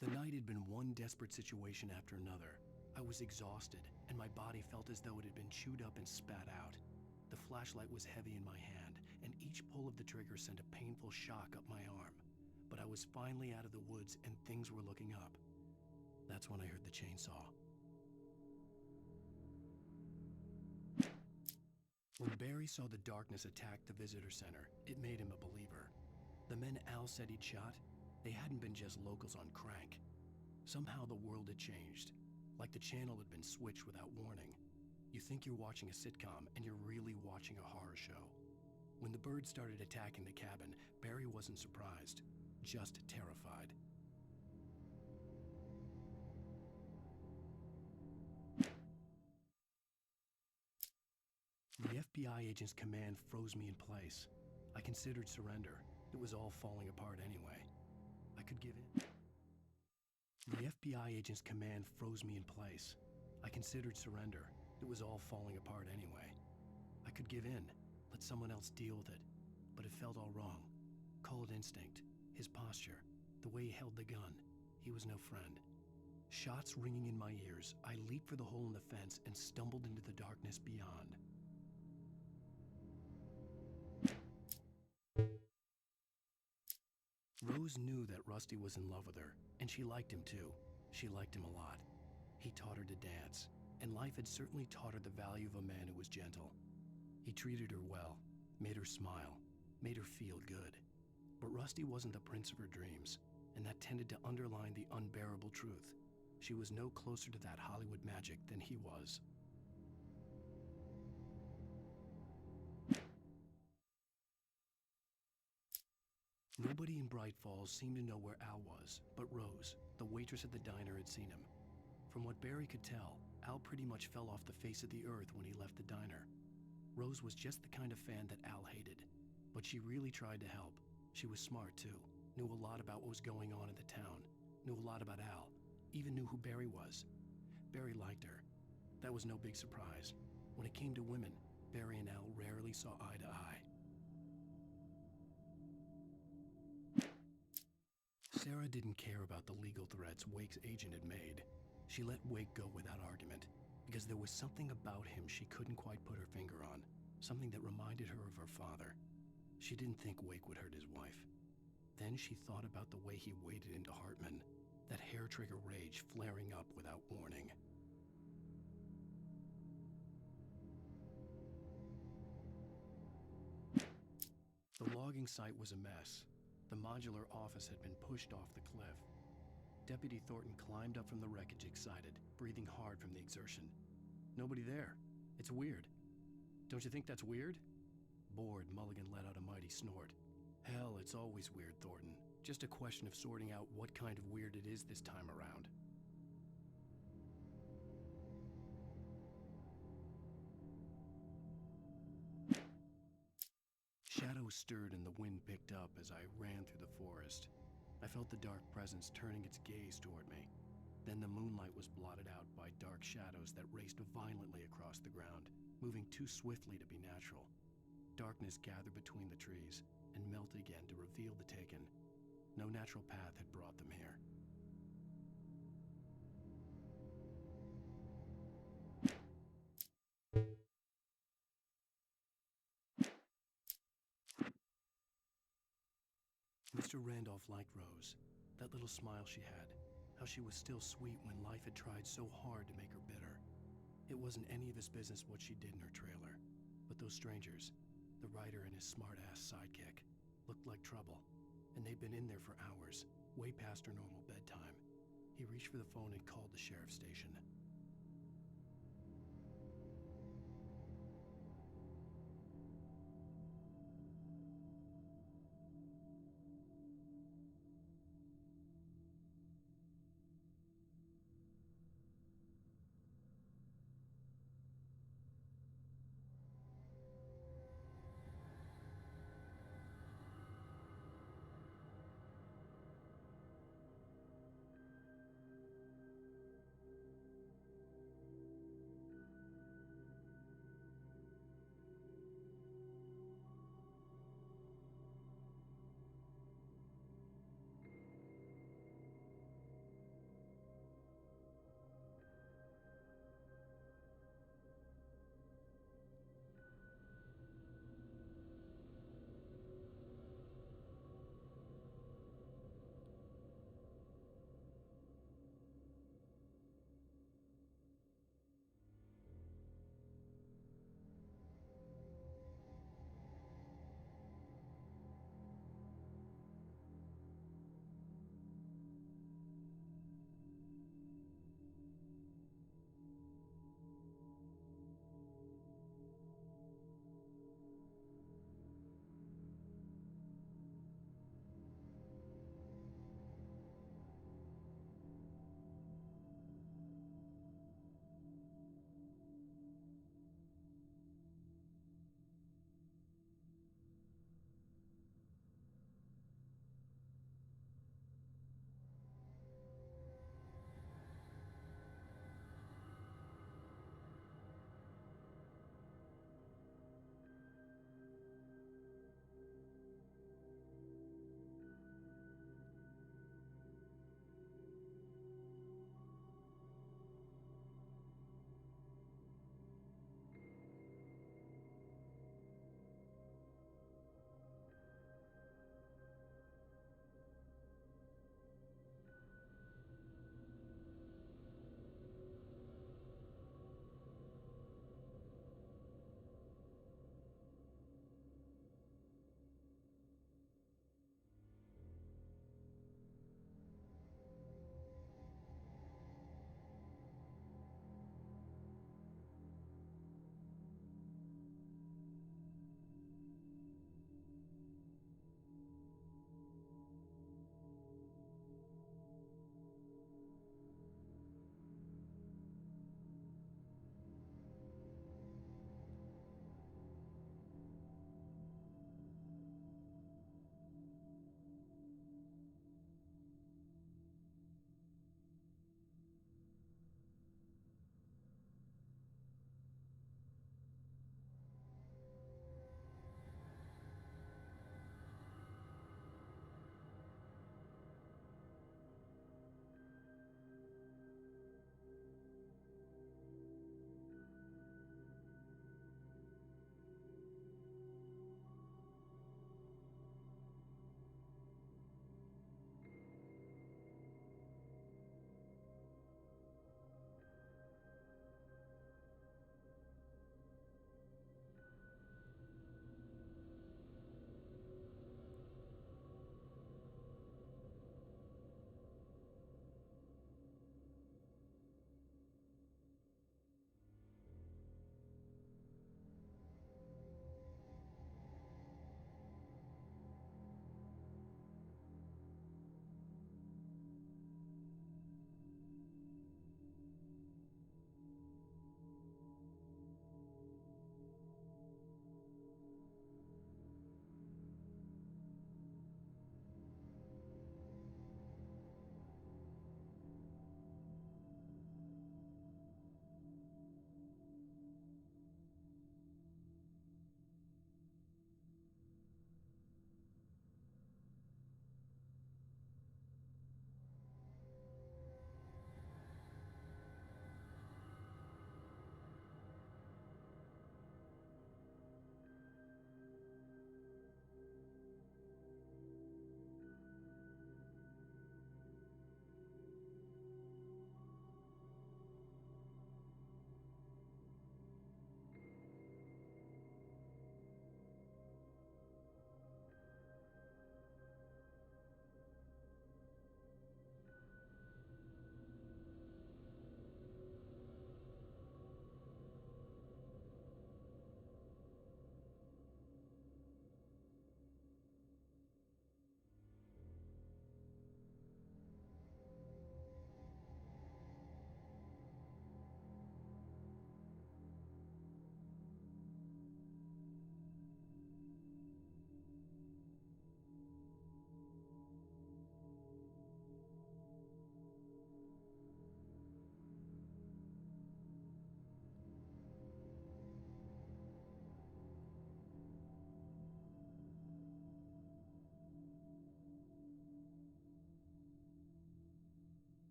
The night had been one desperate situation after another. I was exhausted, and my body felt as though it had been chewed up and spat out. The flashlight was heavy in my hand, and each pull of the trigger sent a painful shock up my arm. But I was finally out of the woods, and things were looking up. That's when I heard the chainsaw. When Barry saw the darkness attack the visitor center, it made him a believer. The men Al said he'd shot, they hadn't been just locals on crank. Somehow the world had changed, like the channel had been switched without warning. You think you're watching a sitcom, and you're really watching a horror show. When the birds started attacking the cabin, Barry wasn't surprised, just terrified. The FBI agent's command froze me in place. I considered surrender. It was all falling apart anyway. I could give in. The FBI agent's command froze me in place. I considered surrender. It was all falling apart anyway. I could give in, let someone else deal with it. But it felt all wrong. Call it instinct, his posture, the way he held the gun. He was no friend. Shots ringing in my ears, I leaped for the hole in the fence and stumbled into the darkness beyond. Rose knew that Rusty was in love with her, and she liked him too. She liked him a lot. He taught her to dance, and life had certainly taught her the value of a man who was gentle. He treated her well, made her smile, made her feel good. But Rusty wasn't the prince of her dreams, and that tended to underline the unbearable truth. She was no closer to that Hollywood magic than he was. Nobody in Bright Falls seemed to know where Al was, but Rose, the waitress at the diner, had seen him. From what Barry could tell, Al pretty much fell off the face of the earth when he left the diner. Rose was just the kind of fan that Al hated, but she really tried to help. She was smart too, knew a lot about what was going on in the town, knew a lot about Al, even knew who Barry was. Barry liked her. That was no big surprise. When it came to women, Barry and Al rarely saw eye to eye. Sarah didn't care about the legal threats Wake's agent had made. She let Wake go without argument, because there was something about him she couldn't quite put her finger on, something that reminded her of her father. She didn't think Wake would hurt his wife. Then she thought about the way he waded into Hartman, that hair-trigger rage flaring up without warning. The logging site was a mess. The modular office had been pushed off the cliff. Deputy Thornton climbed up from the wreckage excited, breathing hard from the exertion. Nobody there. It's weird. Don't you think that's weird? Bored, Mulligan let out a mighty snort. Hell, it's always weird, Thornton. Just a question of sorting out what kind of weird it is this time around. Shadows stirred and the wind picked up as I ran through the forest. I felt the dark presence turning its gaze toward me. Then the moonlight was blotted out by dark shadows that raced violently across the ground, moving too swiftly to be natural. Darkness gathered between the trees and melted again to reveal the Taken. No natural path had brought them here. Mr. Randolph liked Rose, that little smile she had, how she was still sweet when life had tried so hard to make her bitter. It wasn't any of his business what she did in her trailer, but those strangers, the writer and his smart-ass sidekick, looked like trouble, and they'd been in there for hours, way past her normal bedtime. He reached for the phone and called the sheriff's station.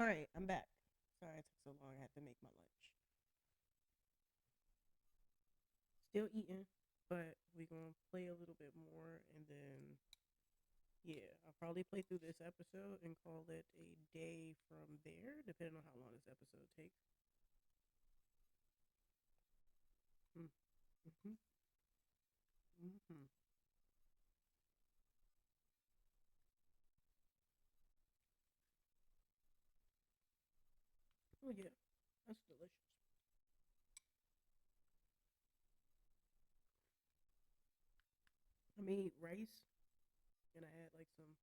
Alright, I'm back. Sorry it took so long. I had to make my lunch. Still eating, but we're gonna play a little bit more, and then yeah, I'll probably play through this episode and call it a day from there, depending on how long this episode takes. Mm-hmm. Mm-hmm. Oh yeah, that's delicious. I made rice and I had like some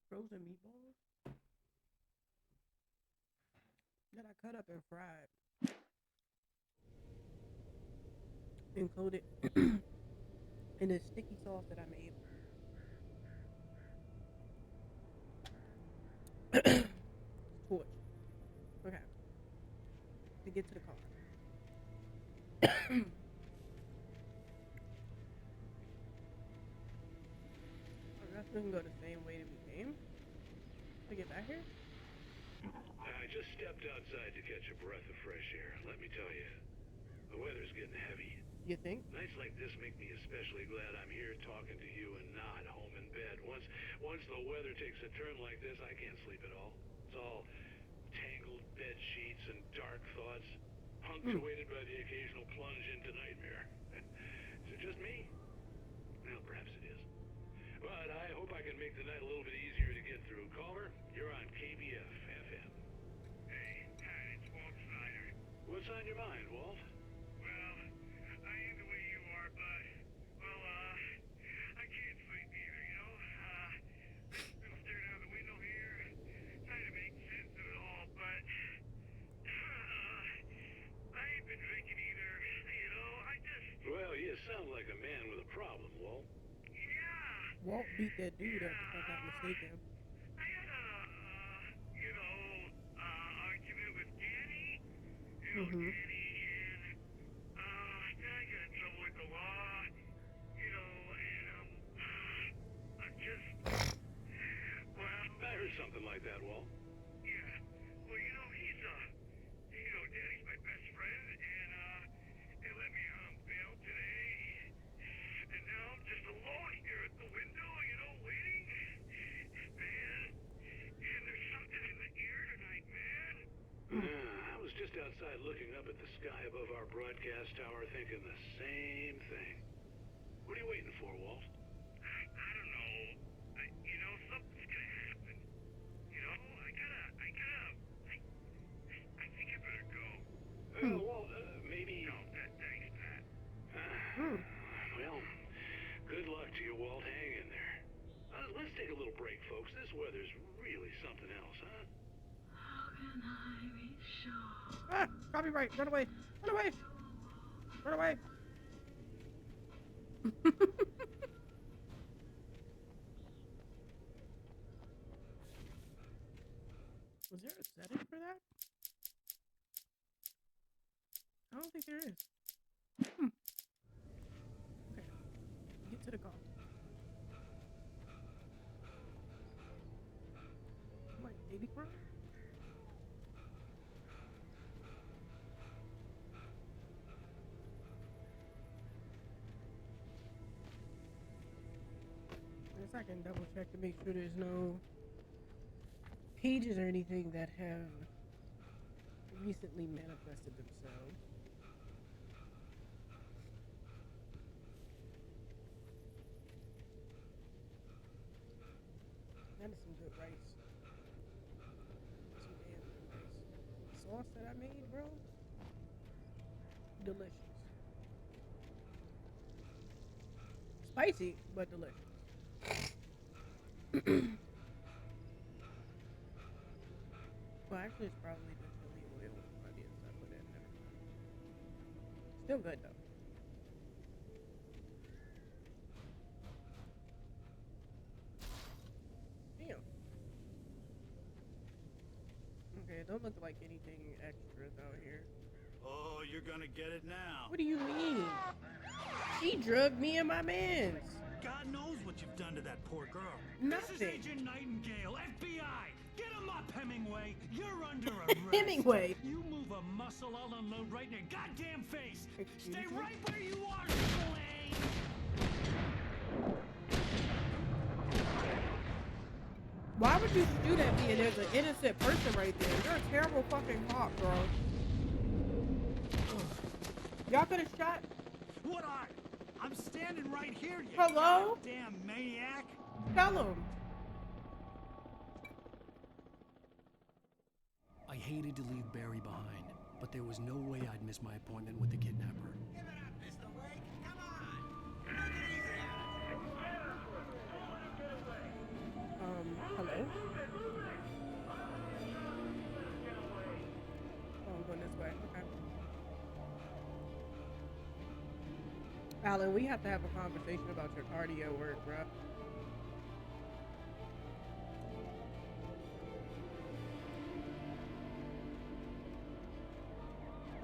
frozen meatballs that I cut up and fried and coated in this sticky sauce that I made. Torch. Okay. To get to the car. I guess we can go the same way that we came to get back here. I just stepped outside to catch a breath of fresh air. Let me tell you, the weather's getting heavy. You think? Nights like this make me especially glad I'm here talking to you and not home in bed. Once the weather takes a turn like this, I can't sleep at all. It's all tangled bed sheets and dark thoughts, punctuated by the occasional plunge into nightmare. Is it just me? Well, perhaps it is. But I hope I can make the night a little bit easier to get through. Caller, you're on KBF FM. Hey, Pat, it's Walt Snyder. What's on your mind, Walt? Well, I am the way you are, but, well, I can't sleep either, you know? I'm still staring out the window here, trying to make sense of it all, but, I ain't been drinking either, you know? I just... Well, you sound like a man with a problem, Walt. Yeah. Walt beat that dude up, if I'm not mistaken. I had a, argument with Danny. You know, Mm-hmm. Danny, and, then I got in trouble with the law, you know, and, I'm just, well... I heard something like that, Walt. Yeah. Well, you know, Danny's my best friend, and, they let me on bail today, and now I'm just alone here at the window, you know, waiting. Man, and there's something in the air tonight, man. I was just outside looking up at the sky above our broadcast tower thinking the same thing. What are you waiting for, Walt? I don't know. You know, something's gonna happen. You know, I think I better go. Walt, maybe... No, thanks, Pat. Well, good luck to you, Walt. Hang in there. Let's take a little break, folks. This weather's really something else, huh? How can I be sure? Ah! Copyright! Run away! Run away! Run away! Was there a setting for that? I don't think there is. Okay. Get to the car. Like baby crying? I guess I can double check to make sure there's no pages or anything that have recently manifested themselves. That is some good rice. Some damn good rice. The sauce that I made, bro, delicious. Spicy, but delicious. Well, actually, it's probably the chili oil onions I put in there. Still good, though. Damn. Okay, it don't look like anything extras out here. Oh, you're gonna get it now. What do you mean? She drugged me and my mans. God knows what you've done to that poor girl. Nothing. This is Agent Nightingale, FBI. Stop, Hemingway! You're under arrest! Hemingway! You move a muscle, I'll unload right in your goddamn face! Excuse Stay me? right where you are, Slade! Why would you shoot at me and there's an innocent person right there? You're a terrible fucking cop, bro. Y'all could have shot. What are? I'm standing right here, you Hello? goddamn maniac! Tell him. I hated to leave Barry behind, but there was no way I'd miss my appointment with the kidnapper. Hello? Oh, I'm going this way. Okay. Alan, we have to have a conversation about your cardio work, bro.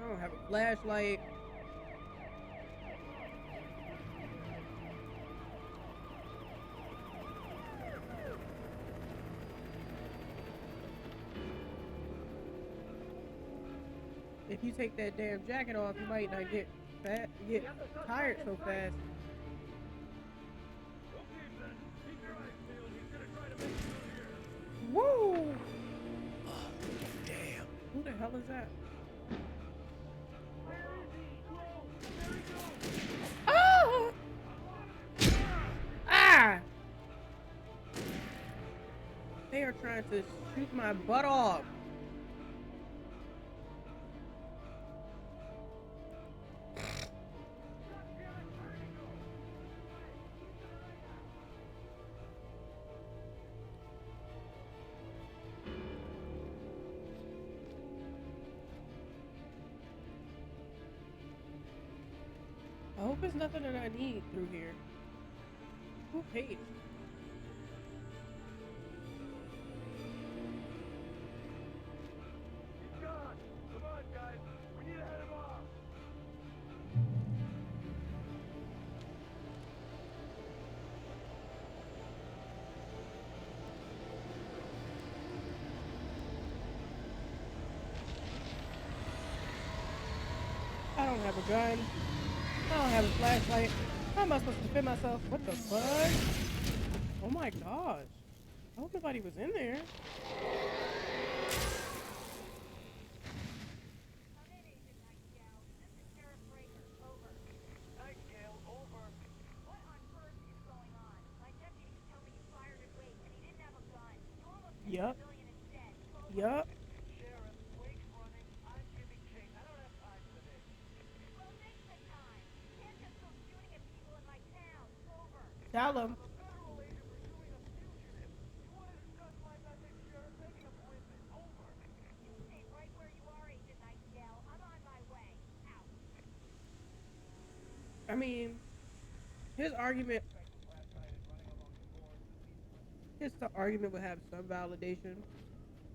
I don't have a flashlight. If you take that damn jacket off, you might not get tired so fast. Woo! Oh, damn. Who the hell is that? Ah! Ah! They are trying to shoot my butt off. I hope there's nothing that I need through here. Who paid? I don't have a gun. I don't have a flashlight. How am I supposed to defend myself? What the fuck? Oh my gosh. I hope nobody was in there. Yup. Yup. Tell him. I mean, his argument would have some validation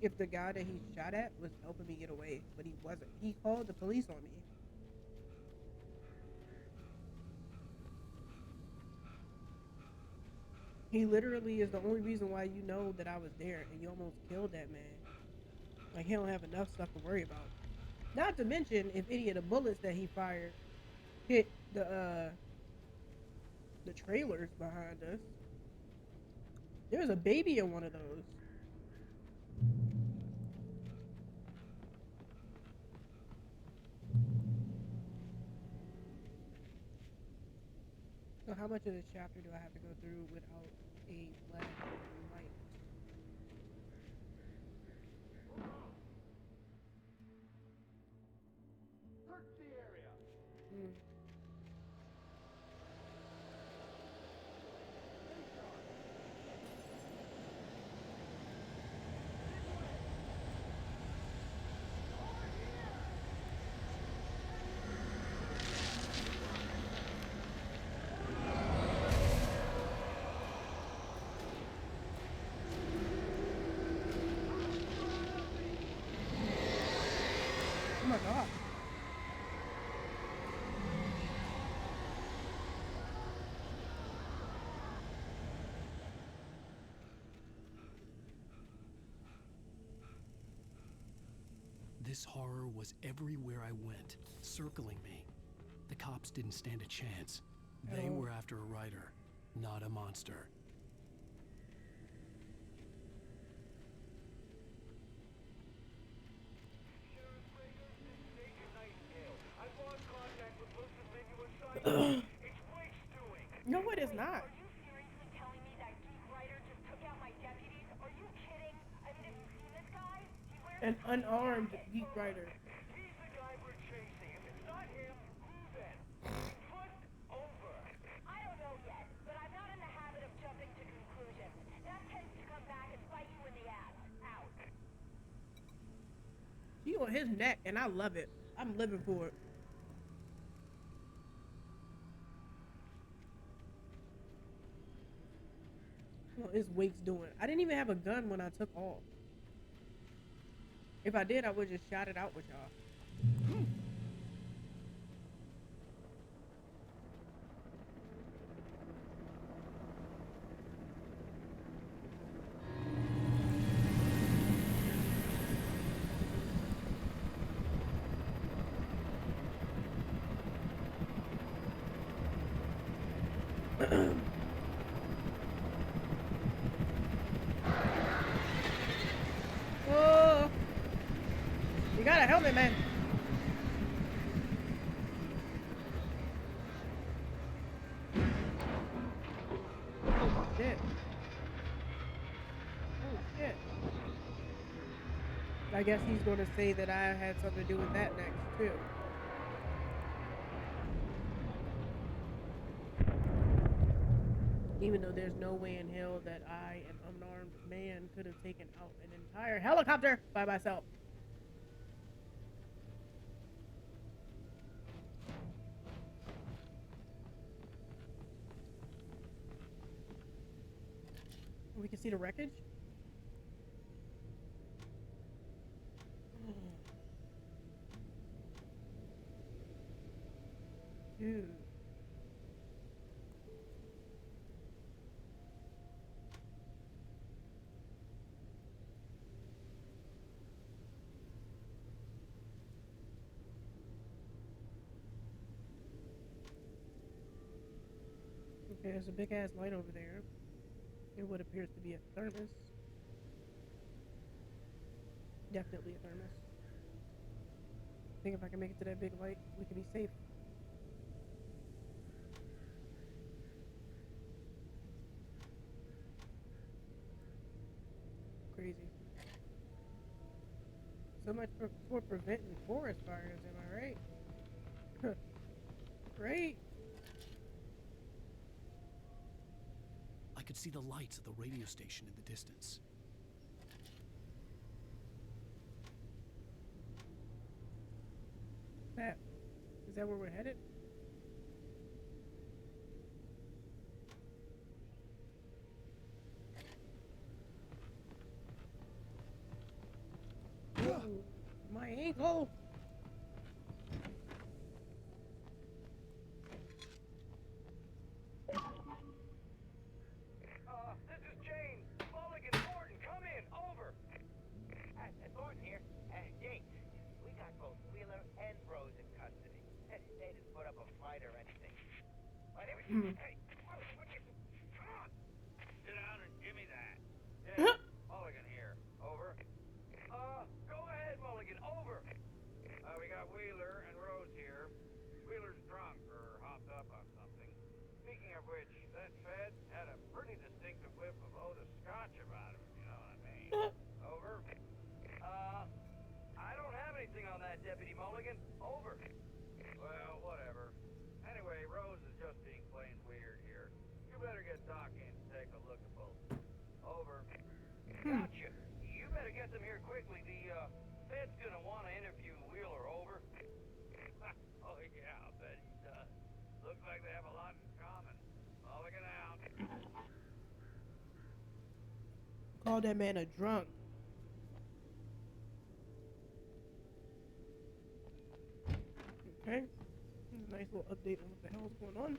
if the guy that he shot at was helping me get away, but he wasn't. He called the police on me. He literally is the only reason why you know that I was there, and you almost killed that man. Like, he don't have enough stuff to worry about. Not to mention, if any of the bullets that he fired hit the trailers behind us. There's a baby in one of those. So how much of this chapter do I have to go through without a flashlight? Search the area. This horror was everywhere I went, circling me. The cops didn't stand a chance. They were after a writer, not a monster. No, it is not. An unarmed geek writer. He on his neck, and I love it. I'm living for it. What is Wake's doing? I didn't even have a gun when I took off. If I did, I would just shot it out with y'all. Whoa! You got a helmet, man. Oh shit! Oh shit! I guess he's going to say that I had something to do with that next too. Even though there's no way in hell that I, an unarmed man, could have taken out an entire helicopter by myself. We can see the wreckage. Dude. Okay, there's a big ass light over there. And what appears to be a thermos. Definitely a thermos. I think if I can make it to that big light, we can be safe. Crazy. So much for preventing forest fires, am I right? Great. I could see the lights of the radio station in the distance. Is that where we're headed? Ooh, my ankle! This is James. Mulligan, Thornton, come in. Over. Thornton here. James, we got both Wheeler and Rose in custody. They didn't put up a fight or anything. Hey, come on. Sit down and give me that. James, Mulligan here. Over. Go ahead, Mulligan. Over. We got Wheeler and Rose here. Wheeler's drunk or hopped up on something. Speaking of which, that Fed had a pretty distinctive whiff of Otis Scotch about him, if you know what I mean. Over. I don't have anything on that, Deputy Mulligan. Over. Well, whatever. Anyway, Rose is just being plain weird here. You better get Doc in to take a look at both. Over. Gotcha. You better get them here quickly. The Fed's gonna want to interview Wheeler. Over. Oh yeah, I'll bet he does. Looks like they have a lot in common. Mulligan out. Call that man a drunk. Okay. Nice little update on what the hell's going on.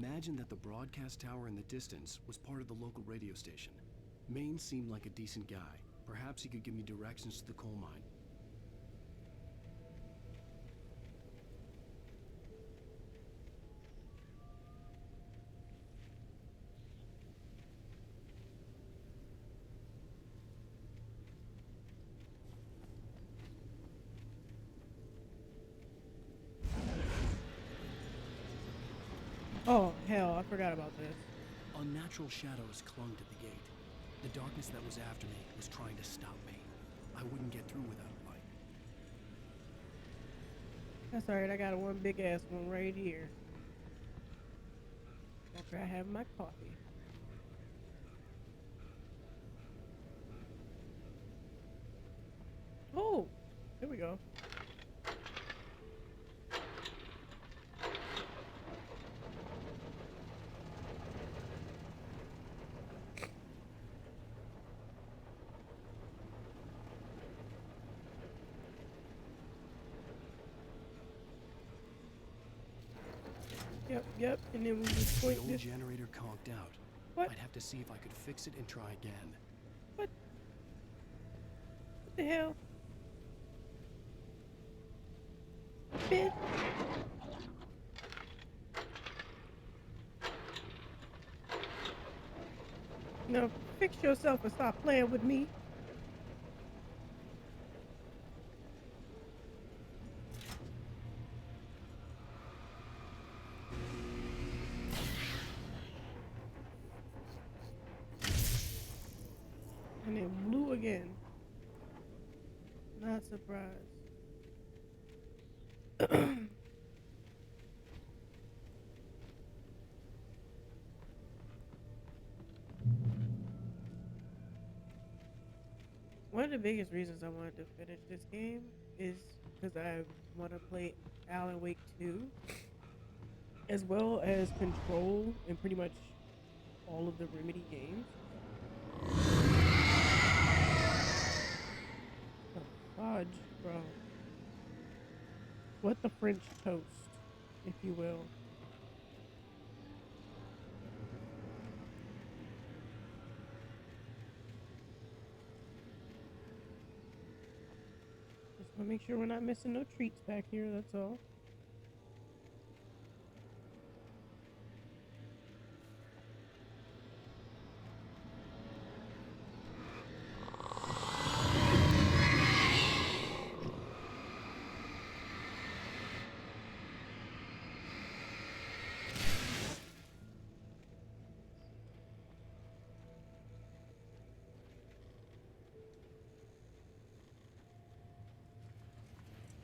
Imagine that the broadcast tower in the distance was part of the local radio station. Maine seemed like a decent guy. Perhaps he could give me directions to the coal mine. Oh, hell, I forgot about this. Unnatural shadows clung to the gate. The darkness that was after me was trying to stop me. I wouldn't get through without a light. That's alright, I got one big ass one right here. After I have my coffee. Oh, here we go. Yep, and then we just The point old this. generator conked out. What? I'd have to see if I could fix it and try again. What the hell? Bitch. Now fix yourself and stop playing with me. And it blew again. Not surprised. One of the biggest reasons I wanted to finish this game is because I want to play Alan Wake 2, as well as Control and pretty much all of the Remedy games. The fudge, bro. What the French toast, if you will. Just want to make sure we're not missing no treats back here, that's all.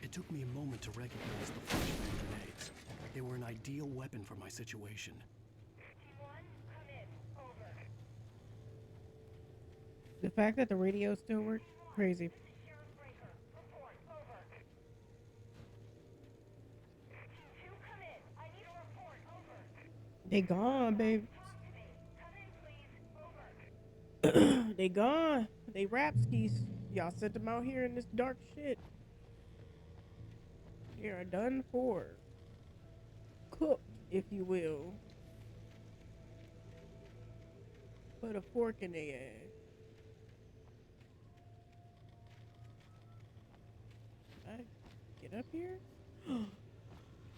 It took me a moment to recognize the flashbang grenades. They were an ideal weapon for my situation. The fact that the radio still works, crazy. They gone, babe. They gone. They rapskis. Y'all sent them out here in this dark shit. They are done for. Cooked, if you will. Put a fork in their ass. Can I get up here?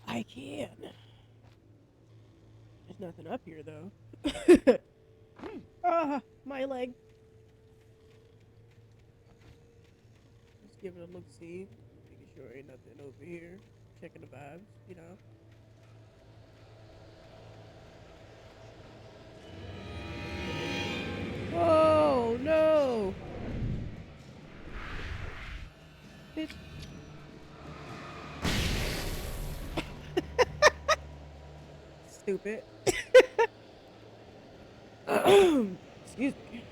I can. There's nothing up here, though. Ah, my leg. Let's give it a look-see. Making sure ain't nothing over here. Checking the vibes, you know. Oh, no! Bitch. Stupid. Excuse me.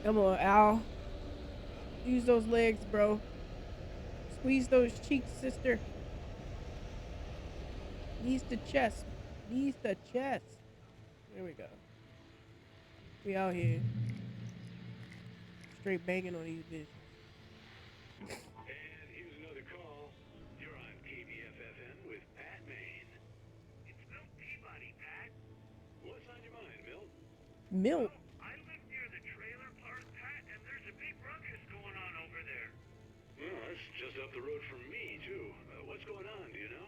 Come on, Al. Use those legs, bro. Squeeze those cheeks, sister. Knees to chest. Knees to chest. There we go. We out here. Straight banging on these bitches. And here's another call. You're on KBFFN with Pat Maine. Milk. I live near the trailer park, Pat, and there's a big ruckus going on over there. Well, that's just up the road from me, too. What's going on, do you know?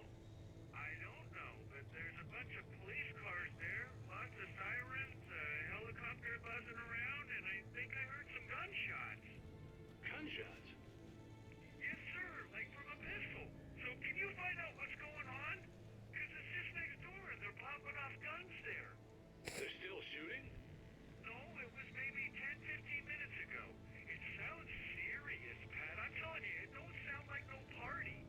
I don't know, but there's a bunch of police cars there, lots of sirens, a helicopter buzzing around, and I think I heard some gunshots. Gunshots? Yes, sir, like from a pistol. So can you find out what's going on? Because it's just next door and they're popping off guns there. They're still shooting? No, it was maybe 10, 15 minutes ago. It sounds serious, Pat. I'm telling you, it don't sound like no party.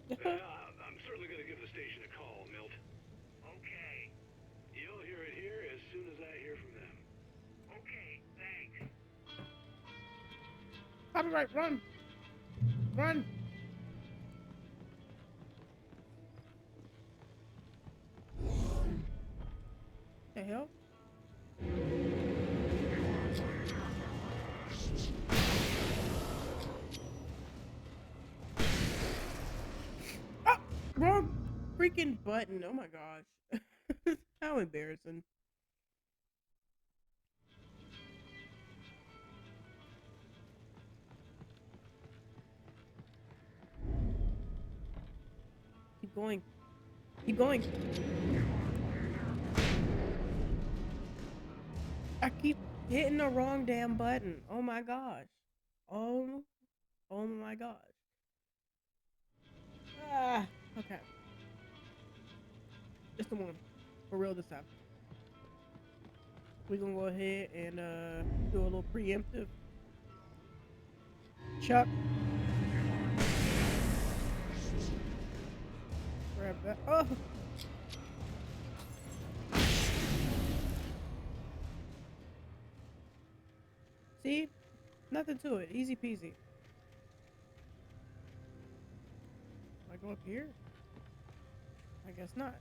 I'm certainly going to give the station a call, Milt. Okay. You'll hear it here as soon as I hear from them. Okay, thanks. Copyright, run! Run! The hell? Ah! Wrong freaking button. Oh my gosh. How embarrassing. Keep going. Keep going. I keep hitting the wrong damn button. Oh my gosh. Oh my gosh. Ah, okay. Just the one. For real this time. We're gonna go ahead and do a little preemptive. Chuck. Grab that. Oh! See? Nothing to it. Easy peasy. I go up here? I guess not.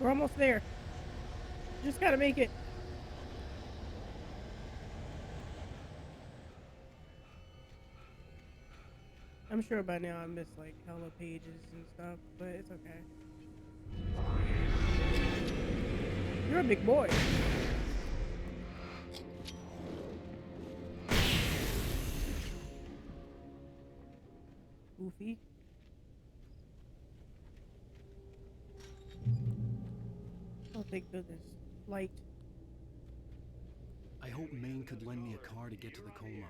We're almost there. Just gotta make it. I'm sure by now I missed like hella pages and stuff, but it's okay. You're a big boy. Goofy. Oh, thank goodness. Light. I hope Maine could lend me a car to get to the coal mine.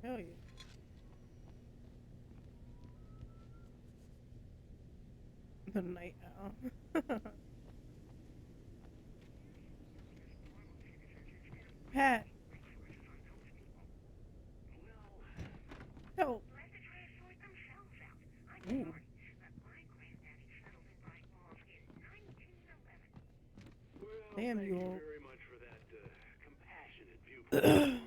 Hell yeah. The night owl. Pat. Help. Ooh. Damn you all. Very much for that compassionate viewpoint, Lorna.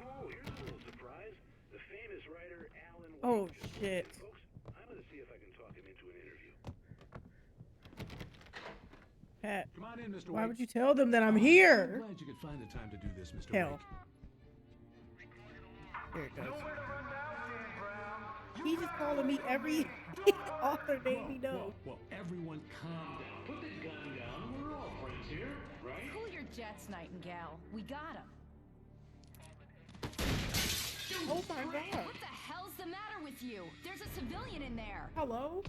Oh, here's a little surprise. The famous writer Alan Wake. Oh shit. Folks, I'm gonna see if I can talk him into an interview. Pat. Come on in, Mr. Why Wake. would you tell them that I'm here? I'm glad you could find the time to do this, Mr. Hell. Wake. Here it goes. He's just calling me every author name he knows. Whoa, everyone calm down. Put the gun down. We're all friends here, right? Cool your jets, Nightingale. We got him. Oh my god. What the hell's the matter with you? There's a civilian in there. Hello?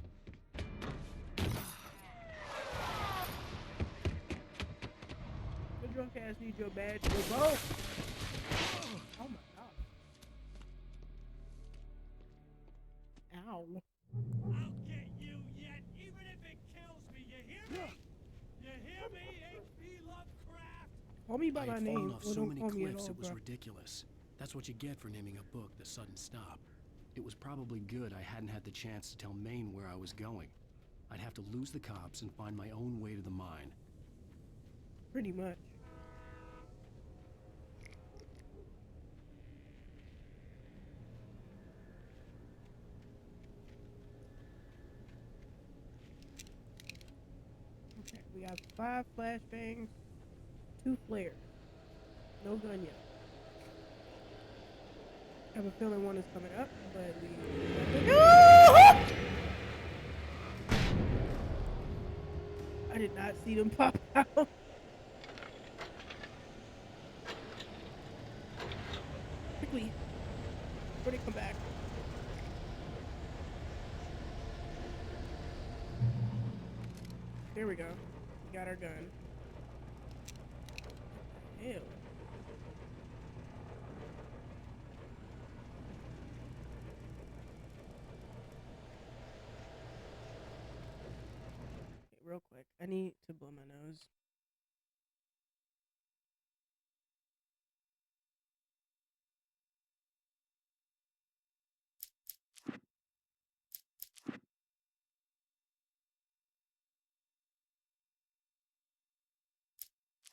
The drunk ass needs your badge revoked. Oh my god. Ow. I'll get you yet, even if it kills me. You hear me? You hear me, H.P. Lovecraft? Call me by I my had name. fallen off or so don't many call me at cliffs all, it was bro. ridiculous. That's what you get for naming a book The Sudden Stop. It was probably good I hadn't had the chance to tell Maine where I was going. I'd have to lose the cops and find my own way to the mine. Pretty much. Okay, we got 5 flashbangs, 2 flares. No gun yet. I have a feeling one is coming up, but I did not see them pop out. Quickly, before they come back. There we go. We got our gun. Ew. Real quick, I need to blow my nose.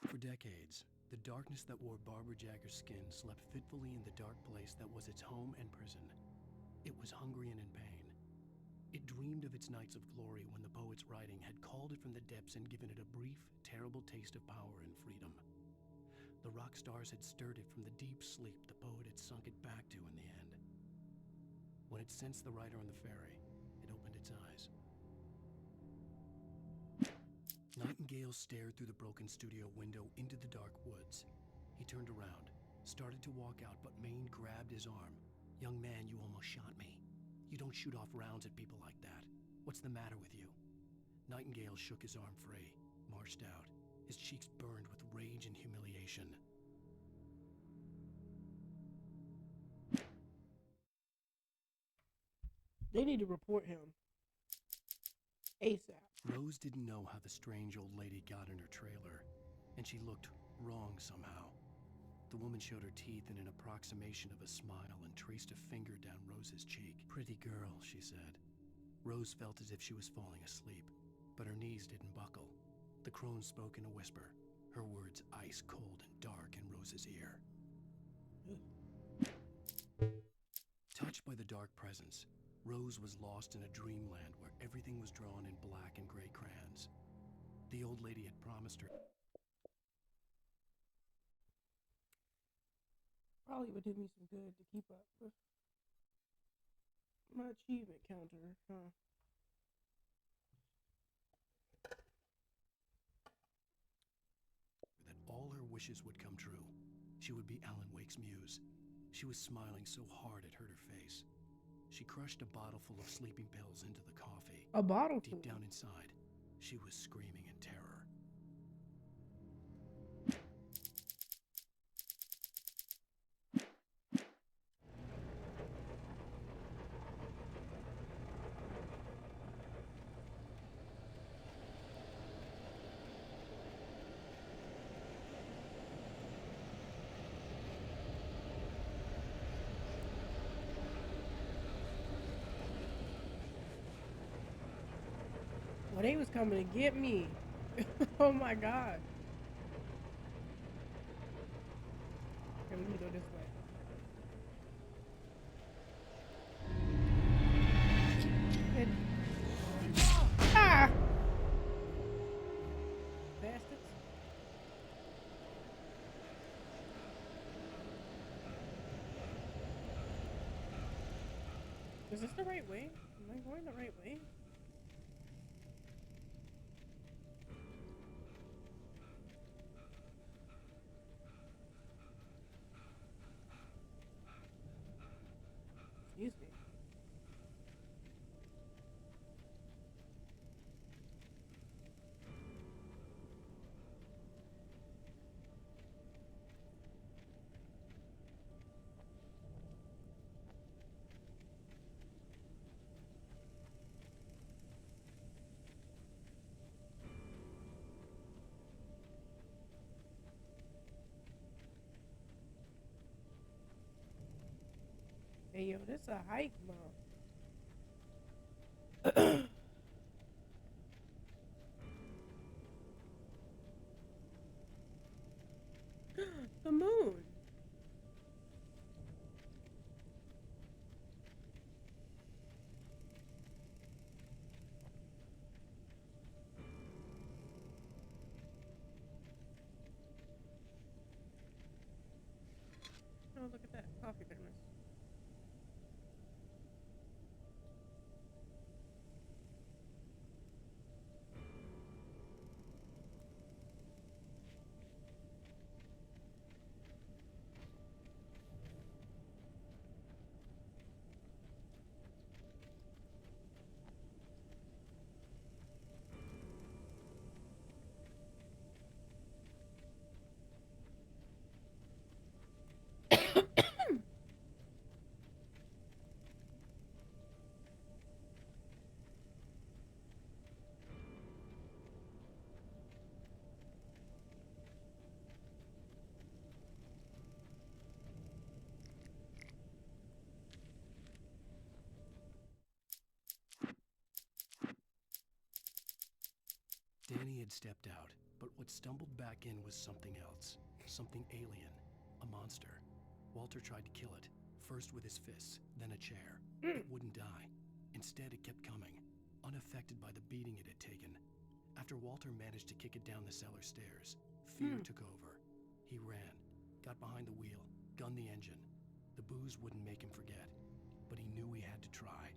For decades, the darkness that wore Barbara Jagger's skin slept fitfully in the dark place that was its home and prison. It was hungry and in pain. It dreamed of its nights of glory when the poet's writing had called it from the depths and given it a brief, terrible taste of power and freedom. The rock stars had stirred it from the deep sleep the poet had sunk it back to in the end. When it sensed the writer on the ferry, it opened its eyes. Nightingale stared through the broken studio window into the dark woods. He turned around, started to walk out, but Maine grabbed his arm. "Young man, you almost shot me. You don't shoot off rounds at people like that. What's the matter with you?" Nightingale shook his arm free, marched out. His cheeks burned with rage and humiliation. They need to report him. ASAP. Rose didn't know how the strange old lady got in her trailer, and she looked wrong somehow. The woman showed her teeth in an approximation of a smile and traced a finger down Rose's cheek. "Pretty girl," she said. Rose felt as if she was falling asleep, but her knees didn't buckle. The crone spoke in a whisper, her words ice cold and dark in Rose's ear. Touched by the dark presence, Rose was lost in a dreamland where everything was drawn in black and gray crayons. The old lady had promised her. Probably would do me some good to keep up with my achievement counter, huh? That all her wishes would come true. She would be Alan Wake's muse. She was smiling so hard it hurt her face. She crushed a bottle full of sleeping pills into the coffee. A bottle Deep full? down inside, she was screaming in terror. Well, they was coming to get me. Oh my god. Okay, let me go this way. Ah! Bastards. Is this the right way? Am I going the right way? Excuse me. Hey yo, this a hike, mom. The moon. Oh, look at that coffee thermos. Danny had stepped out, but what stumbled back in was something else. Something alien. A monster. Walter tried to kill it, first with his fists, then a chair. It wouldn't die. Instead, it kept coming, unaffected by the beating it had taken. After Walter managed to kick it down the cellar stairs, fear took over. He ran, got behind the wheel, gunned the engine. The booze wouldn't make him forget, but he knew he had to try.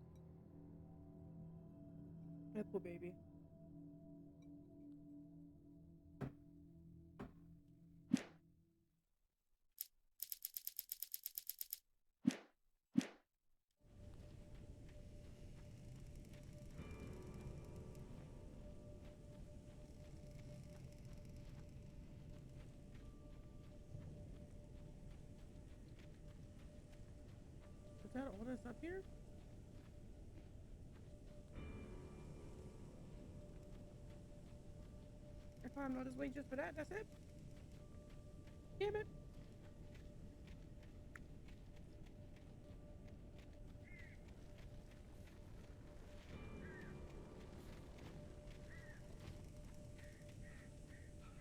Apple baby. Is that all that's up here? I climbed all this way just for that? That's it? Damn it.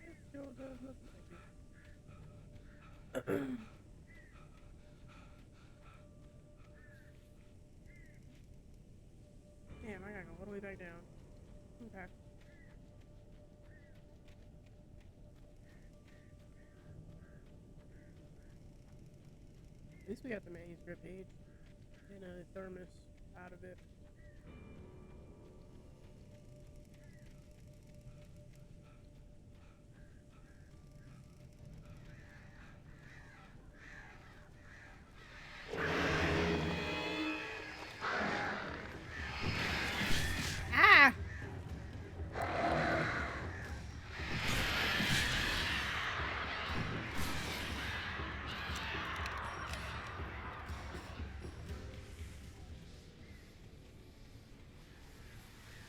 It still does look like it. Damn, I gotta go all the way back down. Okay. At least we got the manuscript page and a thermos out of it. Ah!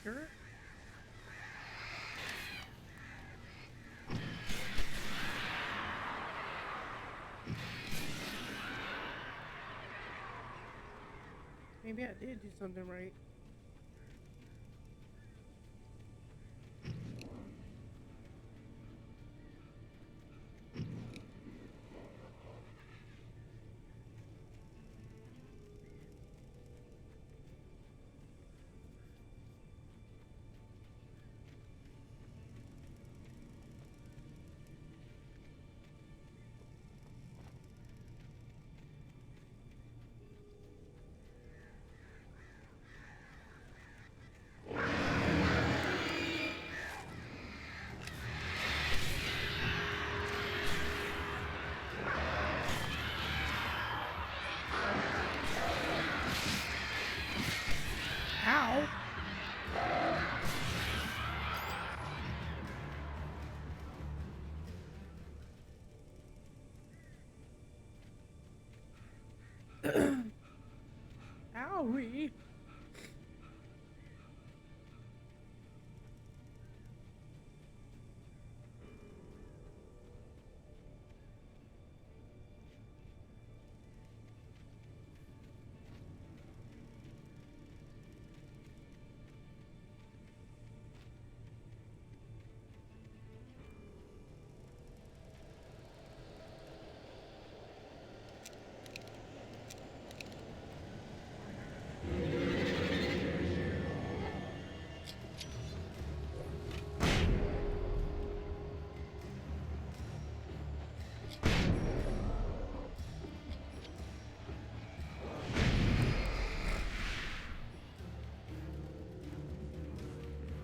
Sure. Maybe I did do something right. sorry.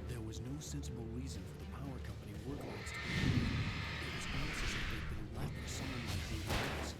There was no sensible reason for the power company workloads to be moved. It was almost as if they'd been left for someone like me to fix.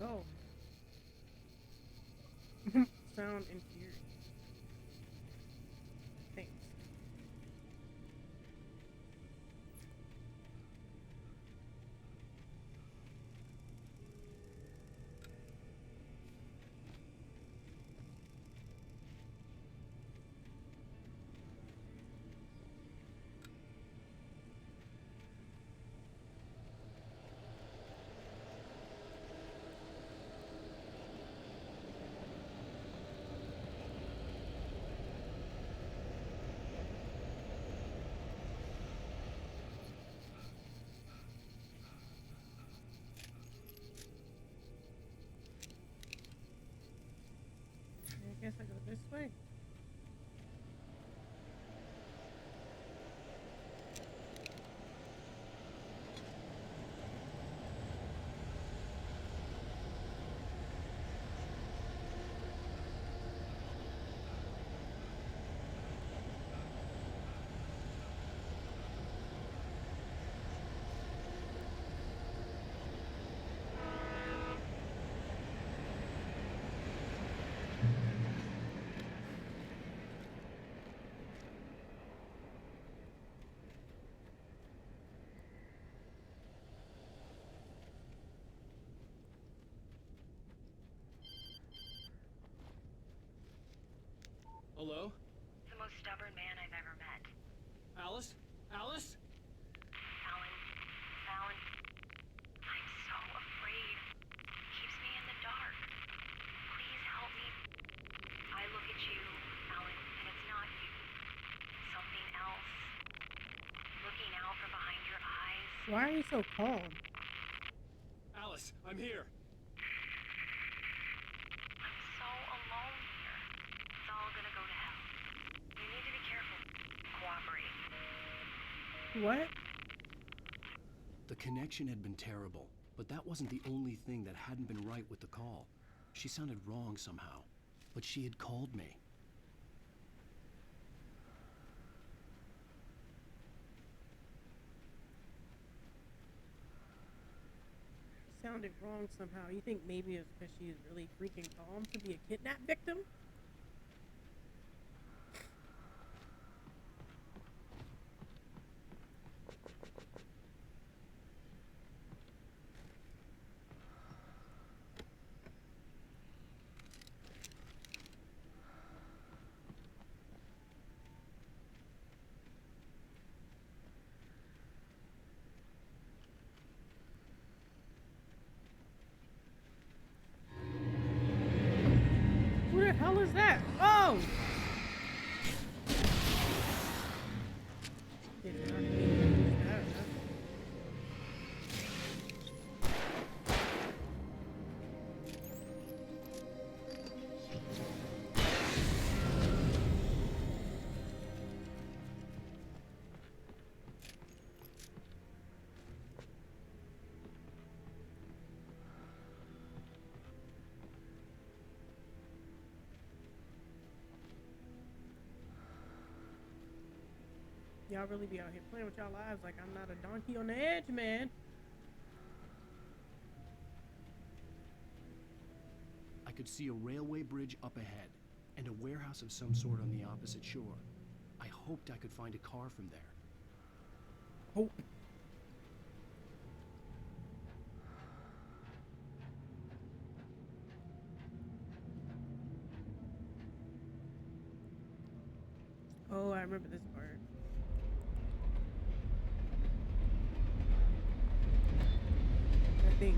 Go. Sound infuriating. Thanks. I guess I go this way. Hello? The most stubborn man I've ever met. Alice? Alice? Alan. Alan. I'm so afraid. Keeps me in the dark. Please help me. I look at you, Alan, and it's not you. Something else. Looking out from behind your eyes. Why are you so calm? Alice, I'm here. I'm so alone here. It's all gonna go to hell. You need to be careful. Cooperate. What? The connection had been terrible, but that wasn't the only thing that hadn't been right with the call. She sounded wrong somehow, but she had called me. Sounded wrong somehow. You think maybe it's because she is really freaking calm to be a kidnap victim? Who the hell is that? Oh! Did not mean to use that, huh? Y'all really be out here playing with y'all lives like I'm not a donkey on the edge, man. I could see a railway bridge up ahead, and a warehouse of some sort on the opposite shore. I hoped I could find a car from there. Hope. Oh, I remember this part. I think.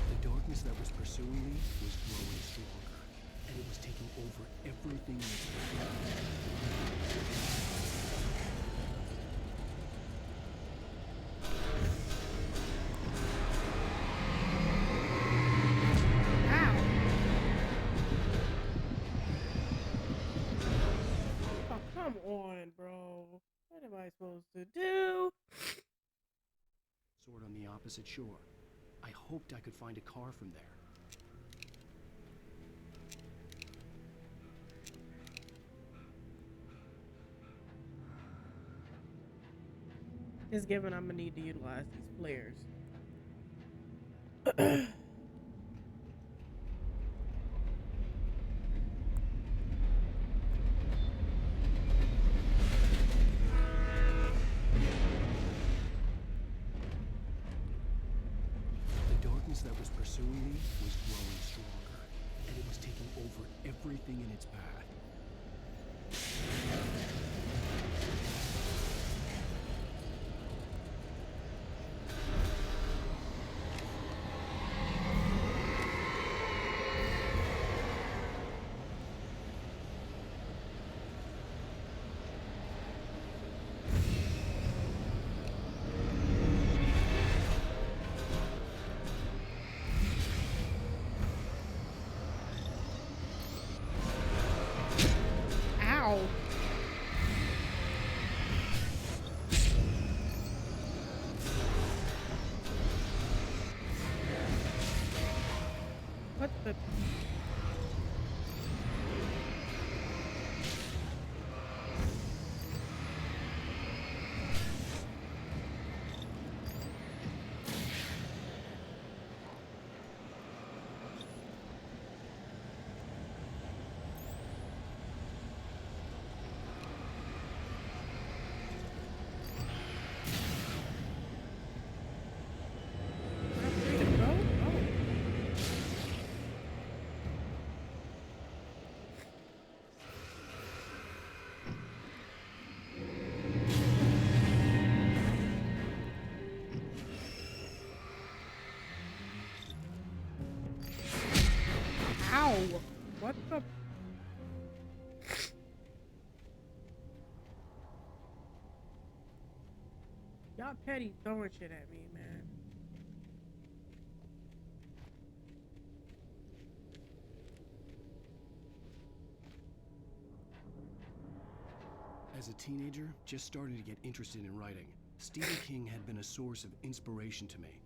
The darkness that was pursuing me was growing stronger, and it was taking over everything in its path. Oh, come on, bro. What am I supposed to do? Sort on the opposite shore. I hoped I could find a car from there. Just given I'm gonna need to utilize these flares. The darkness that was pursuing me was growing stronger, and it was taking over everything in its path. Ow. What the? Ow! What the? Y'all petty throwing shit at me, man. As a teenager, just starting to get interested in writing, Stephen King had been a source of inspiration to me.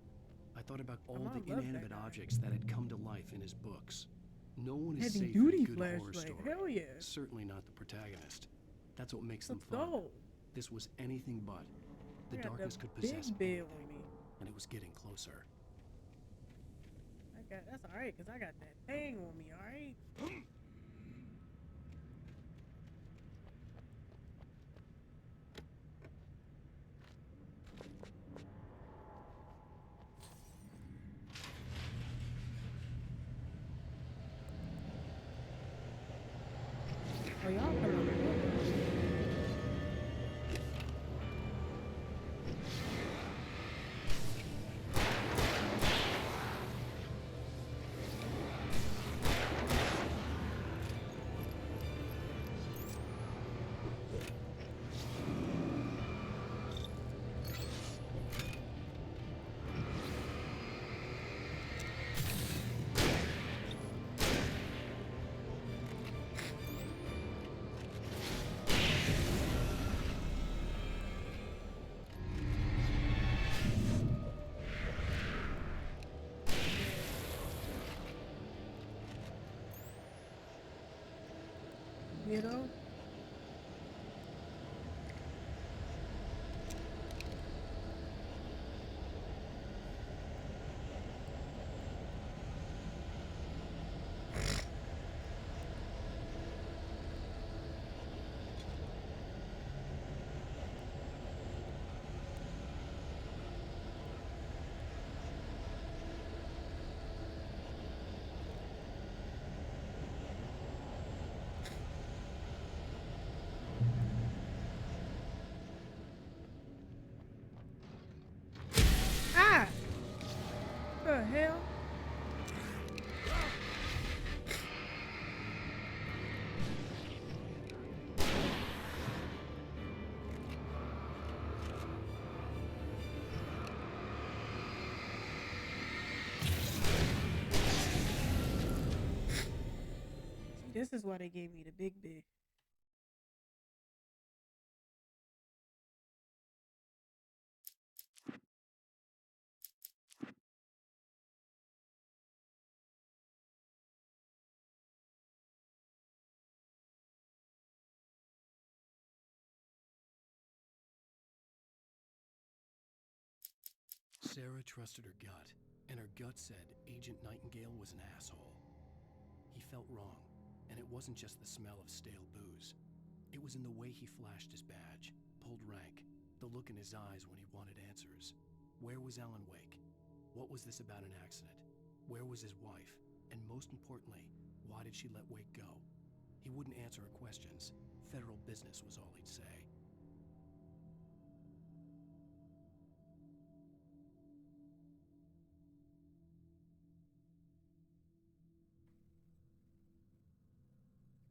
I thought about all Mom the loves that inanimate guy. objects that had come to life in his books. No one is Heavy safe in a duty good horror flashlight. story. Hell yeah. Certainly not the protagonist. That's what makes them Let's fun. go. This was anything but. The I got darkness the could big possess bed anything, with me. and it was getting closer. That's alright, cause I got that thing on me, alright? Oh, y'all coming. You know? Ah! The hell? See, this is why they gave me the big bed. Sarah trusted her gut, and her gut said Agent Nightingale was an asshole. He felt wrong, and it wasn't just the smell of stale booze. It was in the way he flashed his badge, pulled rank, the look in his eyes when he wanted answers. Where was Alan Wake? What was this about an accident? Where was his wife? And most importantly, why did she let Wake go? He wouldn't answer her questions. Federal business was all he'd say.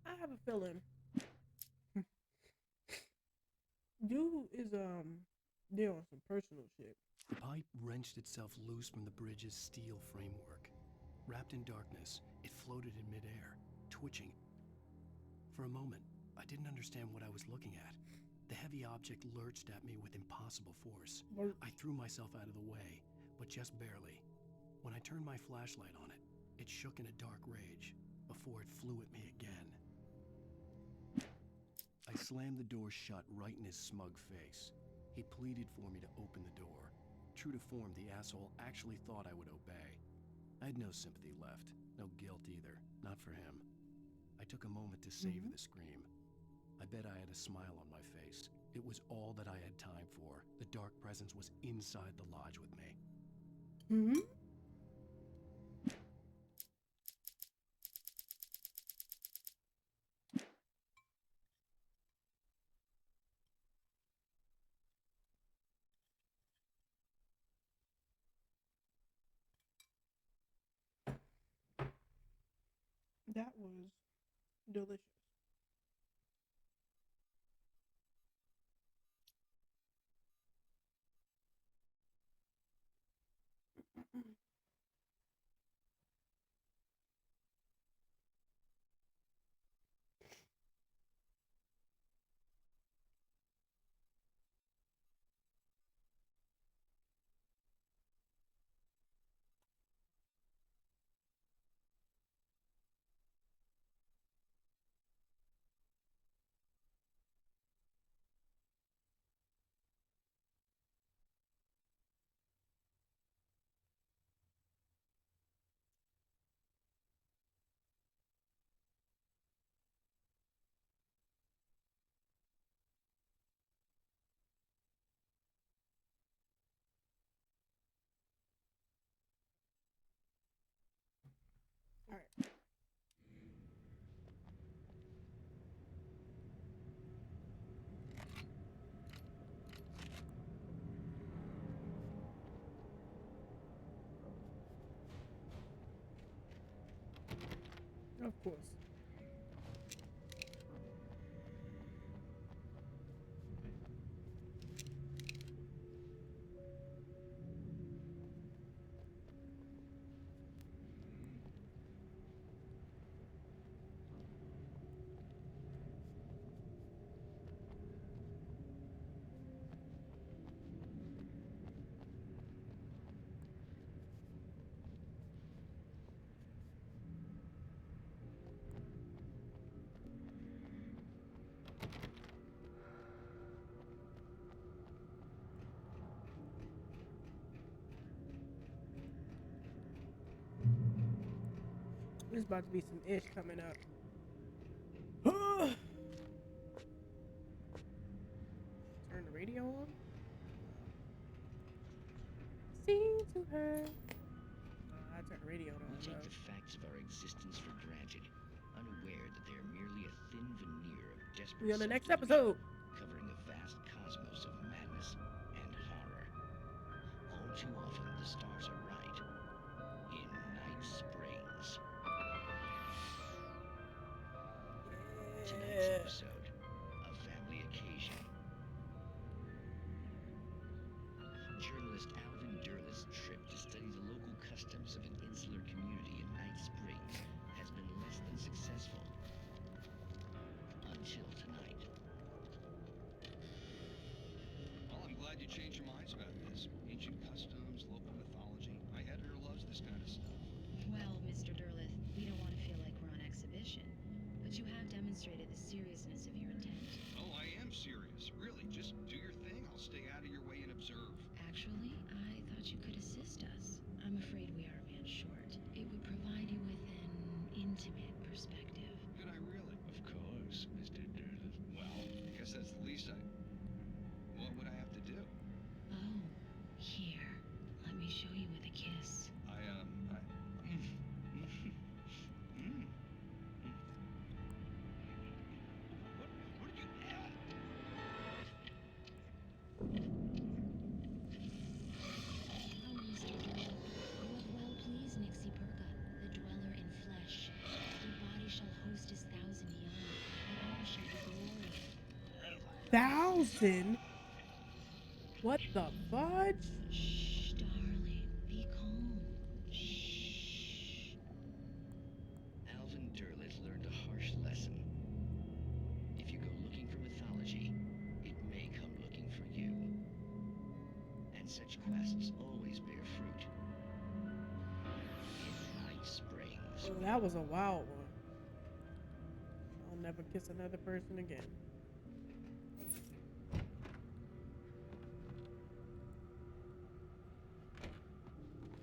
I have a feeling. Dude is there on some personal shit. The pipe wrenched itself loose from the bridge's steel framework. Wrapped in darkness, it floated in midair, twitching. For a moment, I didn't understand what I was looking at. The heavy object lurched at me with impossible force. I threw myself out of the way, but just barely. When I turned my flashlight on it, it shook in a dark rage before it flew at me again. I slammed the door shut right in his smug face. He pleaded for me to open the door. True to form, the asshole actually thought I would obey. I had no sympathy left, no guilt either, not for him. I took a moment to savor the scream. I bet I had a smile on my face. It was all that I had time for. The dark presence was inside the lodge with me. Mm-hmm. That was delicious. Of course. There's about to be some ish coming up. Turn the radio on. Sing to her. I turned the radio on. We take the facts of our existence for granted, unaware that they are merely a thin veneer of desperate We on the next self-delusion, episode. covering a vast cosmos of madness and horror. All too often, the stars are right. In Night Springs. Tonight's episode, a family occasion. Journalist Alvin Durleth's trip to study the local customs of an insular community in Night Springs has been less than successful. Until tonight. Well, I'm glad you changed your minds about this. Ancient customs, local mythology. My editor loves this kind of stuff. Well, Mr. Durleth, we don't want to feel like we're on exhibition, but you have demonstrated the seriousness of your intent. Oh, I am serious. Really, just do your thing. I'll stay out of your way and observe. Actually, I thought you could assist us. I'm afraid we are a man short. It would provide you with an intimate perspective. Could I really? Of course, Mr. Durleth. Well, I guess that's the least I... What would I have to do? Oh, here. Let me show you with a kiss. Oh, Mr. Durleth, you have well pleased Nixie Perka, the dweller in flesh. Your body shall host his 1,000 young, and all shall be glorious. 1,000? What the fudge? Shh, darling, be calm. Shh. Alvin Durleth learned a harsh lesson. If you go looking for mythology, it may come looking for you. And such quests always bear fruit. In Night Springs. Oh, that was a wild one. I'll never kiss another person again.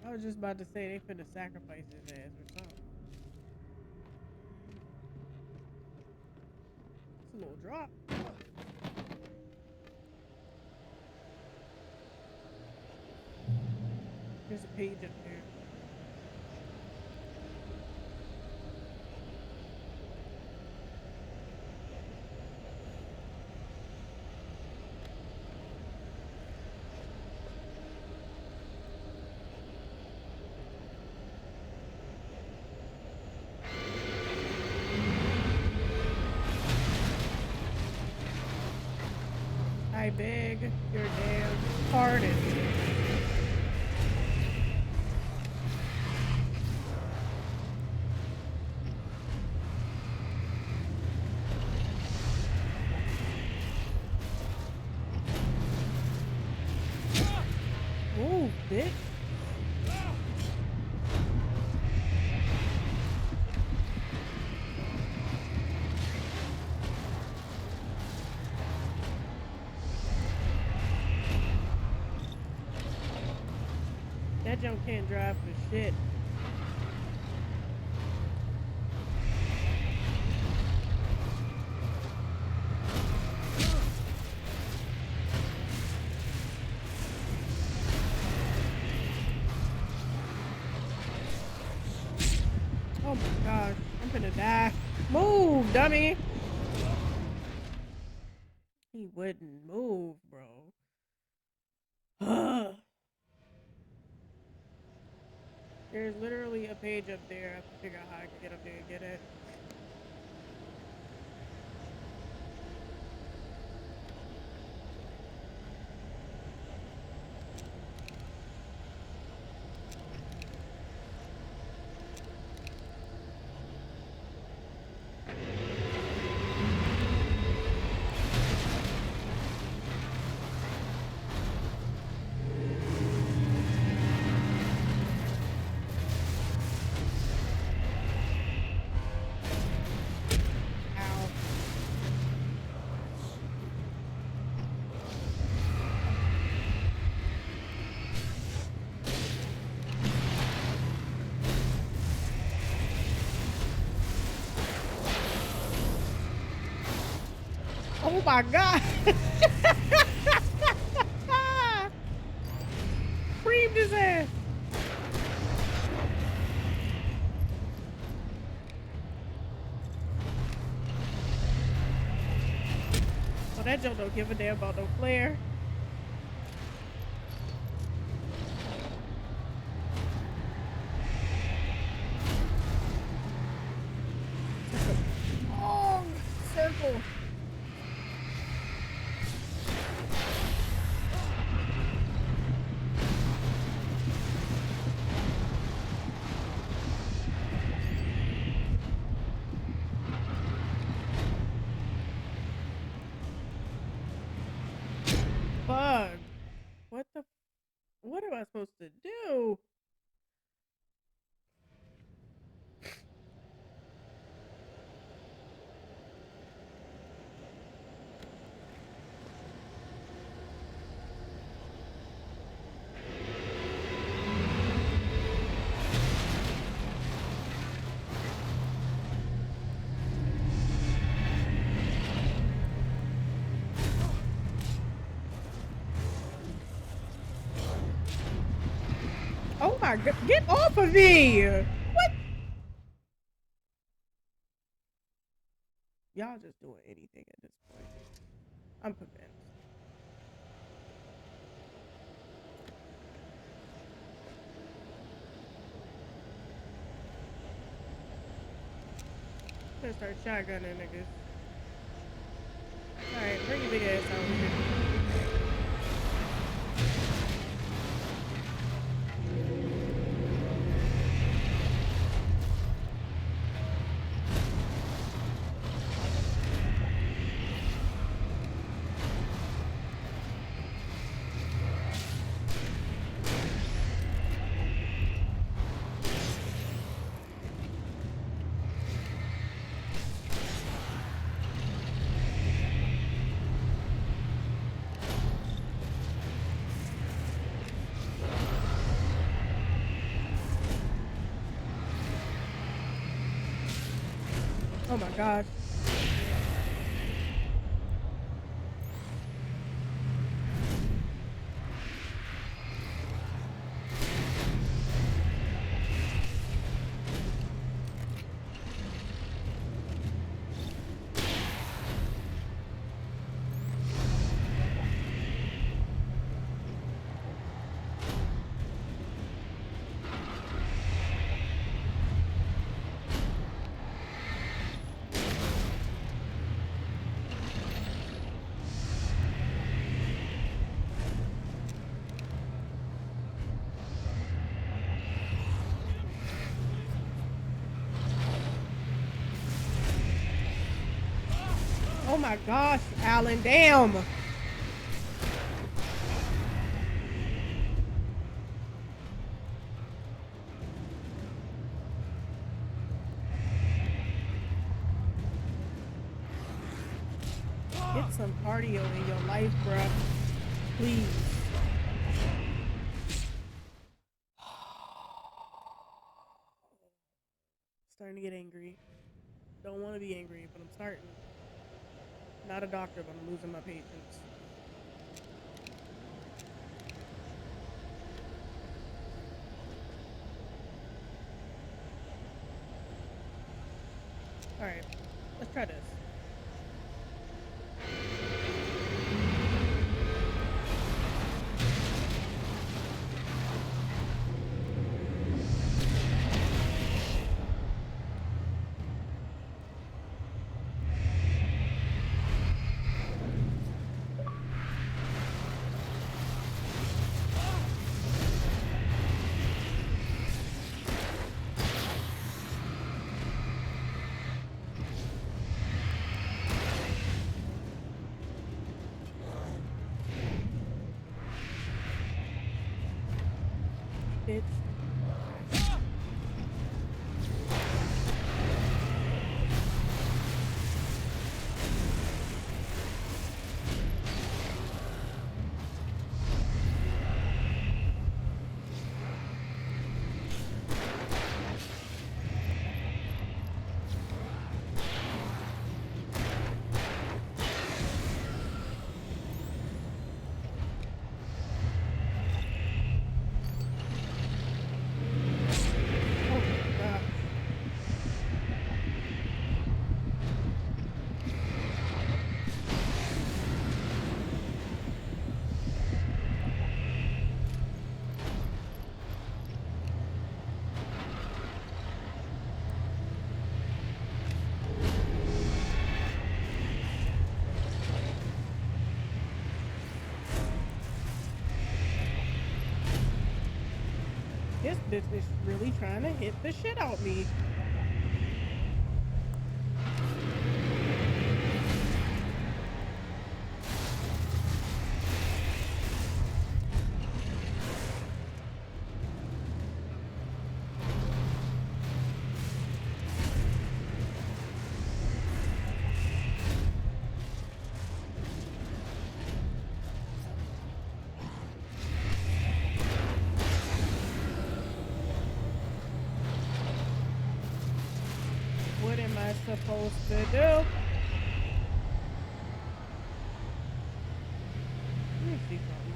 I was just about to say they finna sacrifice his ass or something. It's a little drop. There's a page up there. I beg your damn pardon. Move, bitch. That junk can't drive for shit. Oh my gosh, I'm gonna die. Move, dummy! He wouldn't move, bro. There's literally a page up there. I have to figure out how I can get up there and get it. Oh my god! Creamed his ass! Well, that joke don't give a damn about no flare. Long circle. Bug. What am I supposed to do? Oh my god, get off of me! What? Y'all just doing anything at this point. I'm convinced. Let's start shotgunning niggas. Alright, bring your big ass out here. Oh my gosh. Oh my gosh, Alan, damn! Get some cardio in your life, bruh. Please. Starting to get angry. Don't want to be angry, but I'm starting. Not a doctor, but I'm losing my patience. Alright, let's try this. bitch. This bitch is really trying to hit the shit out me. What am I supposed to do? Let me see something.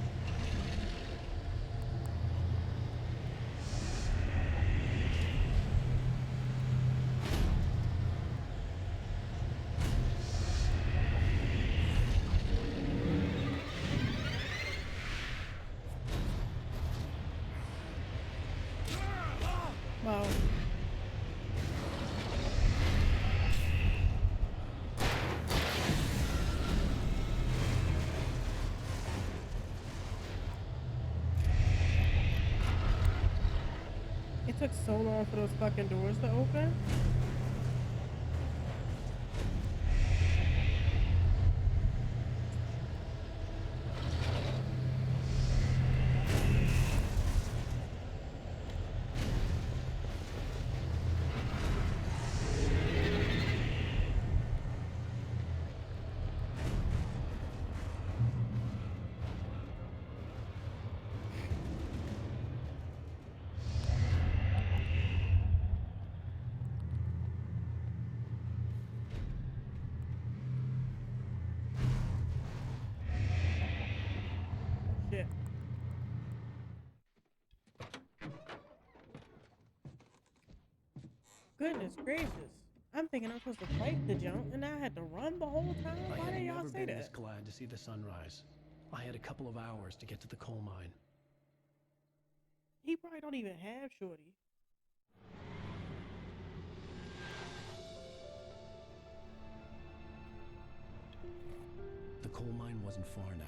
Wow. It took so long for those fucking doors to open. Shit. Goodness gracious. I'm thinking I'm supposed to fight the jump, and I had to run the whole time? I Why had did y'all never say been this that? glad to see the sunrise. I had a couple of hours to get to the coal mine. He probably don't even have Shorty. The coal mine wasn't far now.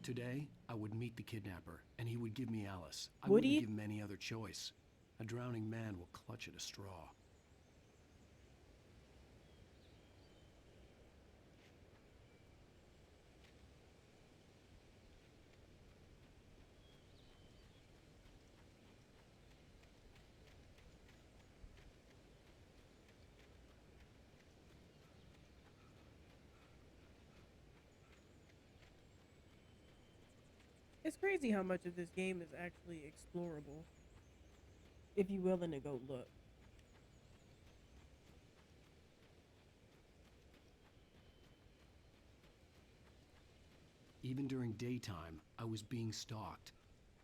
Today, I would meet the kidnapper, and he would give me Alice. I Would wouldn't he? give him any other choice. A drowning man will clutch at a straw. It's crazy how much of this game is actually explorable. If you're willing to go look. Even during daytime, I was being stalked.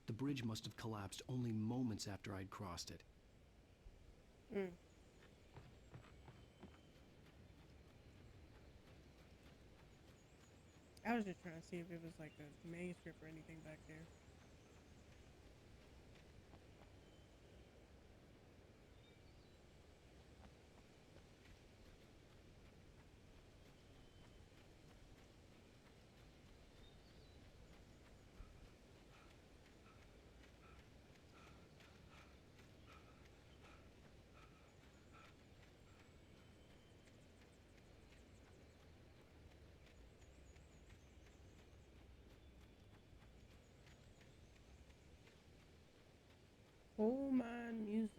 The bridge must have collapsed only moments after I'd crossed it. Mm. I was just trying to see if it was like a manuscript or anything back there. Coal Mine Museum.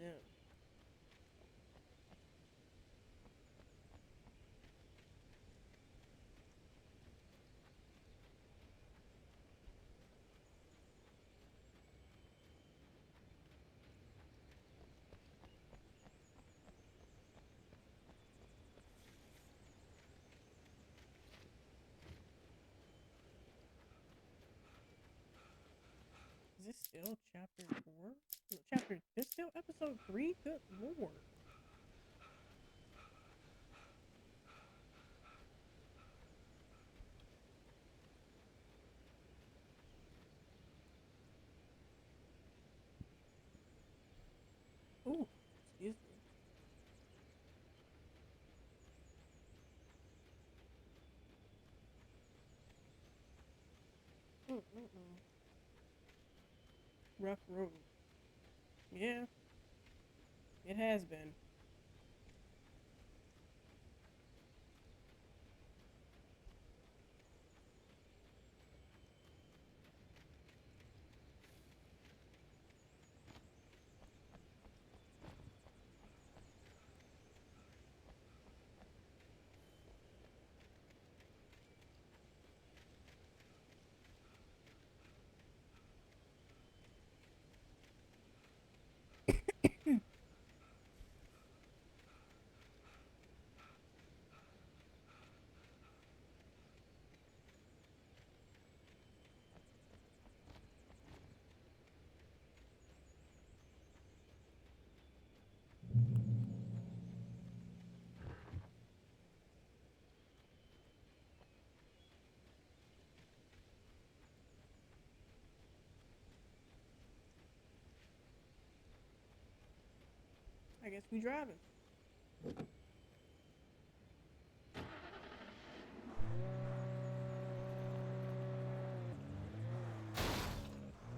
Is this still chapter 4? No, this still episode 3? Good lord. Ooh, excuse me. Rough road. Yeah, it has been. I guess we driving.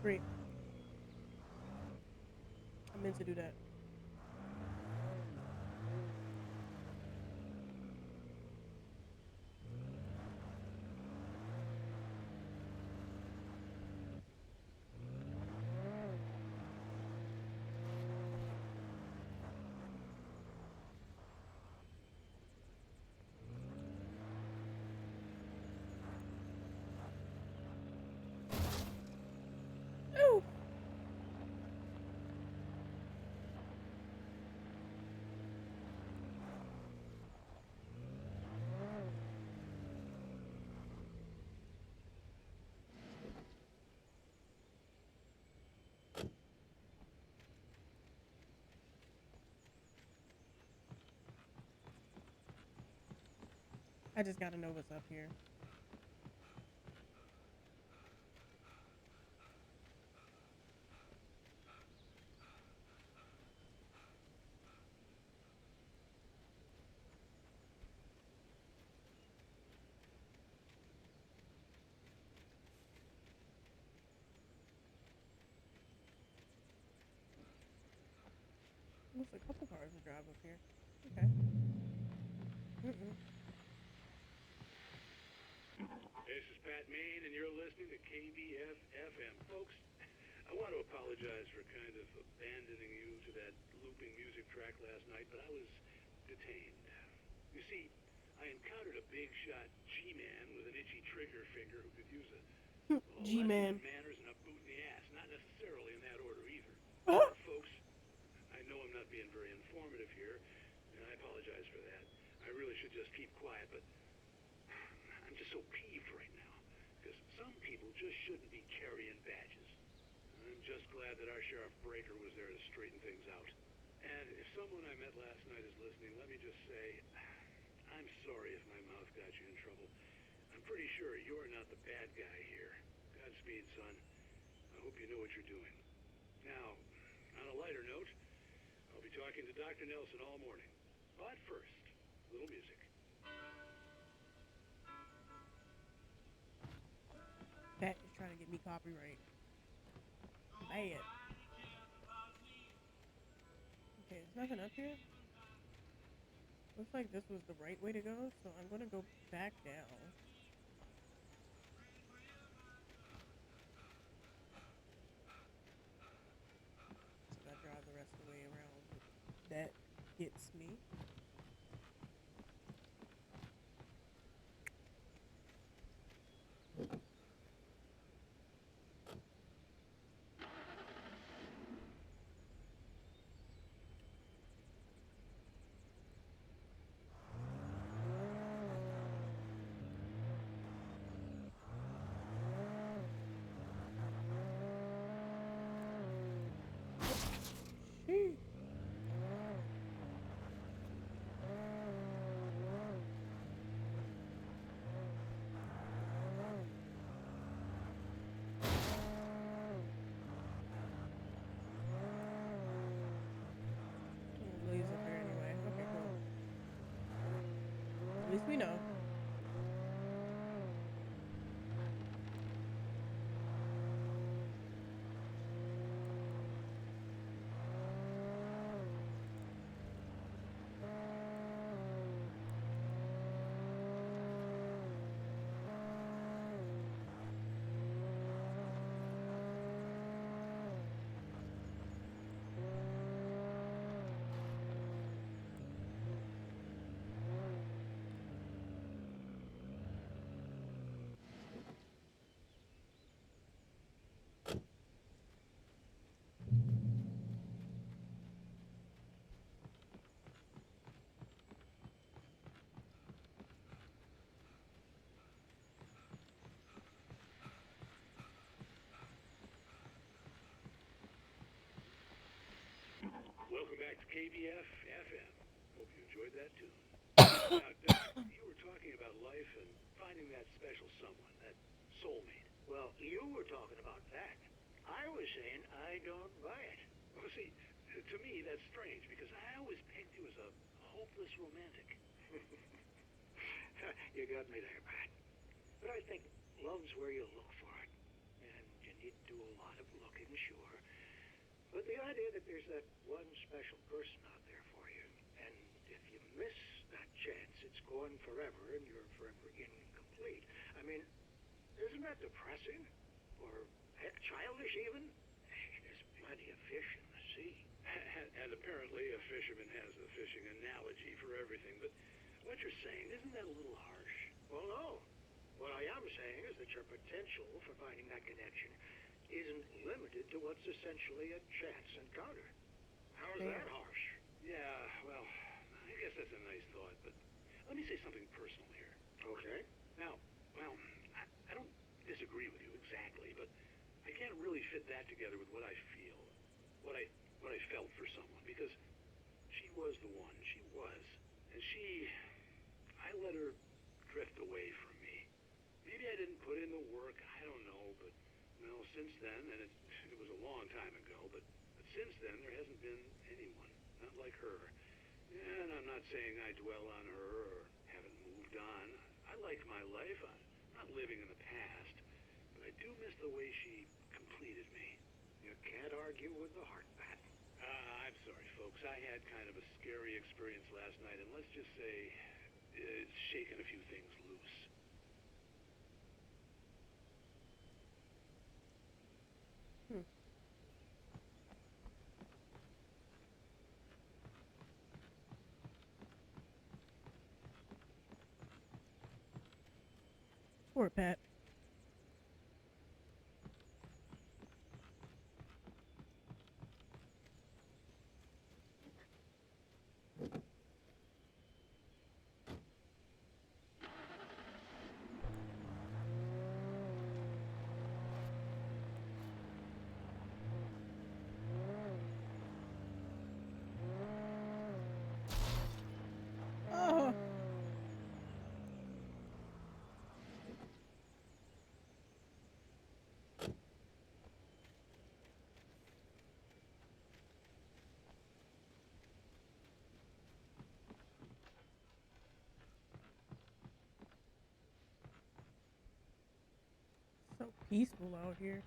Great. I meant to do that. Ooh. I just gotta know what's up here. There's a couple cars to drive up here. Okay. This is Pat Main, and you're listening to KBF FM. Folks, I want to apologize for kind of abandoning you to that looping music track last night, but I was detained. You see, I encountered a big shot G-man with an itchy trigger finger who could use a G-man. manners and a boot in the ass. Not necessarily in that order either. Folks, I know I'm not being very informative here, and I apologize for that. I really should just keep quiet, but I'm just so peeved right now, because some people just shouldn't be carrying badges. I'm just glad that our Sheriff Breaker was there to straighten things out. And if someone I met last night is listening, let me just say, I'm sorry if my mouth got you in trouble. I'm pretty sure you're not the bad guy here. Godspeed, son. I hope you know what you're doing. Now, on a lighter note, I'll be talking to Dr. Nelson all morning. But first, a little music. Pat is trying to get me copyright. Bad. Okay, there's nothing up here. Looks like this was the right way to go, so I'm gonna go back down. So that KBF FM. Hope you enjoyed that tune. Now, you were talking about life and finding that special someone, that soulmate. Well, you were talking about that. I was saying I don't buy it. Well, see, to me that's strange because I always pegged you as a hopeless romantic. You got me there, Pat. But I think love's where you look for it. And you need to do a lot of looking, sure. But the idea that there's that one special person out there for you, and if you miss that chance, it's gone forever and you're forever incomplete. I mean, isn't that depressing? Or heck, childish even? There's plenty of fish in the sea. And apparently a fisherman has a fishing analogy for everything, but what you're saying, isn't that a little harsh? Well, no. What I am saying is that your potential for finding that connection isn't limited to what's essentially a chance encounter. How is that harsh? Yeah, well, I guess that's a nice thought, but let me say something personal here. Okay. Now, well, I don't disagree with you exactly, but I can't really fit that together with what I feel, what I felt for someone, because she was the one. She was. And I let her drift away from me. Maybe I didn't put in the work, I don't know, but, well, since then, and it was a long time ago, but since then there hasn't been anyone, not like her. And I'm not saying I dwell on her or haven't moved on. I like my life. I'm not living in the past, but I do miss the way she completed me. You can't argue with the heart, Pat. I'm sorry, folks. I had kind of a scary experience last night, and let's just say it's shaken a few things loose. Poor Pat. Oh. So peaceful out here.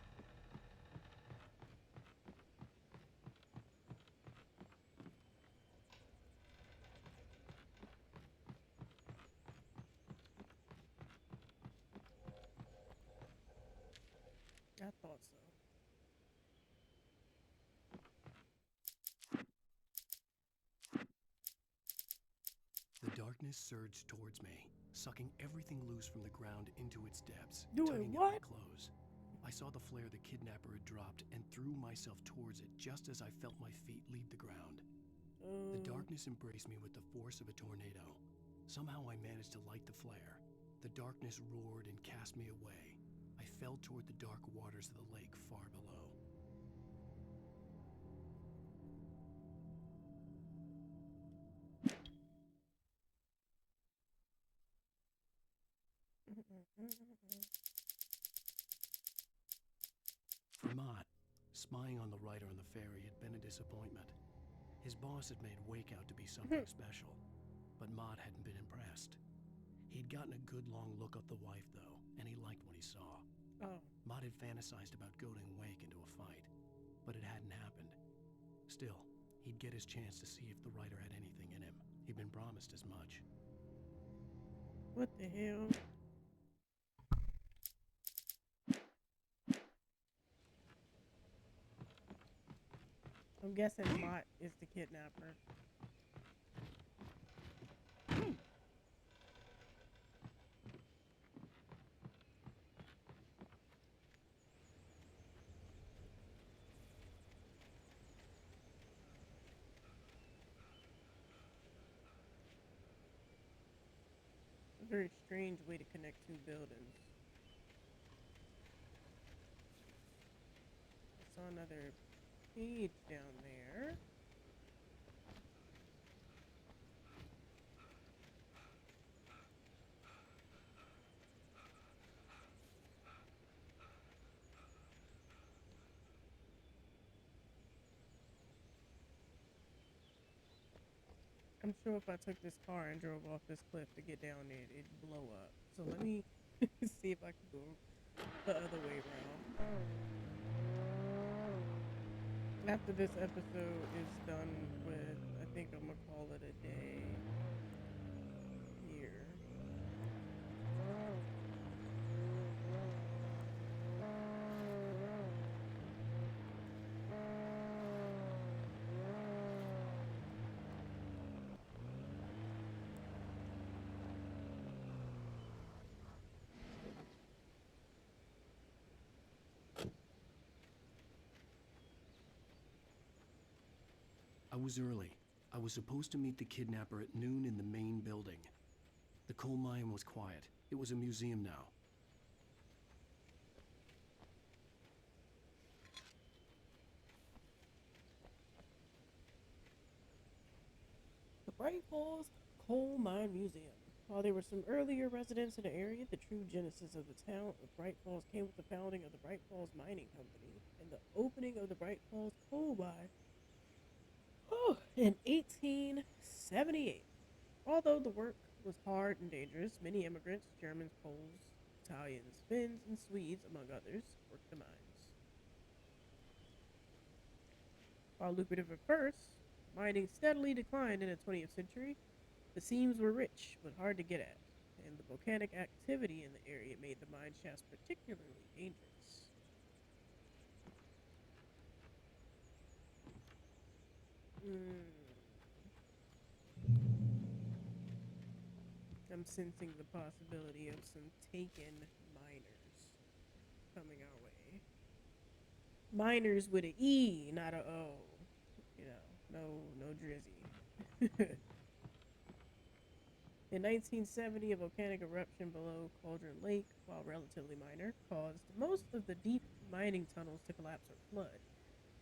I thought so. The darkness surged towards me, sucking everything loose from the ground into its depths, Doing tugging what? at my clothes. I saw the flare the kidnapper had dropped and threw myself towards it just as I felt my feet leave the ground. The darkness embraced me with the force of a tornado. Somehow I managed to light the flare. The darkness roared and cast me away. I fell toward the dark waters of the lake far below. For Mott, spying on the writer on the ferry had been a disappointment. His boss had made Wake out to be something special, but Mott hadn't been impressed. He'd gotten a good long look at the wife, though, and he liked what he saw. Oh. Mott had fantasized about goading Wake into a fight, but it hadn't happened. Still, he'd get his chance to see if the writer had anything in him. He'd been promised as much. What the hell? I'm guessing Mott is the kidnapper. A very strange way to connect two buildings. I saw another page down there. I'm sure if I took this car and drove off this cliff to get down there, it'd blow up. So let me see if I can go the other way around. After this episode is done with, I think I'm gonna call it a day here. I was early. I was supposed to meet the kidnapper at noon in the main building. The coal mine was quiet. It was a museum now. The Bright Falls Coal Mine Museum. While there were some earlier residents in the area, the true genesis of the town of Bright Falls came with the founding of the Bright Falls Mining Company and the opening of the Bright Falls Coal Mine in 1878. Although the work was hard and dangerous, many immigrants, Germans, Poles, Italians, Finns, and Swedes, among others, worked the mines. While lucrative at first, mining steadily declined in the 20th century. The seams were rich, but hard to get at, and the volcanic activity in the area made the mine shafts particularly dangerous. I'm sensing the possibility of some taken miners coming our way. Miners with an E, not a O. You know, no drizzy. In 1970, a volcanic eruption below Cauldron Lake, while relatively minor, caused most of the deep mining tunnels to collapse or flood.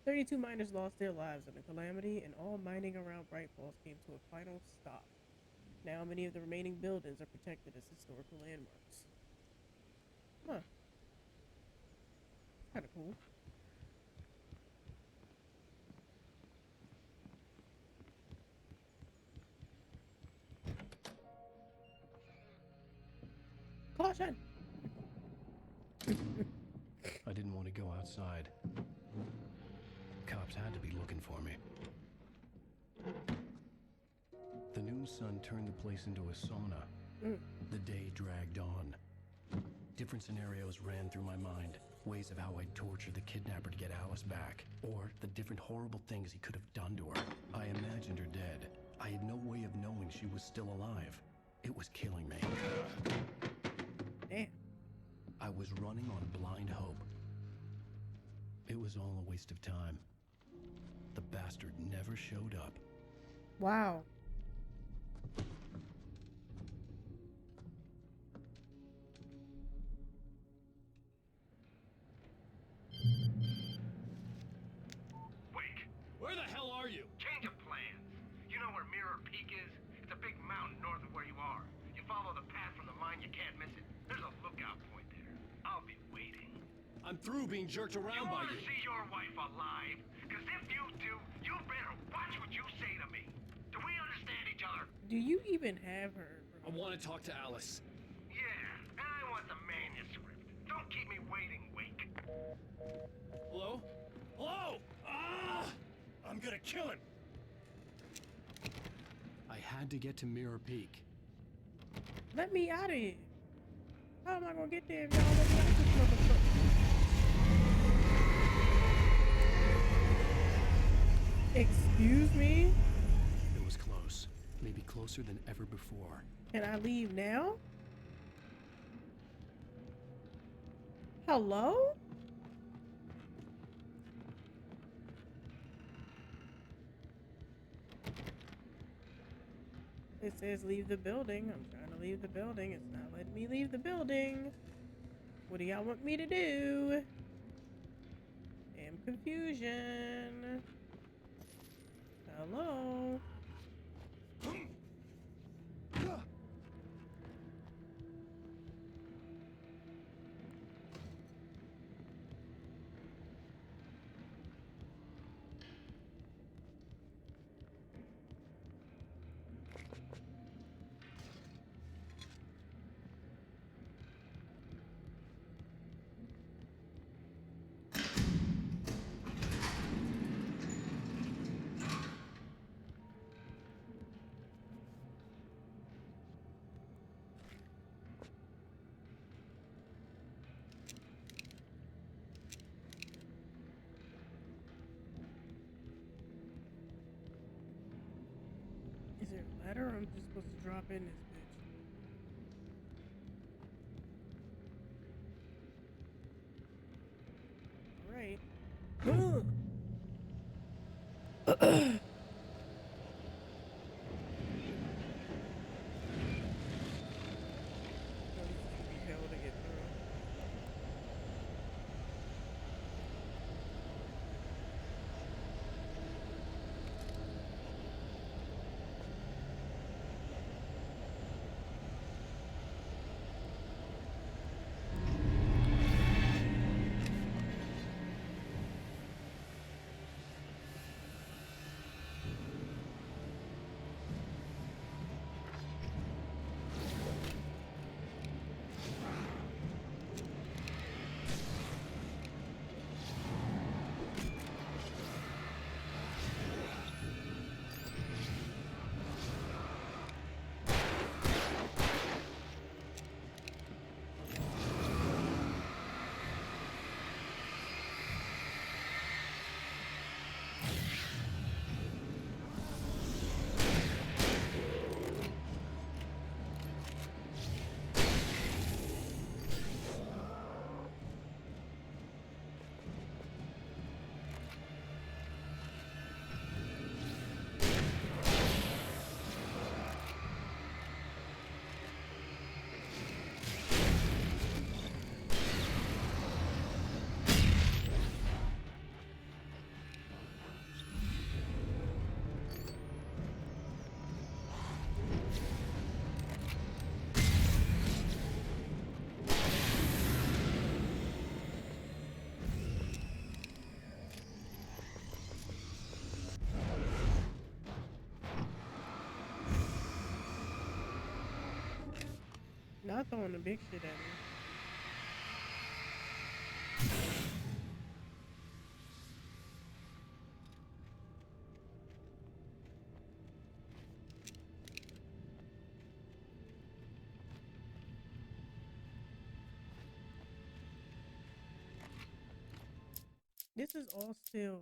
32 miners lost their lives in the calamity, and all mining around Bright Falls came to a final stop. Now many of the remaining buildings are protected as historical landmarks. Huh. Kind of cool. Caution! I didn't want to go outside. Cops had to be looking for me. The noon sun turned the place into a sauna. The day dragged on. Different scenarios ran through my mind. Ways of how I'd torture the kidnapper to get Alice back. Or the different horrible things he could have done to her. I imagined her dead. I had no way of knowing she was still alive. It was killing me. Damn. I was running on blind hope. It was all a waste of time. The bastard never showed up. Wow. Wake. Where the hell are you? Change of plans. You know where Mirror Peak is? It's a big mountain north of where you are. You follow the path from the mine, you can't miss it. There's a lookout point there. I'll be waiting. I'm through being jerked around by You you. want to see your wife alive? Because if you do, you better watch what you say to me. Do we understand each other? Do you even have her? I want to talk to Alice. Yeah, and I want the manuscript. Don't keep me waiting, Wake. Hello? Hello? Ah! I'm gonna kill him. I had to get to Mirror Peak. Let me out of here. How am I gonna get there if y'all let me out of this motherfucker? Excuse me? It was close. Maybe closer than ever before. Can I leave now? Hello? It says leave the building. I'm trying to leave the building. It's not letting me leave the building. What do y'all want me to do? Damn confusion. Hello? ladder, or I'm just supposed to drop in this bitch? Alright. Hell to get through. Not throwing the big shit at me. This is all still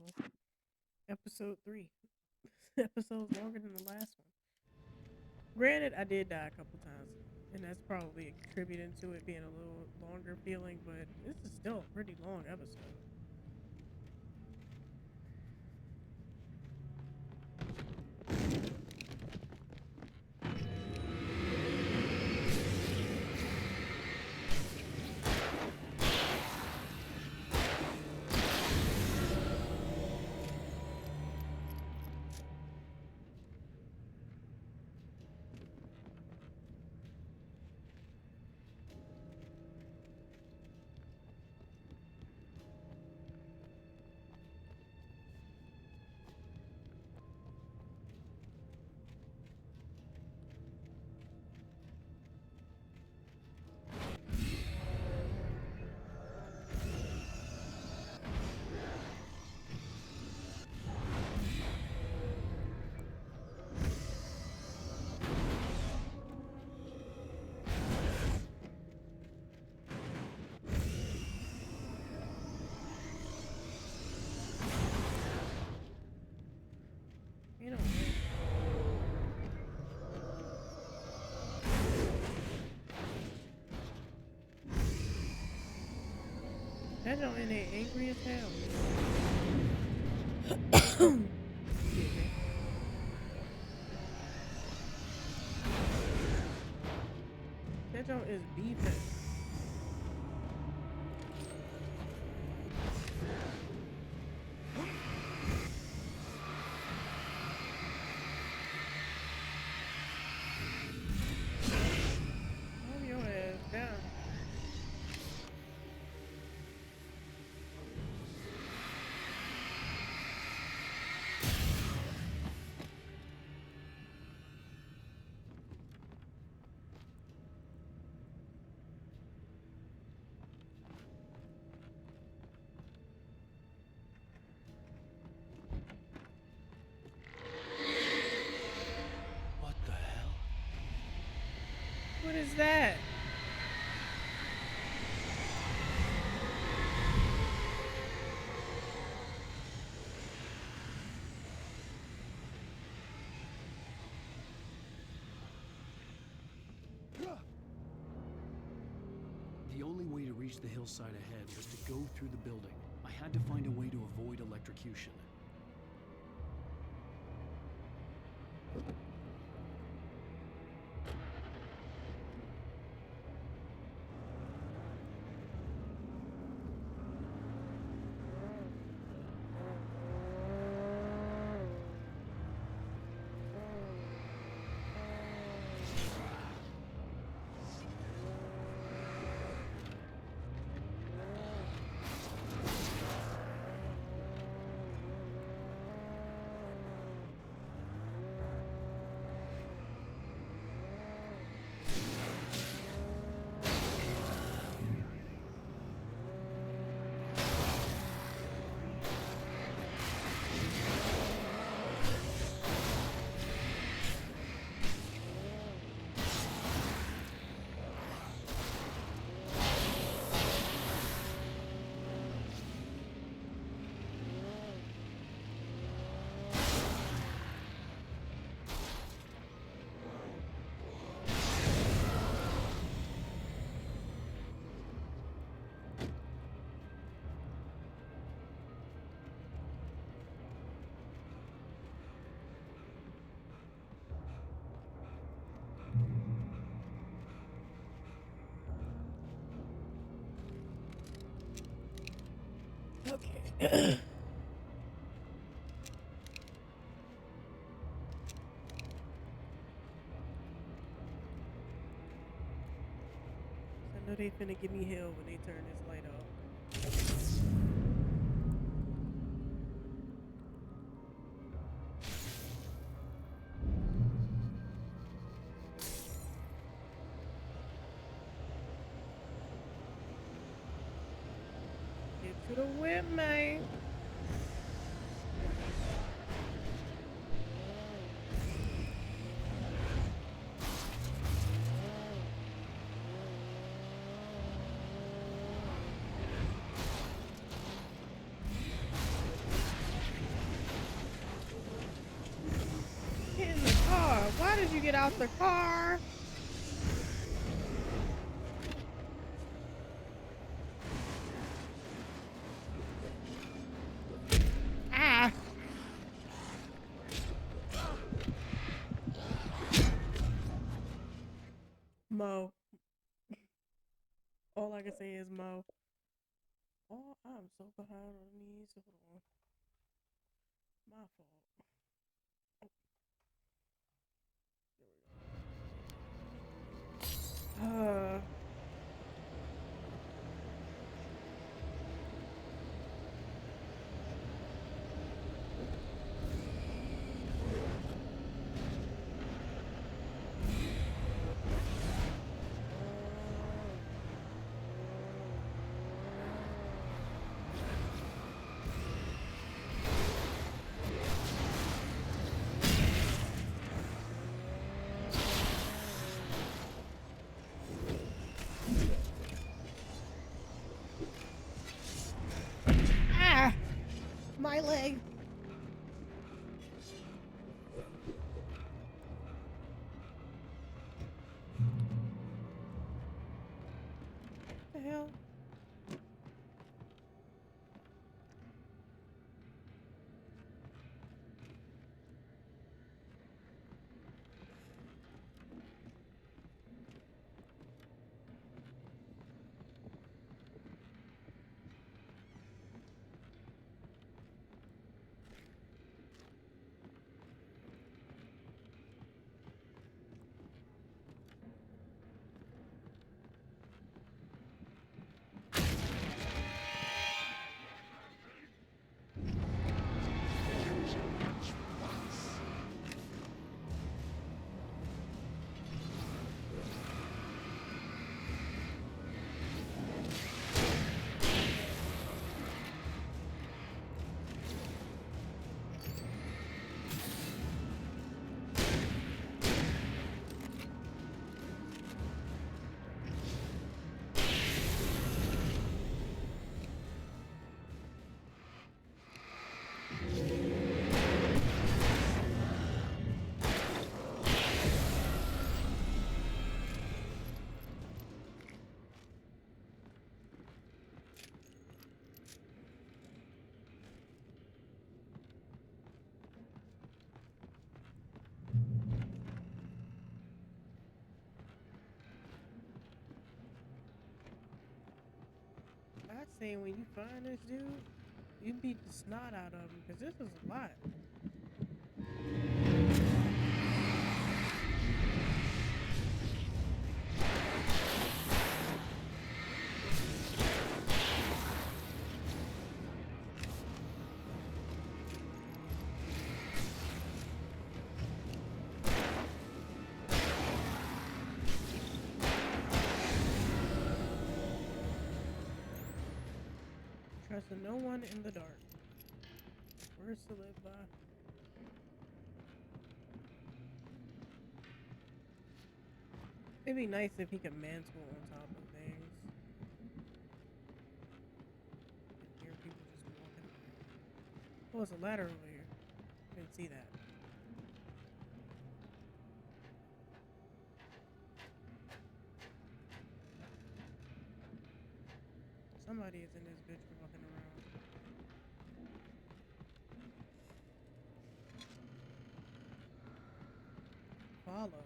episode 3. Episode's longer than the last one. Granted, I did die a couple times, and that's probably contributing to it being a little longer feeling, but this is still a pretty long episode. You know. That joint in there angry as hell. That joint is beefing. Calm your ass down. What the hell? What is that? The only way to reach the hillside ahead was to go through the building. I had to find a way to avoid electrocution. Okay. I know they finna give me hell when they turn this light off. Get to the whip, man. Get in the car. Why did you get out the car? Ah. Mo. All I can say is Mo. Oh, I'm so behind on these. Hold on. My fault. Ah! My leg. What the hell? saying when you find this dude, you beat the snot out of him because this is a lot. Trusting no one in the dark. Words to live by. It'd be nice if he could mantle on top of things. I hear people just walking around. Oh, there's a ladder over here. Didn't see that. Somebody is in this bitch walking around. Follow.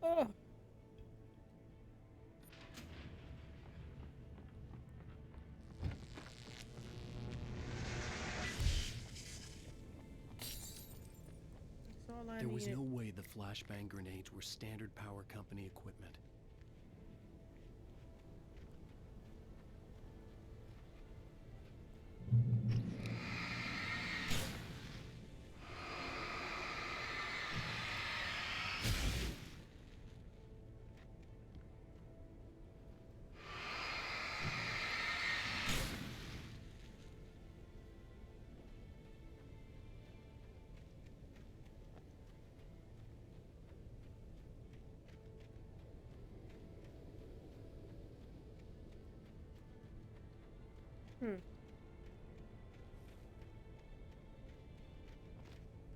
Oh. There was no way the flashbang grenades were standard power company equipment.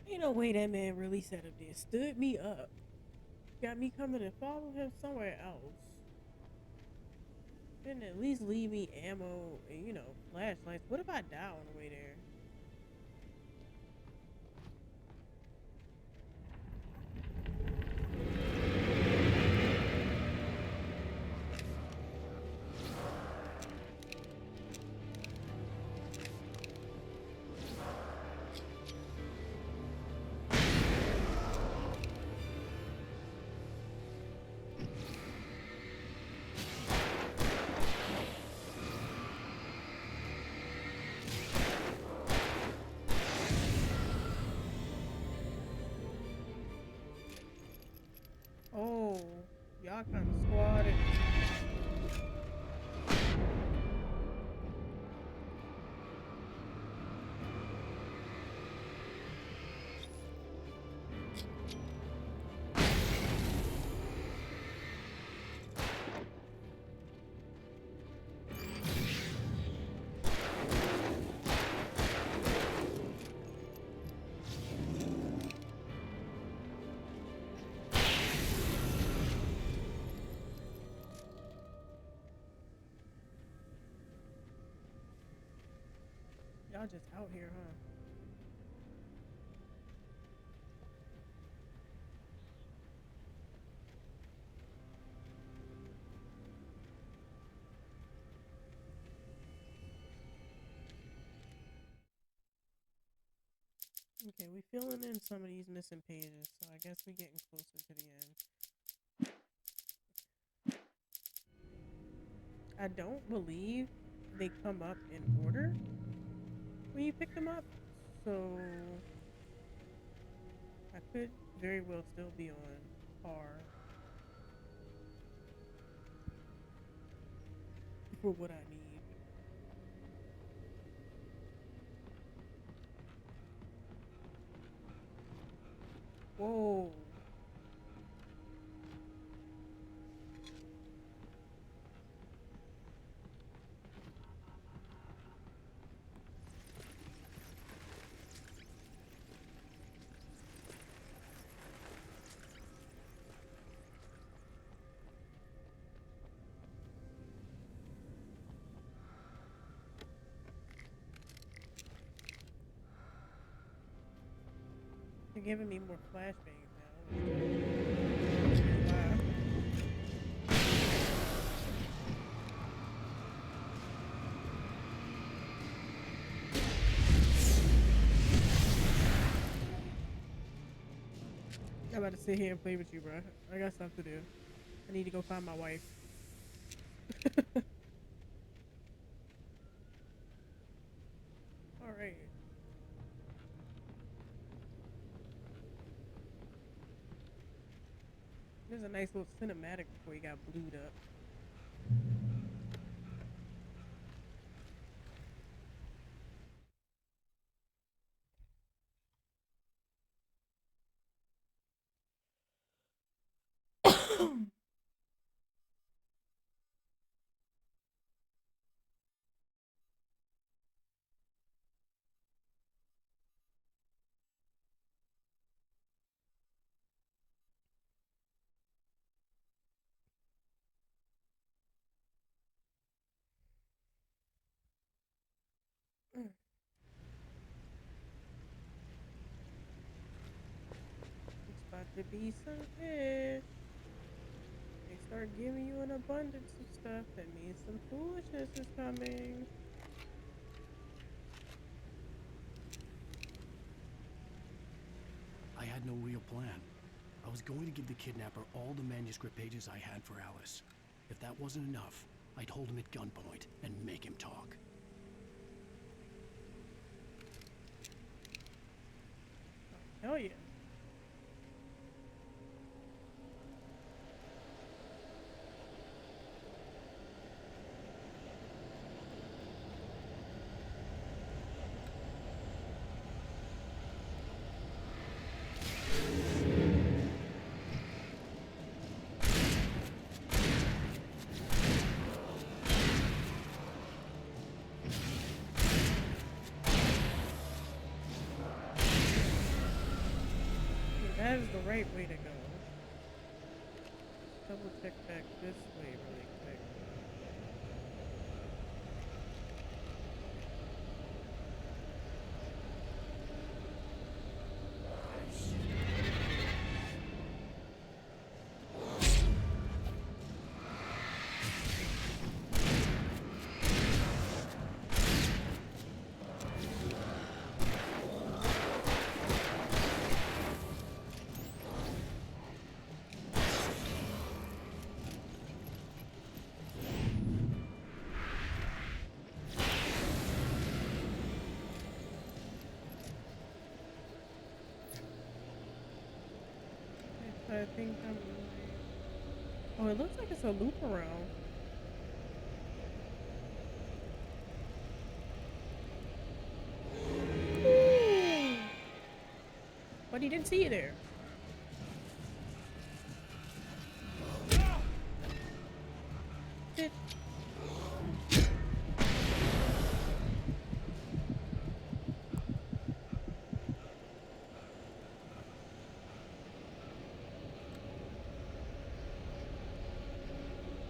Ain't no way that man really sat up there, stood me up, got me coming to follow him somewhere else. Didn't at least leave me ammo and, you know, flashlights. What if I die on the way there? Oh, y'all kind of squatted. Y'all just out here, huh? Okay, we filling in some of these missing pages, so I guess we're getting closer to the end. I don't believe they come up in order when you pick them up, so I could very well still be on par. for what I need. Whoa. They're giving me more flashbangs now. Wow. I'm about to sit here and play with you, bro. I got stuff to do. I need to go find my wife. Alright. There's a nice little cinematic before he got blued up. It's about to be something. They start giving you an abundance of stuff. That means some foolishness is coming. I had no real plan. I was going to give the kidnapper all the manuscript pages I had for Alice. If that wasn't enough, I'd hold him at gunpoint and make him talk. Hell yeah. That is the right way to go. Double check back this way really quick. I think I'm. Oh, it looks like it's a loop around. Ooh. But he didn't see you there. Bitch.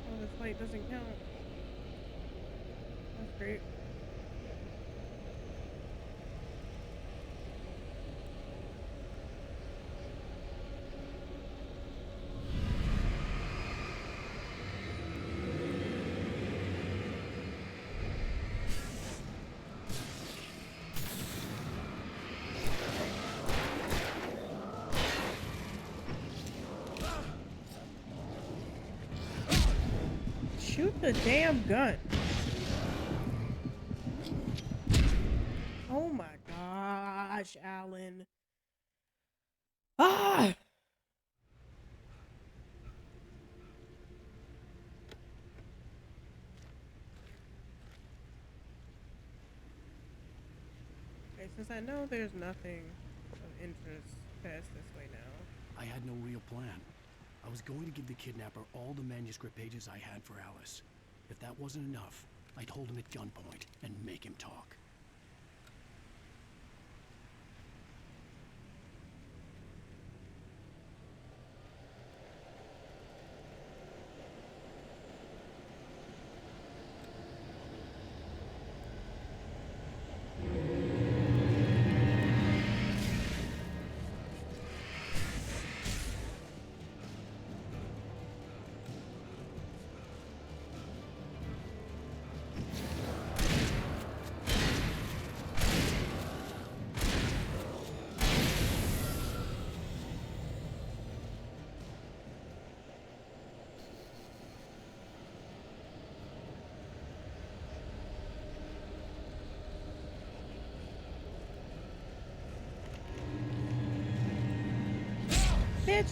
Oh, this light doesn't count. That's great. Shoot the damn gun. Oh my gosh, Alan. Ah! Since I know there's nothing of interest past this way now. I had no real plan. I was going to give the kidnapper all the manuscript pages I had for Alice. If that wasn't enough, I'd hold him at gunpoint and make him talk. Bitch!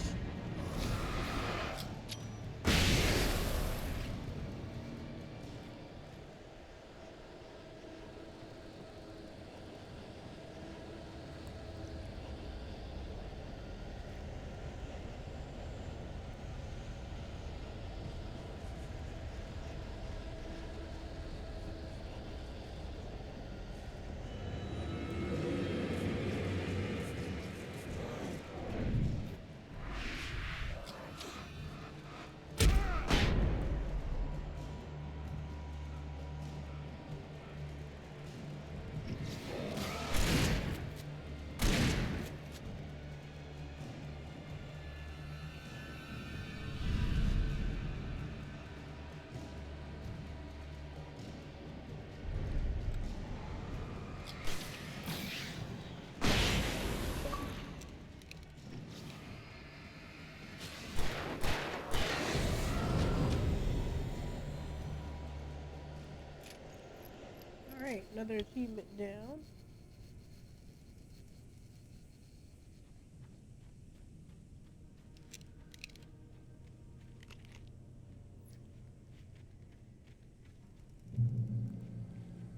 Alright, another achievement down.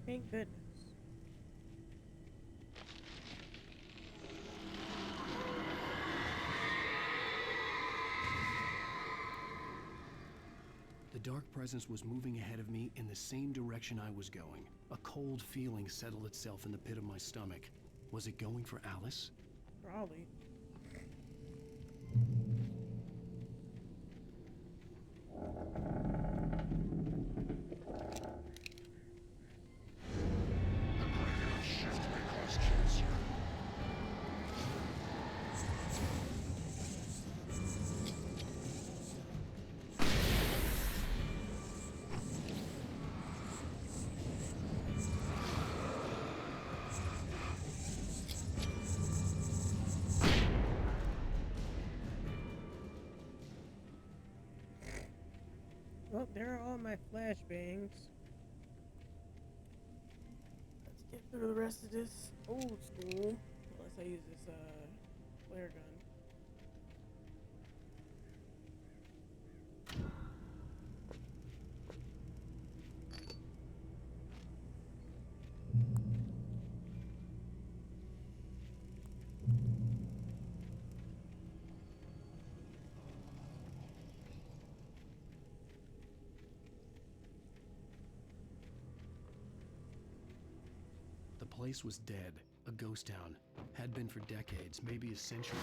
Thank goodness. The dark presence was moving ahead of me in the same direction I was going. A cold feeling settled itself in the pit of my stomach. Was it going for Alice? Probably. Well, there are all my flashbangs. Let's get through the rest of this old school. Unless I use this flare gun. The place was dead. A ghost town. Had been for decades, maybe a century.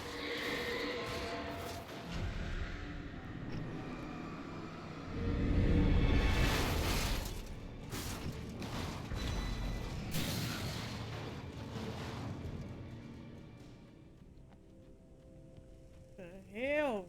The hell?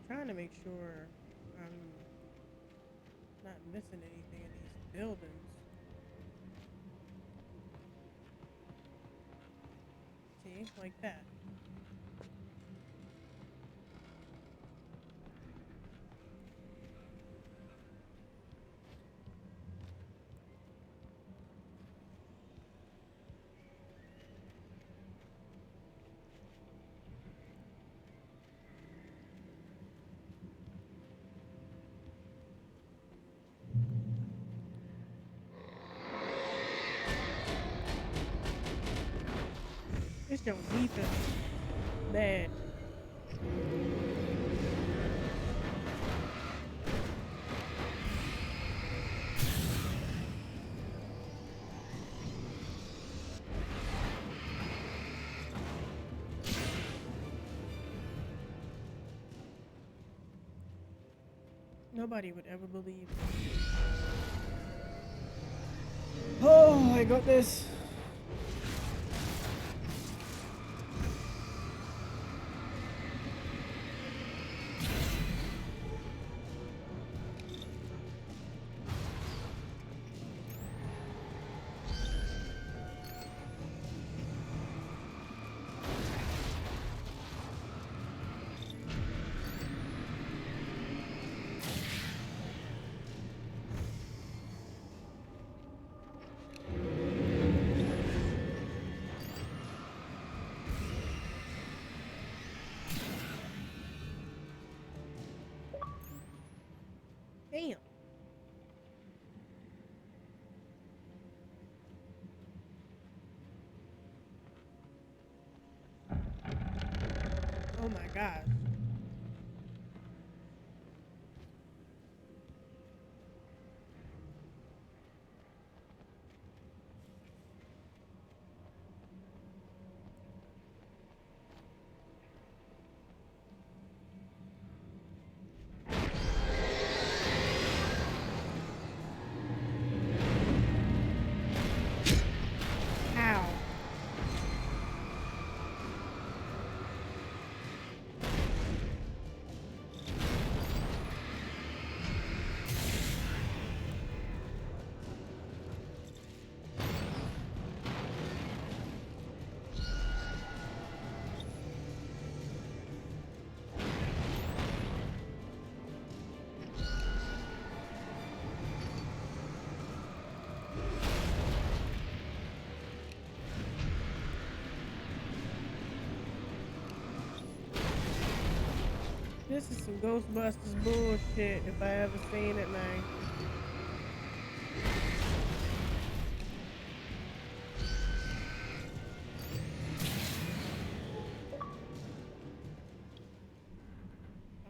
trying to make sure I'm not missing anything in these buildings. See, like that. It's your defense bad. Nobody would ever believe. Oh, I got this. Damn. Oh my gosh. Ow. This is some Ghostbusters bullshit if I ever seen it, man.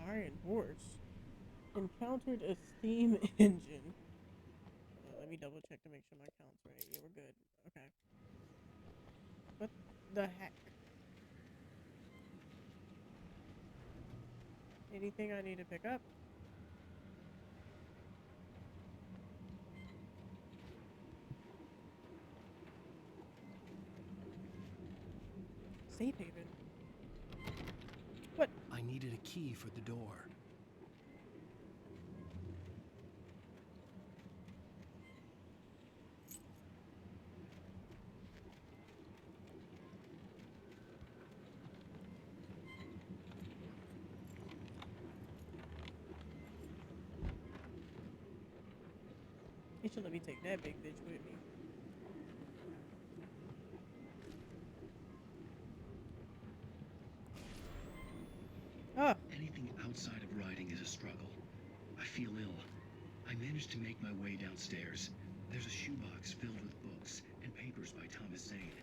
Iron Horse encountered a steam engine. Let me double check to make sure my count's right. Yeah, we're good. Okay. What the heck? Anything I need to pick up? Safe haven. What? I needed a key for the door. They should let me take that big bitch with me. Ah. Anything outside of writing is a struggle. I feel ill. I managed to make my way downstairs. There's a shoebox filled with books and papers by Thomas Zane.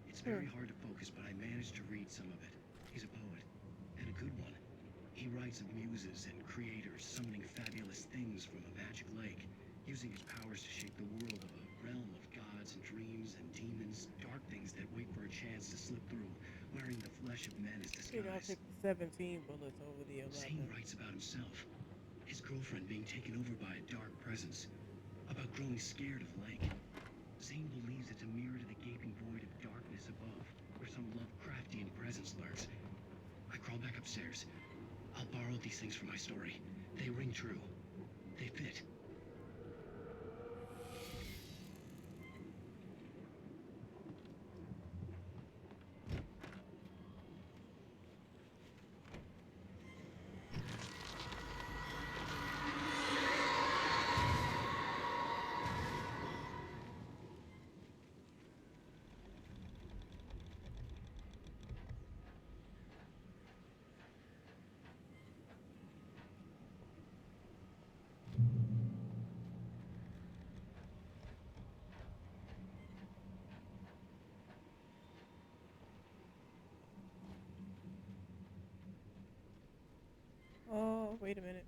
It's very hard to focus, but I managed to read some of it. He's a poet, and a good one. He writes of muses and creators summoning fabulous things from a magic lake, using his powers to shape the world of a realm of gods and dreams and demons, dark things that wait for a chance to slip through, wearing the flesh of men as I think I'll disguise. take the 17 bullets over the 11. Zane writes about himself, his girlfriend being taken over by a dark presence, about growing scared of the lake. Zane believes it's a mirror to the gaping void of darkness above, where some Lovecraftian presence lurks. I crawl back upstairs. I'll borrow these things for my story. They ring true. They fit. Oh, wait a minute.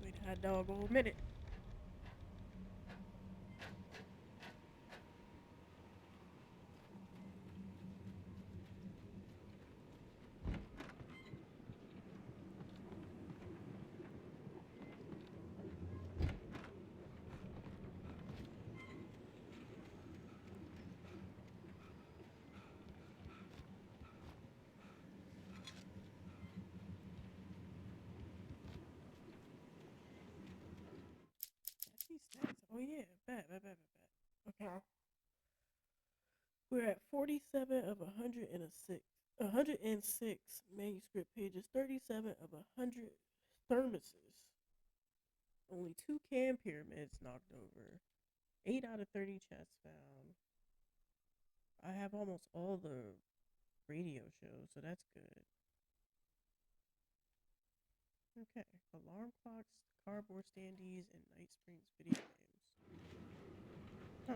Wait a hot dog a minute. These stats. Oh yeah, bad. Okay. We're at 47 of 106. 106 manuscript pages, 37 of 100 thermoses. Only 2 can pyramids knocked over. 8 out of 30 chests found. I have almost all the radio shows, so that's good. Okay. Alarm clocks, cardboard standees, and Night Springs video games. Huh.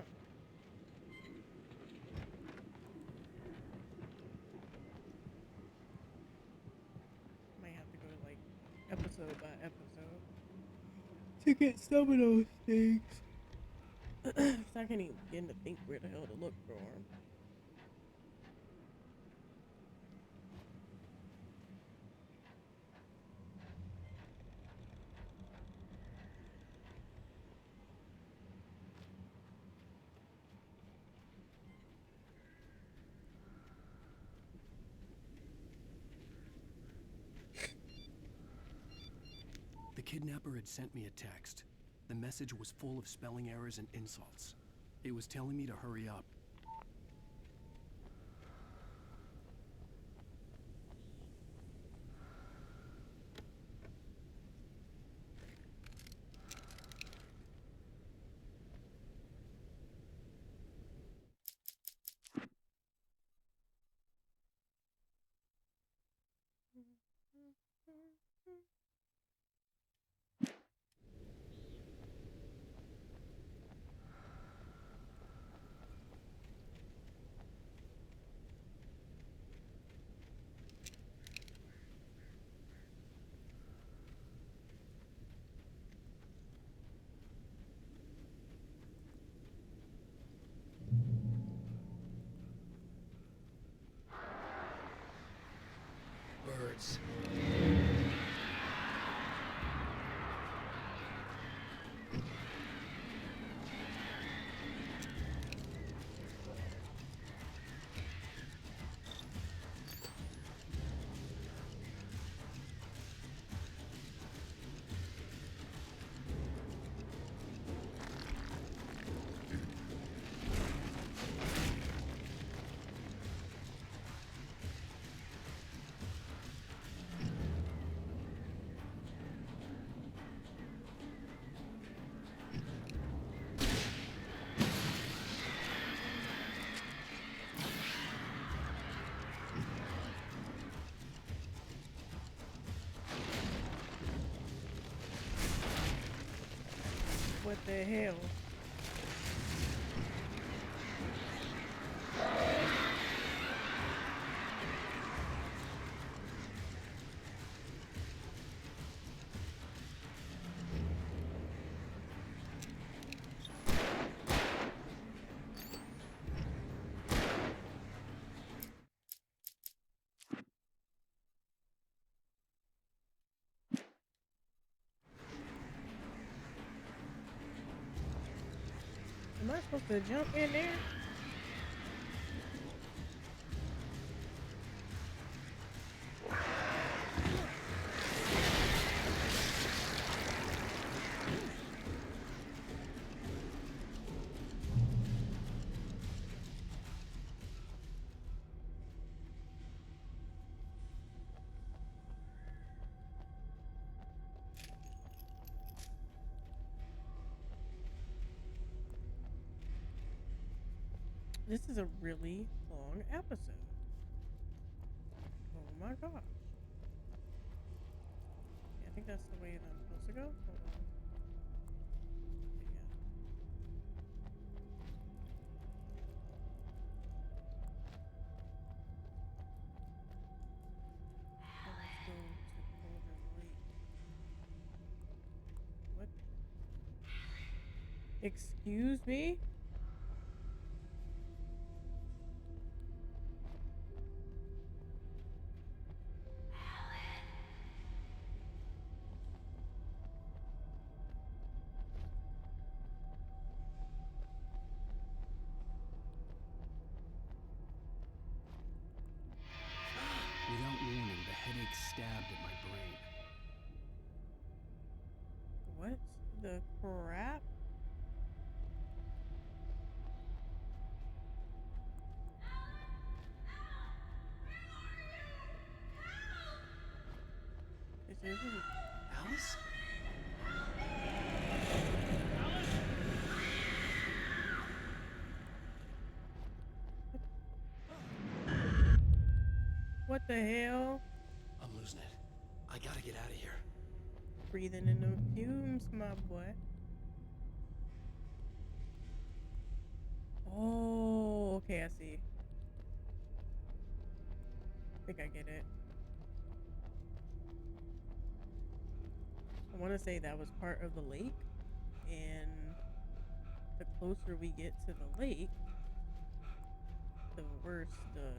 Might have to go like episode by episode to get some of those things. So I can't even begin to think where the hell to look for them. The kidnapper had sent me a text. The message was full of spelling errors and insults. It was telling me to hurry up. Birds. What the hell? Supposed to jump in there? This is a really long episode. Oh my gosh. Yeah, I think that's the way that I'm supposed to go. Hold on. What? Excuse me? Without warning, the headache stabbed at my brain. What the crap? Is Alice? What the hell? I'm losing it. I gotta get out of here. Breathing in them fumes, my boy. Oh, okay, I see. I think I get it. I want to say that was part of the lake, and the closer we get to the lake, the worse the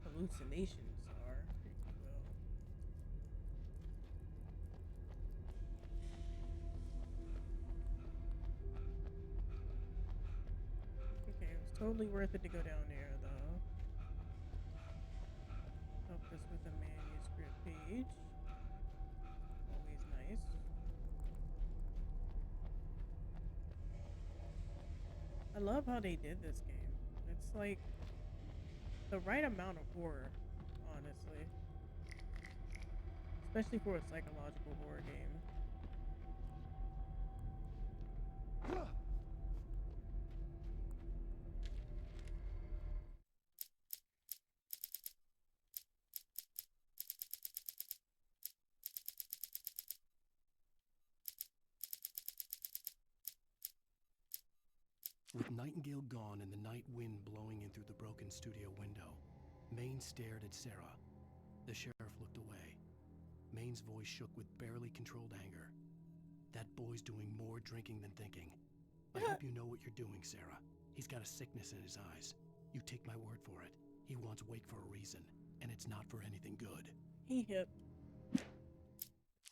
hallucinations are, if you will. Okay, it was totally worth it to go down there, though. Helped us with a manuscript page. Always nice. I love how they did this game. It's like the right amount of horror, honestly. Especially for a psychological horror game. With Nightingale gone and the night wind blowing in through the broken studio window, Maine stared at Sarah. The sheriff looked away. Maine's voice shook with barely controlled anger. That boy's doing more drinking than thinking. I hope you know what you're doing, Sarah. He's got a sickness in his eyes. You take my word for it. He wants Wake for a reason, and it's not for anything good. He hip.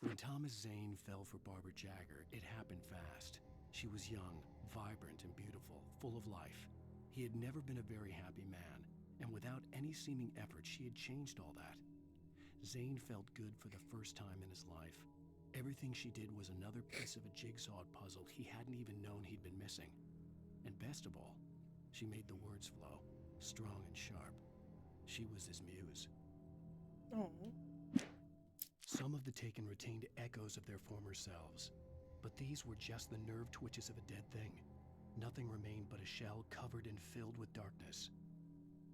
When Thomas Zane fell for Barbara Jagger, it happened fast. She was young, vibrant and beautiful, full of life. He had never been a very happy man, and without any seeming effort, she had changed all that. Zane felt good for the first time in his life. Everything she did was another piece of a jigsaw puzzle he hadn't even known he'd been missing. And best of all, she made the words flow, strong and sharp. She was his muse. Oh. Some of the Taken retained echoes of their former selves, but these were just the nerve twitches of a dead thing. Nothing remained but a shell covered and filled with darkness.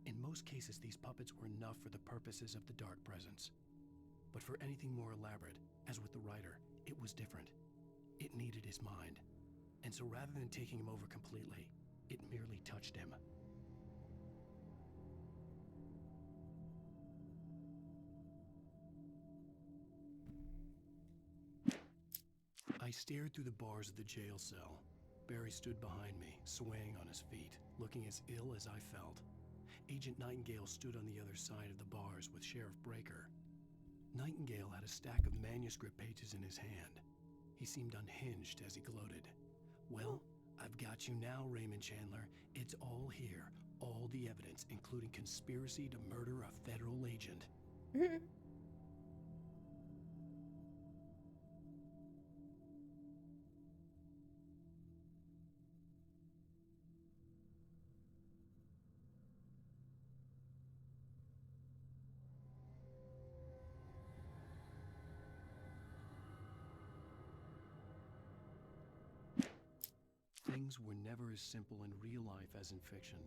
In most cases, these puppets were enough for the purposes of the dark presence. But for anything more elaborate, as with the writer, it was different. It needed his mind. And so rather than taking him over completely, it merely touched him. I stared through the bars of the jail cell. Barry stood behind me, swaying on his feet, looking as ill as I felt. Agent Nightingale stood on the other side of the bars with Sheriff Breaker. Nightingale had a stack of manuscript pages in his hand. He seemed unhinged as he gloated. Well, I've got you now, Raymond Chandler. It's all here. All the evidence, including conspiracy to murder a federal agent. Things were never as simple in real life as in fiction.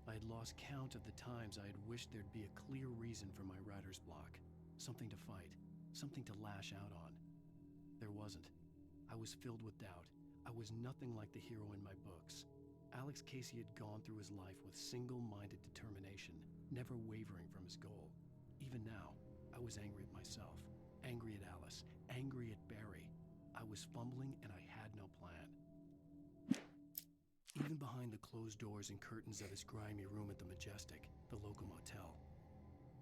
I had lost count of the times I had wished there'd be a clear reason for my writer's block. Something to fight, something to lash out on. There wasn't. I was filled with doubt. I was nothing like the hero in my books. Alex Casey had gone through his life with single-minded determination, never wavering from his goal. Even now, I was angry at myself, angry at Alice, angry at Barry. I was fumbling and I had no plan. Even behind the closed doors and curtains of his grimy room at the Majestic, the local motel,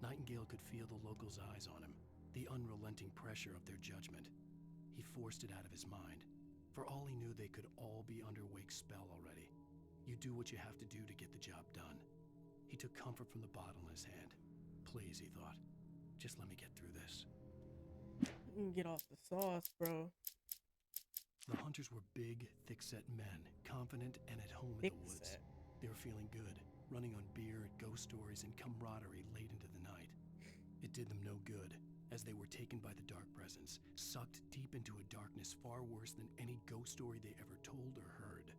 Nightingale could feel the locals' eyes on him, the unrelenting pressure of their judgment. He forced it out of his mind. For all he knew, they could all be under Wake's spell already. You do what you have to do to get the job done. He took comfort from the bottle in his hand. Please, he thought, just let me get through this. You can get off the sauce, bro. The hunters were big, thick-set men, confident and at home in the woods. They were feeling good, running on beer, ghost stories, and camaraderie late into the night. It did them no good, as they were taken by the dark presence, sucked deep into a darkness far worse than any ghost story they ever told or heard.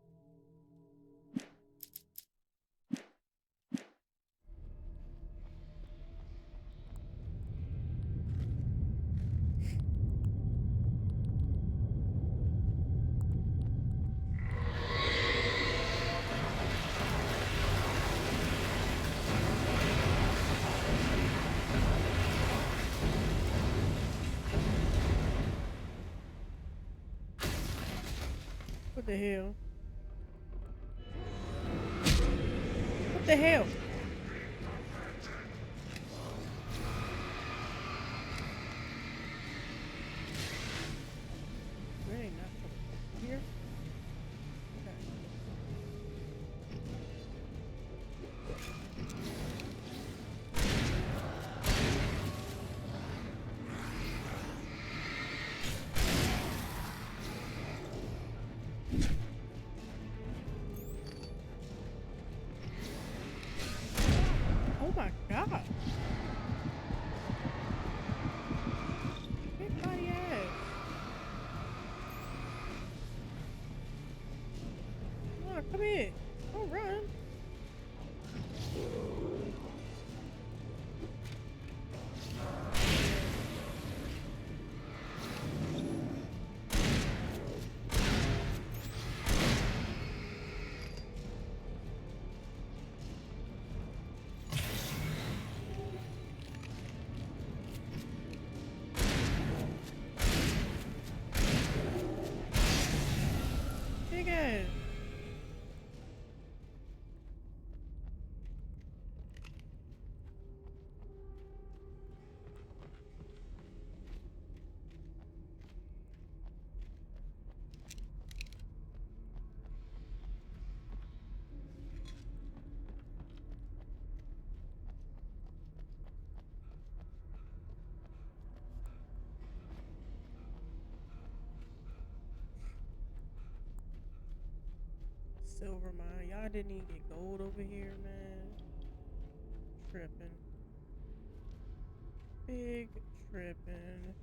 What the hell? What the hell? There ain't nothing here. Oh my god. Big body ass. Come on, come here. Don't run. Big ass. Silver mine. Y'all didn't even get gold over here, man. Tripping. Big tripping.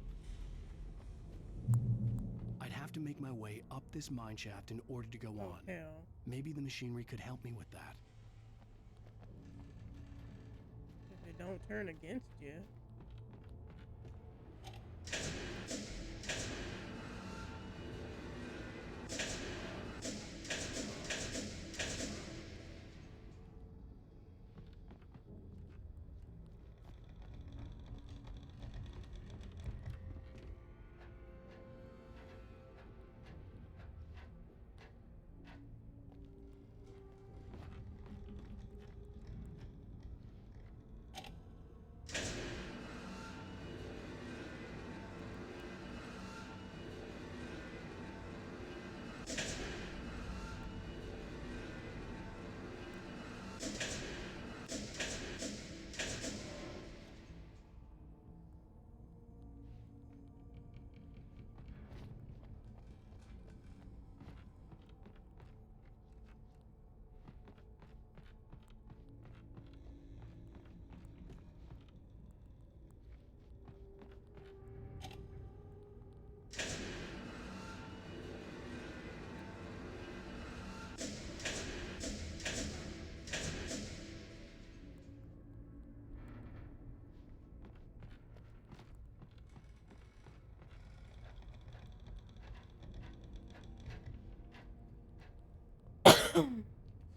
I'd have to make my way up this mine shaft in order to go on. Hell. Maybe the machinery could help me with that. If it don't turn against you.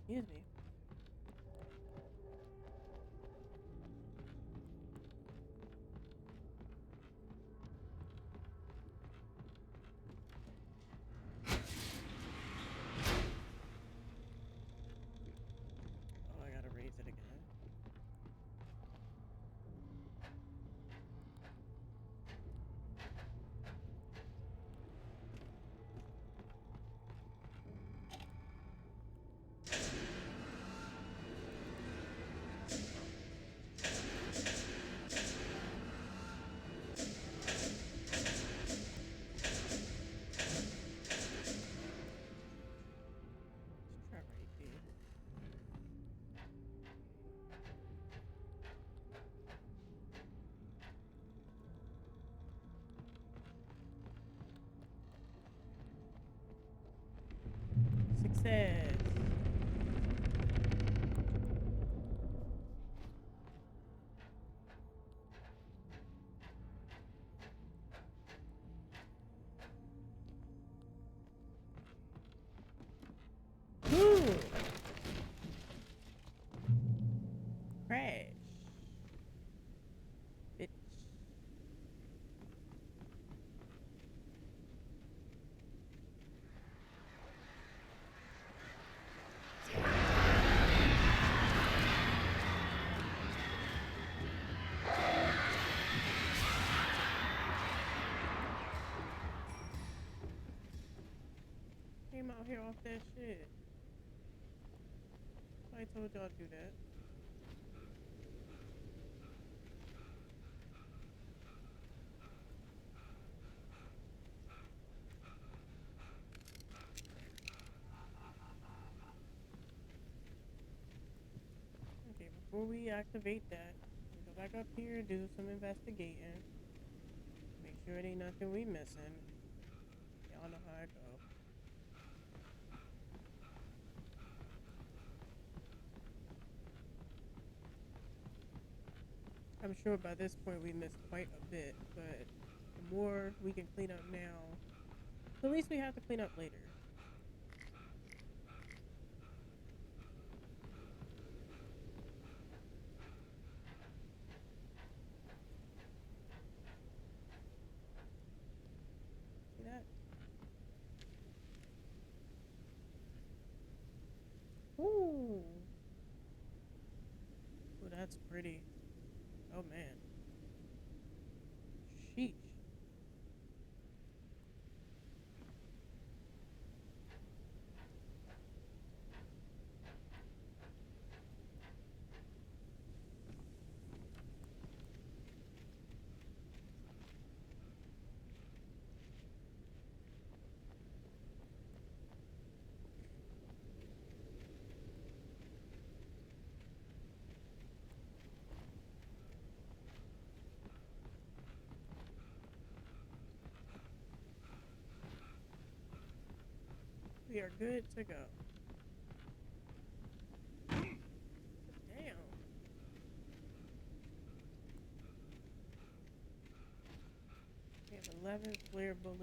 Excuse me. Oh, I gotta raise it again. Let's try right here. Success. Ooh. Crash. Bitch. Came out here off that shit. I told y'all to do that. Okay, before we activate that, we go back up here, do some investigating. Make sure it ain't nothing we missing. Y'all know how it go. I'm sure by this point we missed quite a bit, but the more we can clean up now, the least we have to clean up later. See that? Ooh. Oh, that's pretty. Oh man. Sheesh. We are good to go. Damn. We have 11 flare bullets.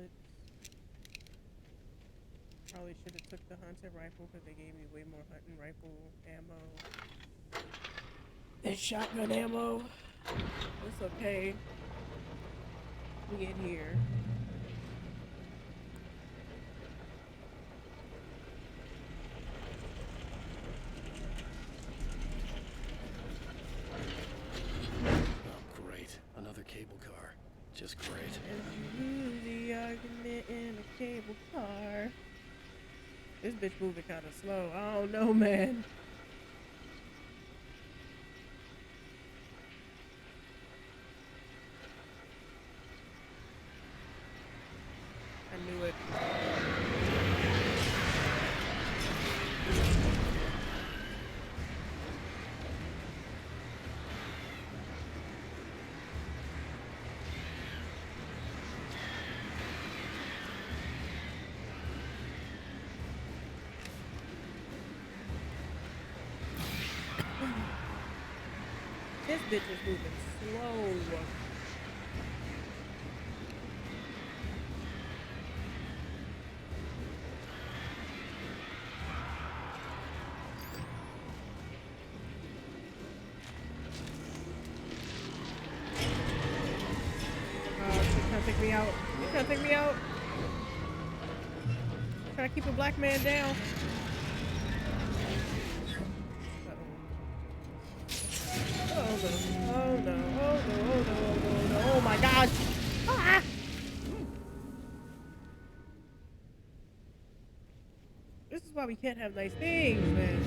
Probably should have took the hunting rifle because they gave me way more hunting rifle ammo than shotgun ammo. It's okay. We get here. Oh, great. Another cable car. Just great. And you lose the argument in a cable car. This bitch moving kind of slow. I don't know, man. I knew it. This bitch is moving slow. me out. You trying to take me out? Trying to keep a black man down. Uh-oh. Oh no. Oh no. Oh no. Oh no. Oh no. Oh no. Oh my gosh. Ah! This is why we can't have nice things, man.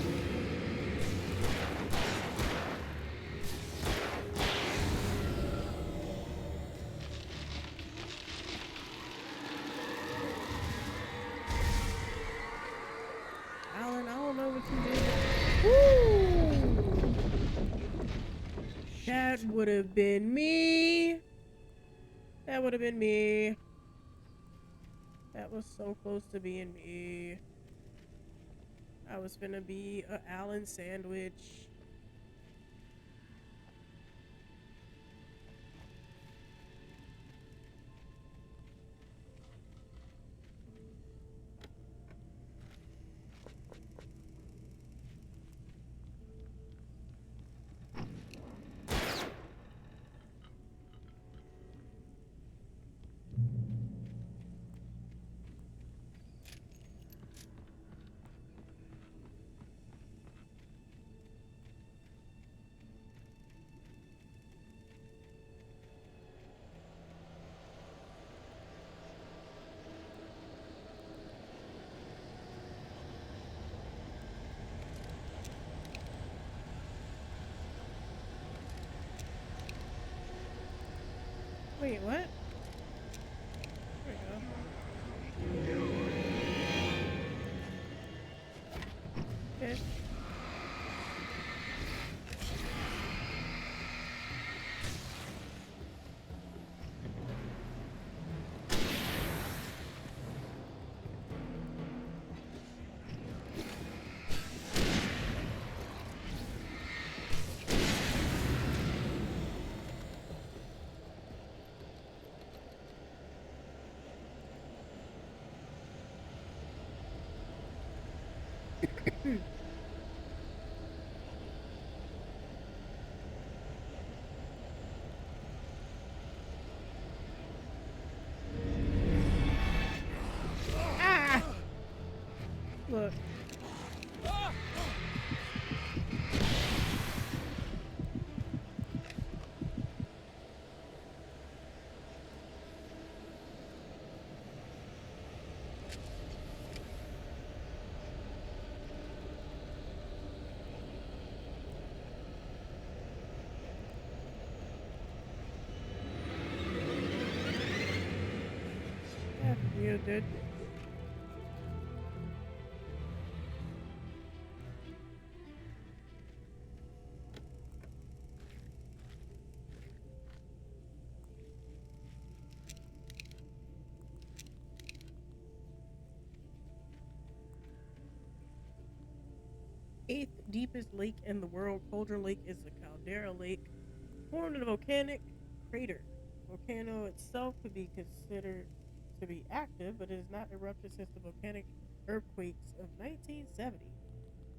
Alan, I don't know what you did. Woo! That would have been me. That would have been me. That was so close to being me. I was finna be a Alan sandwich. Wait, what? There we go. Okay. Ah! Look. F you, dude. Eighth deepest lake in the world, Cauldron Lake, is a caldera lake formed in a volcanic crater. The volcano itself could be considered to be active, but it has not erupted since the volcanic earthquakes of 1970.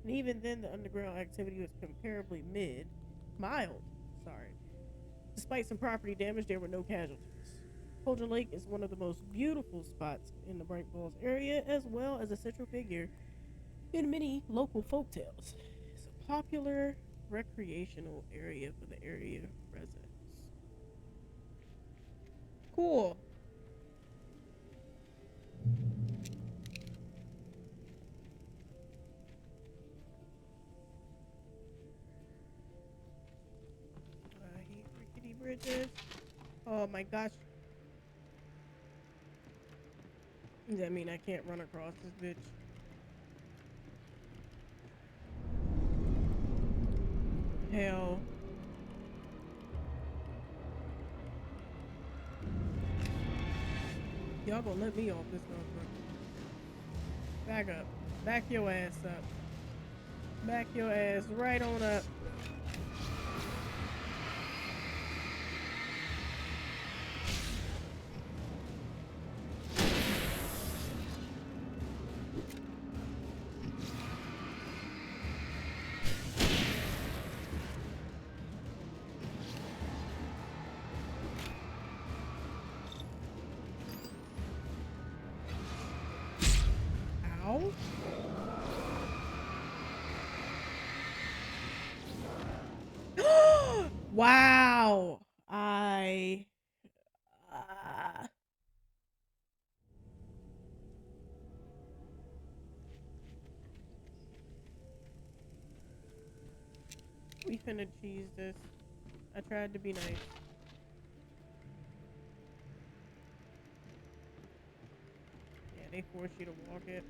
And even then, the underground activity was comparably mild. Sorry. Despite some property damage, there were no casualties. Cauldron Lake is one of the most beautiful spots in the Bright Falls area, as well as a central figure in many local folktales. It's a popular recreational area for the area residents. Cool. I hate rickety bridges. Oh my gosh. Does that mean I can't run across this bitch? Hell. Y'all gonna let me off this motherfucker. Back up. Back your ass up. Back your ass right on up. No. Wow. We finna cheese this. I tried to be nice. Yeah, they force you to walk it.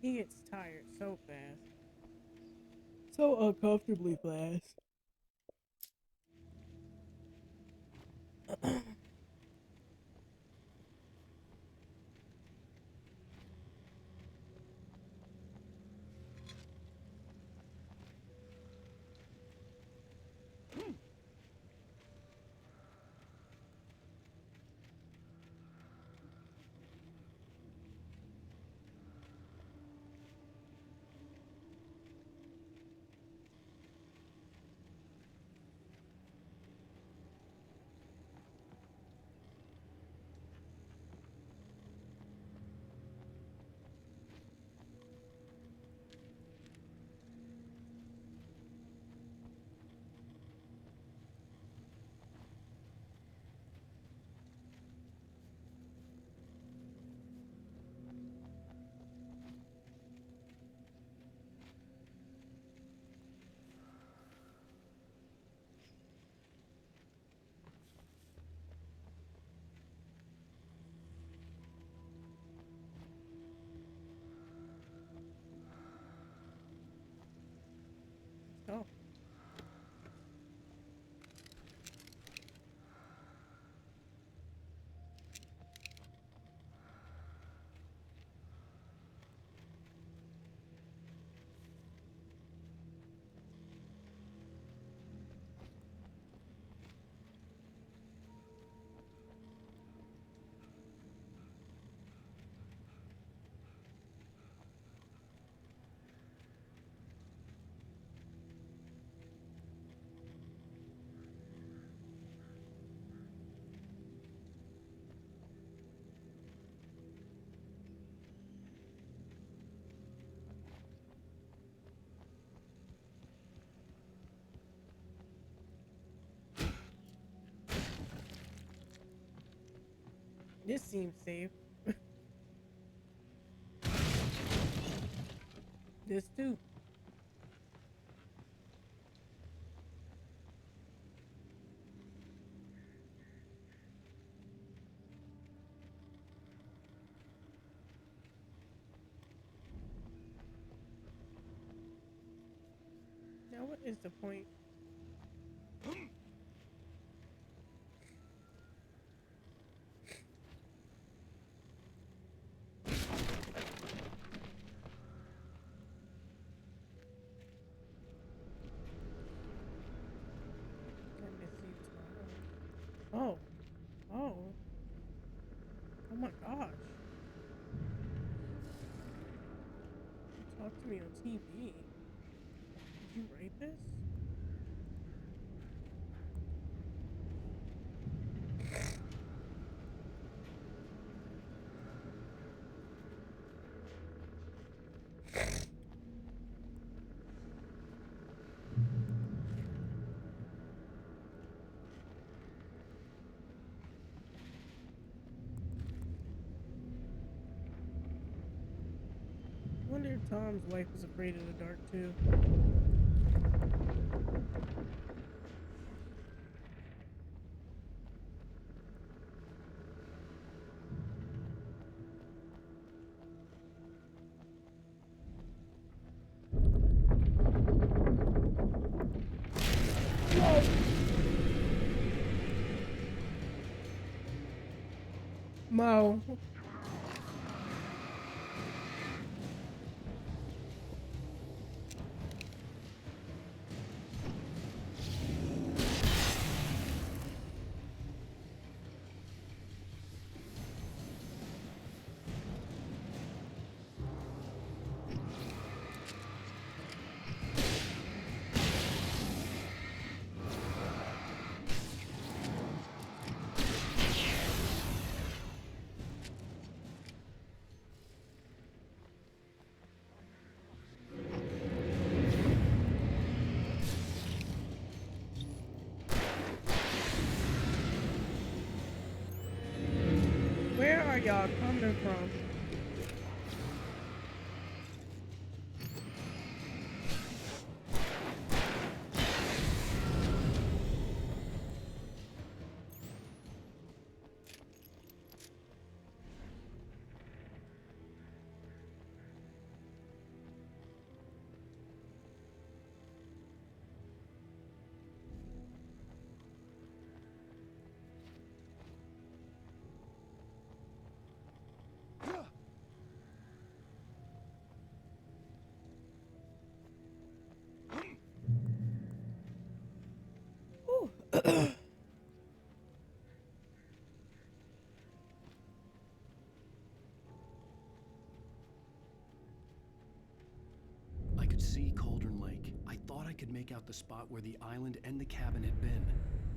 He gets tired so fast. So uncomfortably fast. Oh. This seems safe. This too. Now what is the point? Oh. Oh. Oh my gosh. Talk to me on TV. Did you write this? wonder if Tom's wife was afraid of the dark too. Mo. Where are y'all coming from? I could see Cauldron Lake. I thought I could make out the spot where the island and the cabin had been.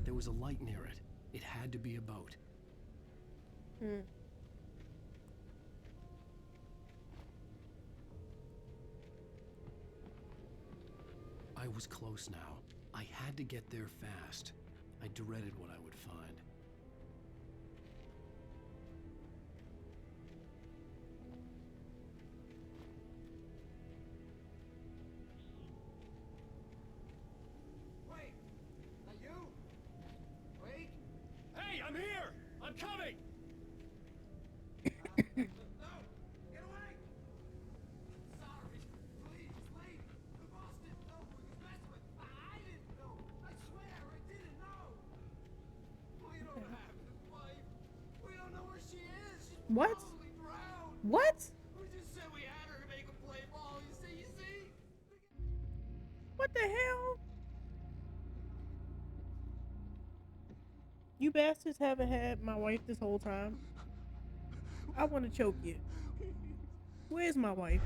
There was a light near it. It had to be a boat. I was close now. I had to get there fast. I dreaded what I would find. Wait! That you? Wait! Hey, I'm here! I'm coming! No! Get away! Sorry. Please, lady. The boss didn't know who he was messing with. I didn't know. I swear, I didn't know. We don't have his wife. We don't know where she is. She's What? probably drowned. What? We just said we had her to make a play ball. You see? What the hell? You bastards haven't had my wife this whole time. I want to choke you. Where's my wife?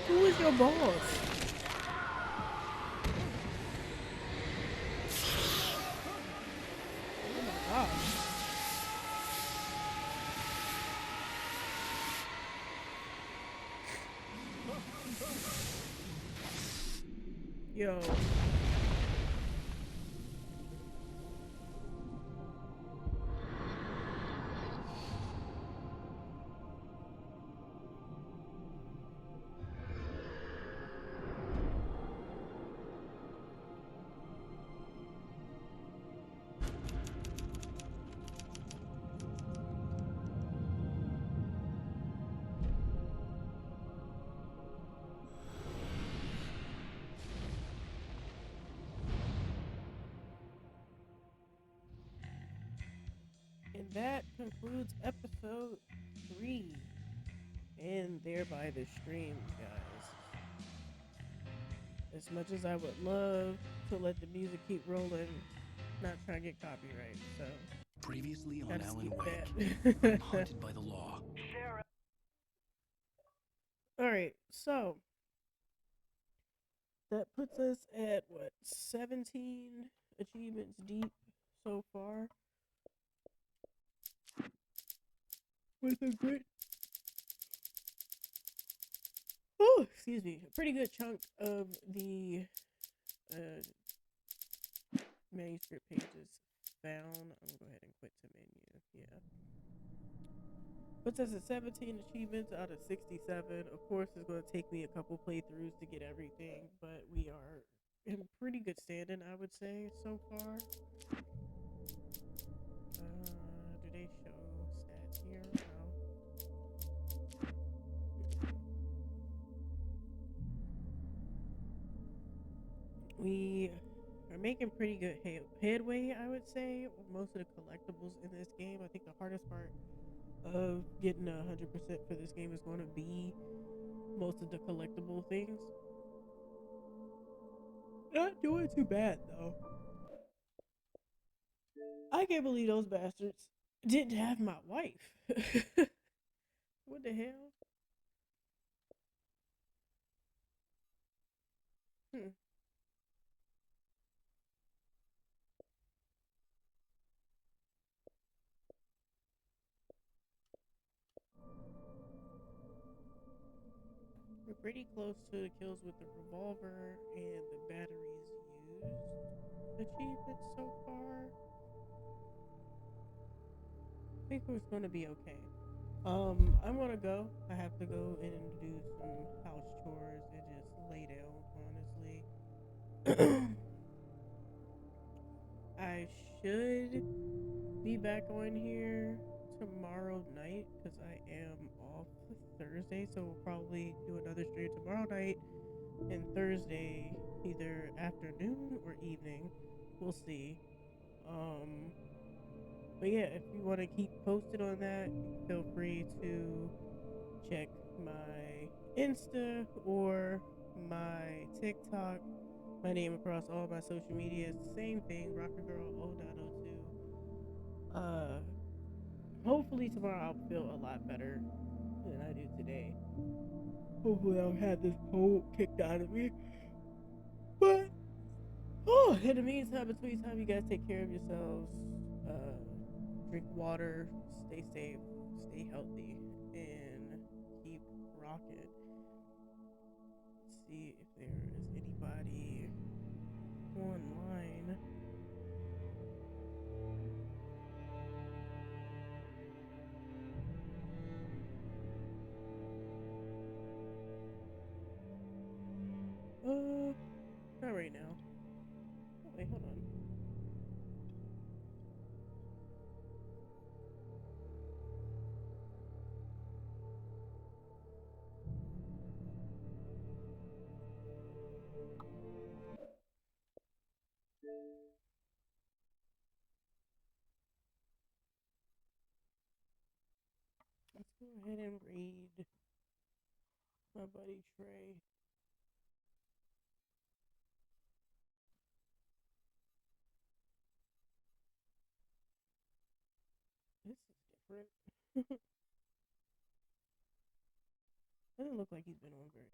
Who is your boss? Oh my god. Yo. And that concludes episode 3. And thereby the stream, guys. As much as I would love to let the music keep rolling, not trying to get copyright, so. Previously on gotta Alan skip Wake, that. I'm haunted by the law. Alright, so. That puts us at, what, 17 achievements deep so far. With a great, excuse me, a pretty good chunk of the manuscript pages found. I'm gonna go ahead and quit to menu. Yeah. Puts us at 17 achievements out of 67. Of course, it's going to take me a couple playthroughs to get everything, but we are in pretty good standing, I would say, so far. Do they show stats here? No. We are making pretty good headway, I would say, with most of the collectibles in this game. I think the hardest part of getting 100% for this game is going to be most of the collectible things. Not doing too bad though. I can't believe those bastards didn't have my wife. What the hell? Hmm. We're pretty close to the kills with the revolver and the batteries used achievement so far. I think it's gonna be okay. I'm gonna go. I have to go and do some house chores and just lay down, honestly. I should be back on here tomorrow night because I am off Thursday, so we'll probably do another stream tomorrow night and Thursday, either afternoon or evening. We'll see. But yeah, if you want to keep posted on that, feel free to check my Insta or my TikTok. My name across all my social media is the same thing, Rocker Girl 0902. Hopefully tomorrow I'll feel a lot better than I do today. Hopefully I'll have this cold kicked out of me. But in the meantime, between time, you guys take care of yourselves. Drink water, stay safe, stay healthy, and keep rocking. Let's see if there is anybody online. Not right now. Oh, wait, hold on. Let's go ahead and read my buddy Trey. This is different. Doesn't look like he's been on very